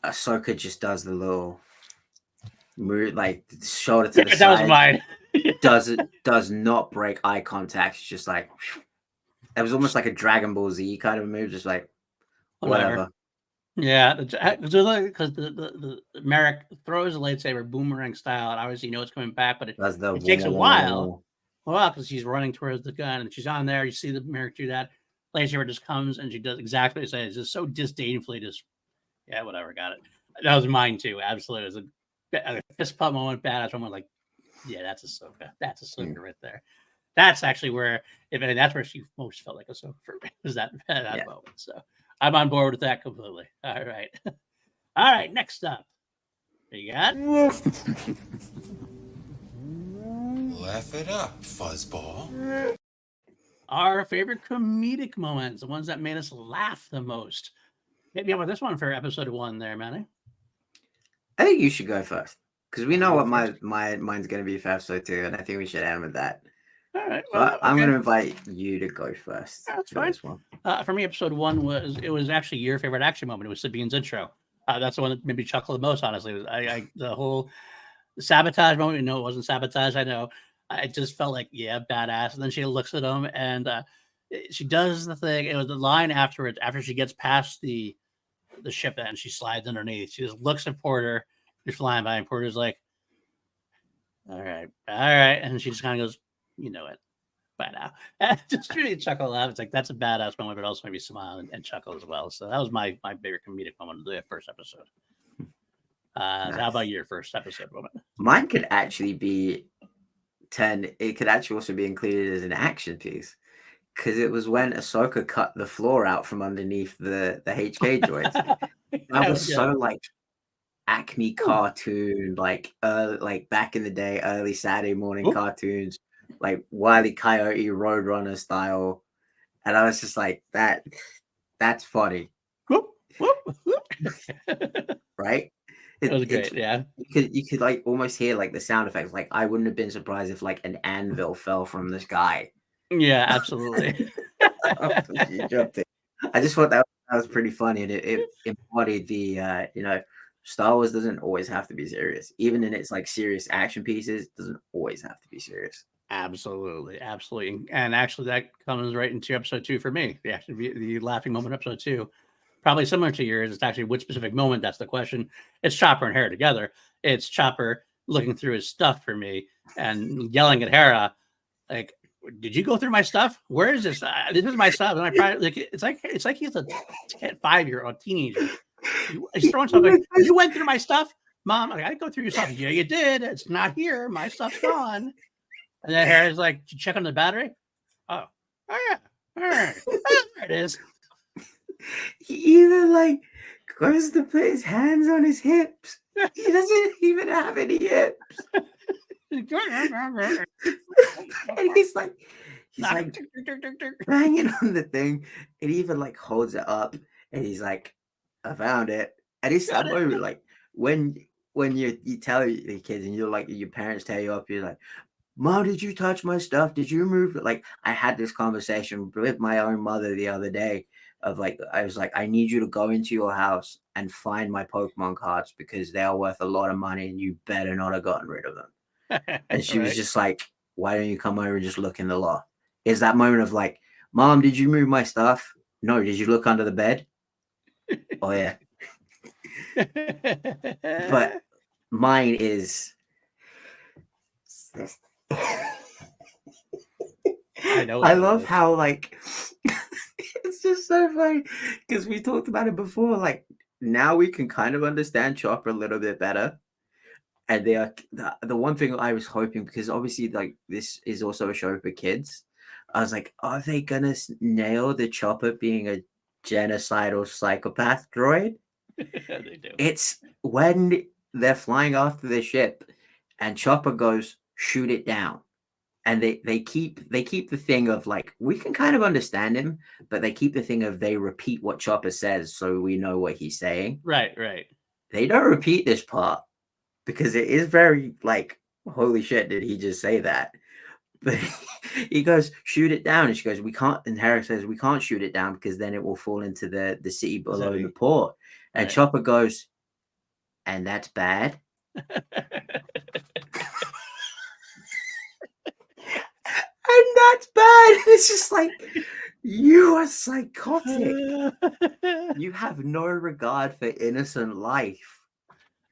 Ahsoka just does the little move, like shoulder to the That was side. mine. Does not break eye contact. It's just like it was almost like a Dragon Ball Z kind of move, just like whatever. Yeah, because the Merrick throws a lightsaber boomerang style, and obviously you know it's coming back, but it takes a while. Well, because she's running towards the gun, and she's on there. You see the Merrick do that. Lightsaber just comes, and she does exactly what it says. Just so disdainfully, yeah, whatever, got it. That was mine too. Absolutely, it was a fist pump moment, badass moment. Like, yeah, that's Ahsoka. That's Ahsoka right there. That's actually where, if anything, that's where she most felt like Ahsoka for me, was that moment. So I'm on board with that completely. All right. All right, next up. What you got? Laugh it up, fuzzball. Our favorite comedic moments, the ones that made us laugh the most. Hit me up with this one for episode 1 there, Manny. I think you should go first. Because we know what mine's going to be for episode 2, and I think we should end with that. All right. Well, I'm going to invite you to go first. That's fine. For me, episode 1 was actually your favorite action moment. It was Sabine's intro. That's the one that made me chuckle the most, honestly. The whole sabotage moment. No, it wasn't sabotage. I know. I just felt like, yeah, badass. And then she looks at him and she does the thing. It was the line afterwards, after she gets past the ship and she slides underneath. She just looks at Porter, who's flying by, and Porter's like, all right. And she just kind of goes, you know it by now. And just really chuckle out. It's like, that's a badass moment, but also maybe smile and chuckle as well. So that was my favorite comedic moment of the first episode. Nice. How about your first episode moment? Mine could actually be 10. It could actually also be included as an action piece. Because it was when Ahsoka cut the floor out from underneath the HK joints. That was so like Acme cartoon, like back in the day, early Saturday morning cartoons, like Wile E. Coyote Roadrunner style. And I was just like, that's funny. Right? It was great, yeah. You could like almost hear like the sound effects. Like I wouldn't have been surprised if like an anvil fell from the sky. Yeah, absolutely. I just thought that was pretty funny, and it embodied the Star Wars doesn't always have to be serious. Even in its like serious action pieces, it doesn't always have to be serious. Absolutely. And actually that comes right into episode 2 for me. The laughing moment episode 2. Probably similar to yours. It's actually which specific moment, that's the question. It's Chopper and Hera together. It's Chopper looking through his stuff for me and yelling at Hera, like, did you go through my stuff? Where is this? This is my stuff. And I probably like it's like he's a 5-year-old teenager. He's throwing stuff like, you went through my stuff, Mom. I go through your stuff. Yeah, you did. It's not here. My stuff's gone. And then Hera's like, did you check on the battery? Oh yeah. All right. There it is. He even like goes to put his hands on his hips. He doesn't even have any hips. And he's like banging on the thing, and he even like holds it up, and he's like, I found it. And it's that moment, like when you tell the kids, and you're like, your parents tell you up, you're like, Mom, did you touch my stuff? Did you move it? Like I had this conversation with my own mother the other day of like, I was like, I need you to go into your house and find my Pokemon cards because they are worth a lot of money, and you better not have gotten rid of them. And she was just like, why don't you come over and just look in the loft? Is that moment of like, Mom, did you move my stuff? No. Did you look under the bed? Oh, yeah. But mine is. I love how, like, it's just so funny because we talked about it before. Like, now we can kind of understand Chopper a little bit better. And they are the one thing I was hoping, because obviously like this is also a show for kids. I was like, are they gonna nail the Chopper being a genocidal psychopath droid? They do. It's when they're flying after the ship, and Chopper goes, shoot it down, and they keep the thing of like, we can kind of understand him, but they keep the thing of they repeat what Chopper says so we know what he's saying. Right. they don't repeat this part because it is very like, holy shit, did he just say that? But he goes, shoot it down. And she goes, we can't. And Hera says, we can't shoot it down because then it will fall into the city below the port. And Right. Chopper goes, and that's bad. And that's bad. It's just like, you are psychotic. You have no regard for innocent life.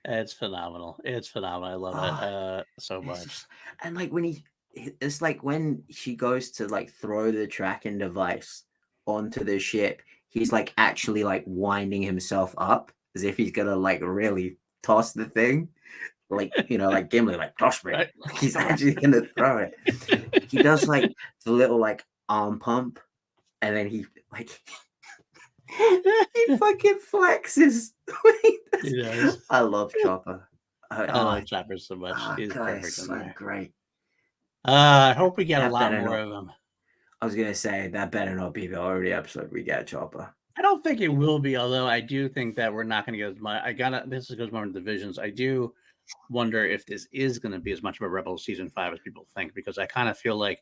It's phenomenal. It's phenomenal. I love it so much. And like it's like when she goes to like throw the tracking device onto the ship, he's like actually like winding himself up as if he's gonna like really toss the thing. Like, like Gimli, like toss me. Right. Like, he's actually gonna throw it. He does like the little like arm pump, and then he like he fucking flexes. He does. I love Chopper. I love Chopper so much. He's God, perfect it's in so there. great. I hope we get a That lot better more not- of them. I was gonna say that better not be the already episode we get Chopper. I don't think it will be, although I do think that we're not going to get as much. This goes more into the visions. I do wonder if this is going to be as much of a Rebels season 5 as people think, because I kind of feel like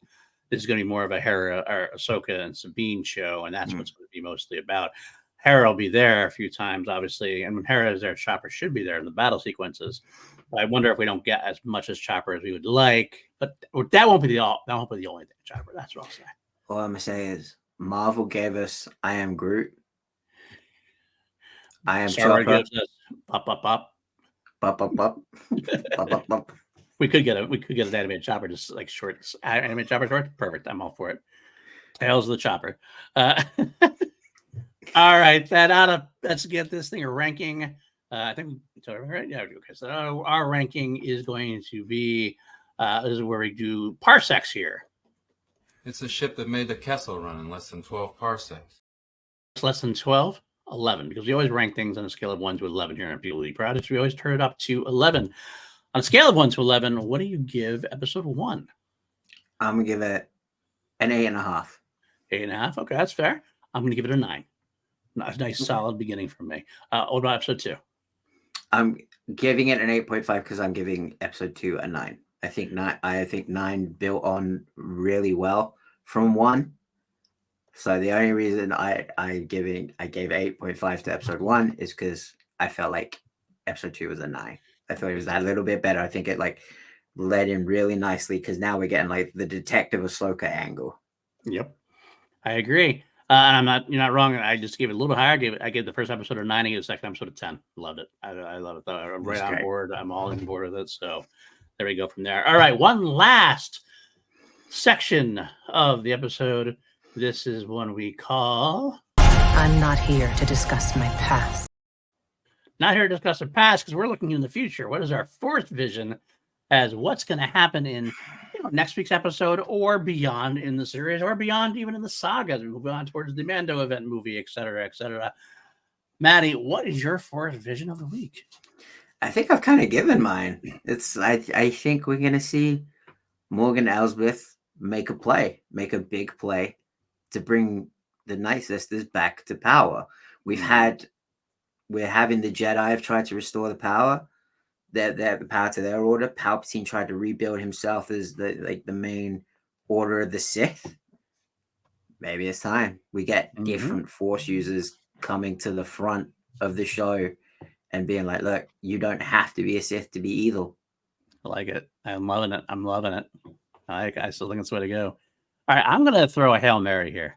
this is going to be more of a Hera or Ahsoka and Sabine show, and that's what's going to be mostly about. Hera will be there a few times, obviously, and when Hera is there, Chopper should be there in the battle sequences. But I wonder if we don't get as much as Chopper as we would like. But that won't be the only thing, Chopper. That's what I'll say. All I'm gonna say is Marvel gave us I Am Groot. I Am Star Wars Chopper. gives us up, up, up. Bup, bup, bup. Bup, bup, bup. We could get an animated Chopper, just like short animated Chopper short. Perfect. I'm all for it. Tales of the Chopper. All right, let's get this thing a ranking. I think we told everyone, right? Yeah, okay. So our ranking is going to be this is where we do parsecs here. It's a ship that made the Kessel run in less than 12 parsecs. It's less than 12, 11, because we always rank things on a scale of 1 to 11 here on PLD Products. We always turn it up to 11. On a scale of 1 to 11, what do you give episode 1? I'm gonna give it an 8.5. 8.5. Okay, that's fair. I'm going to give it a 9. A nice solid beginning from me. What about episode 2? I'm giving it an 8.5 because I'm giving episode 2 a 9. I think 9 built on really well from 1. So the only reason I gave 8.5 to episode 1 is because I felt like episode 2 was a 9. I thought it was that little bit better. I think it like led in really nicely because now we're getting like the Detective Ahsoka angle. Yep, I agree. And you're not wrong. I just gave it a little bit higher. I gave the first episode a 9. I gave the second episode a 10. Loved it. I love it. I'm right on board. I'm all on board with it. So there we go from there. All right, one last section of the episode. This is one we call I'm not here to discuss my past. Not here to discuss the past because we're looking in the future. What is our fourth vision as what's going to happen in next week's episode or beyond in the series or beyond even in the saga as we move on towards the Mando event movie, et cetera, et cetera. Maddie, what is your fourth vision of the week? I think I've kind of given mine. I think we're going to see Morgan Elsbeth make a big play to bring the Night Sisters back to power. We're having the Jedi have tried to restore the power. The power to their order. Palpatine tried to rebuild himself as the main order of the Sith. Maybe it's time we get different Force users coming to the front of the show and being like, "Look, you don't have to be a Sith to be evil." I like it. I'm loving it. I still think it's the way to go. All right, I'm going to throw a Hail Mary here.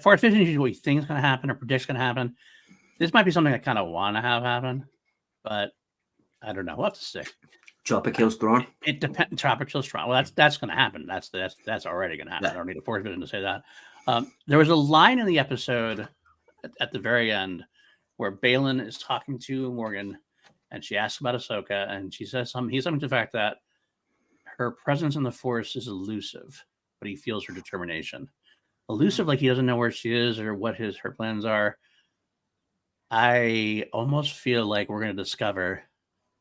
Fourth vision is what you think is going to happen or predicts going to happen. This might be something I kind of want to have happen, but I don't know. We'll have to see. Chopper kills Thrawn. It depends. Chopper kills Thrawn. Well, that's going to happen. That's already going to happen. Yeah. I don't need a fourth vision to say that. There was a line in the episode at the very end where Balin is talking to Morgan, and she asks about Ahsoka, and she says something to the fact that her presence in the Force is elusive, but he feels her determination. Elusive, like he doesn't know where she is or what her plans are. I almost feel like we're going to discover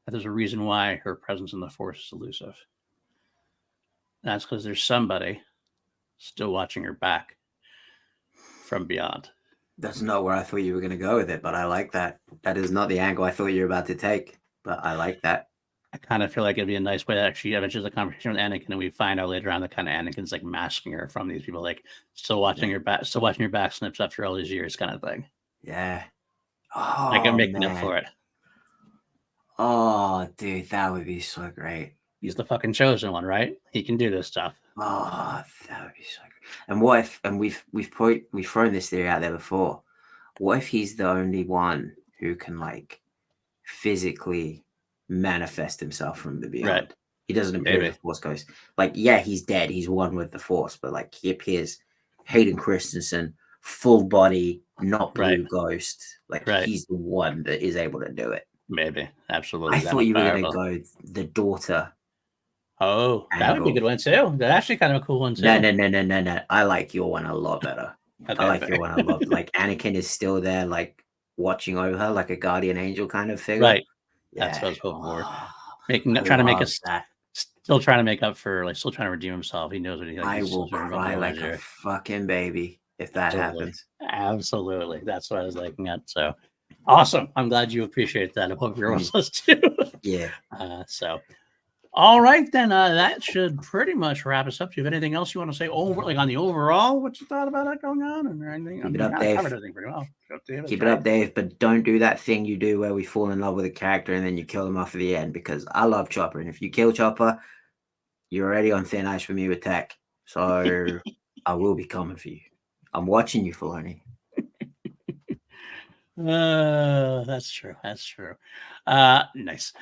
that there's a reason why her presence in the Force is elusive. That's because there's somebody still watching her back from beyond. That's not where I thought you were going to go with it, but I like that. That is not the angle I thought you were about to take, but I like that. I kind of feel like it'd be a nice way to actually have just a conversation with Anakin, and we find out later on that kind of Anakin's like masking her from these people, like still watching your back snips after all these years, kind of thing. Yeah. Like I'm making up for it. Oh, dude, that would be so great. He's the fucking chosen one, right? He can do this stuff. Oh, that would be so great. And what if? And we've thrown this theory out there before. What if he's the only one who can like physically manifest himself from the beyond? Right. He doesn't appear as the Force Ghost. Like, yeah, he's dead. He's one with the Force, but like he appears Hayden Christensen, full body, not blue ghost. Like he's the one that is able to do it. Maybe. Absolutely. I thought you were going to go the daughter. Oh, that would be a good one too. That's actually kind of a cool one too. No. I like your one a lot better. Okay, I like your one a lot. Like Anakin is still there, like watching over her, like a guardian angel kind of figure. Right. Yeah. That's what I was hoping for. Trying to make up for, like, still trying to redeem himself. He knows what he. Like, I will cry like a fucking baby if that happens. Absolutely. That's what I was looking at. So awesome. I'm glad you appreciate that. I hope you're with us too. Yeah. So. All right, then that should pretty much wrap us up. Do you have anything else you want to say on the overall? What you thought about that going on and anything? Keep it up, Dave. Covered everything pretty well. Keep it up, Dave. But don't do that thing you do where we fall in love with a character and then you kill them off at the end. Because I love Chopper, and if you kill Chopper, you're already on thin ice with me with Tech. So I will be coming for you. I'm watching you, Filoni. That's true. Nice.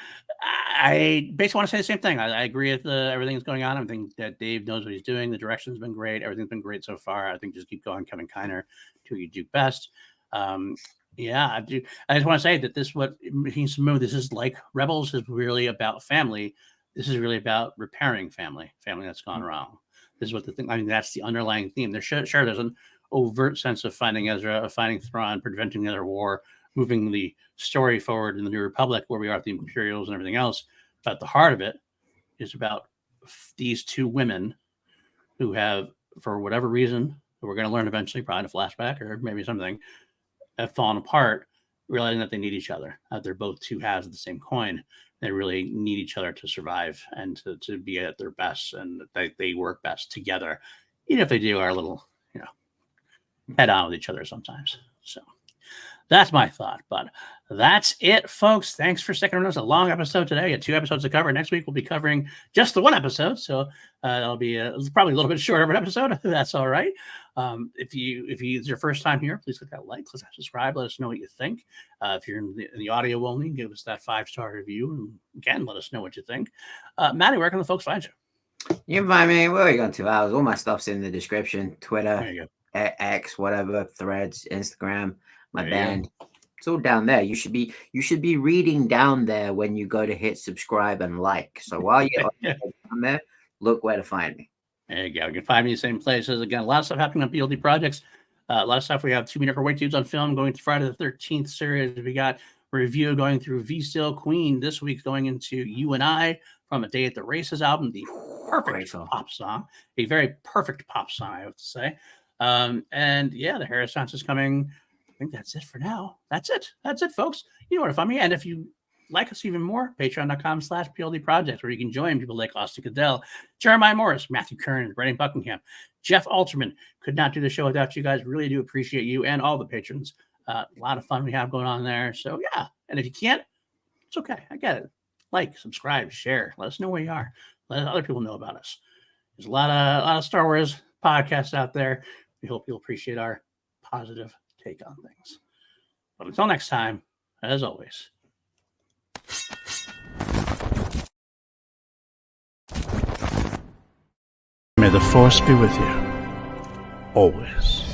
I basically want to say the same thing. I agree with everything that's going on. I think that Dave knows what he's doing. The direction's been great. Everything's been great so far. I think just keep going, Kevin Kiner, do what you do best. Yeah, I do. I just want to say that this is like Rebels is really about family. This is really about repairing family that's gone wrong. This is what the thing. I mean, that's the underlying theme. There's there's an overt sense of finding Ezra, of finding Thrawn, preventing another war, moving the story forward in the New Republic, where we are at the Imperials and everything else. But the heart of it is about these two women who have, for whatever reason, we're going to learn eventually, probably in a flashback or maybe something, have fallen apart, realizing that they need each other. They're both two halves of the same coin. They really need each other to survive and to be at their best, and they work best together, even if they do are a little, head on with each other sometimes. So that's my thought, but that's it, folks. Thanks for sticking with us. A long episode today. 2 episodes to cover. Next week we'll be covering just the 1 episode, so that'll be probably a little bit shorter of an episode. That's all right. If it's your first time here, please click that like, click that subscribe. Let us know what you think. If you're in the audio only, give us that 5-star review, and again, let us know what you think. Matty, where can the folks find you? You can find me. Well, you got 2 hours. All my stuff's in the description. Twitter. There you go. X, whatever, Threads, Instagram, my band. It's all down there. You should be reading down there when you go to hit subscribe and like. So while you're down there, look where to find me. There you go. You can find me in the same places. Again, a lot of stuff happening on PLD projects. A lot of stuff. We have 2 Meter for White Dudes on film going to Friday the 13th series. We got a review going through V Still Queen this week, going into You and I from A Day at the Races album, the perfect pop song, a very perfect pop song, I have to say. And yeah, the Renaissance is coming. I think that's it for now. That's it, folks. You know where to find me. And if you like us even more, patreon.com/PLD Project, where you can join people like Austin Cadell, Jeremiah Morris, Matthew Kern, Brennan Buckingham, Jeff Alterman. Could not do the show without you guys. Really do appreciate you and all the patrons. A lot of fun we have going on there. So yeah, and if you can't, it's okay. I get it. Like, subscribe, share. Let us know where you are. Let other people know about us. There's a lot of Star Wars podcasts out there. We hope you'll appreciate our positive take on things. But until next time, as always. May the Force be with you, always.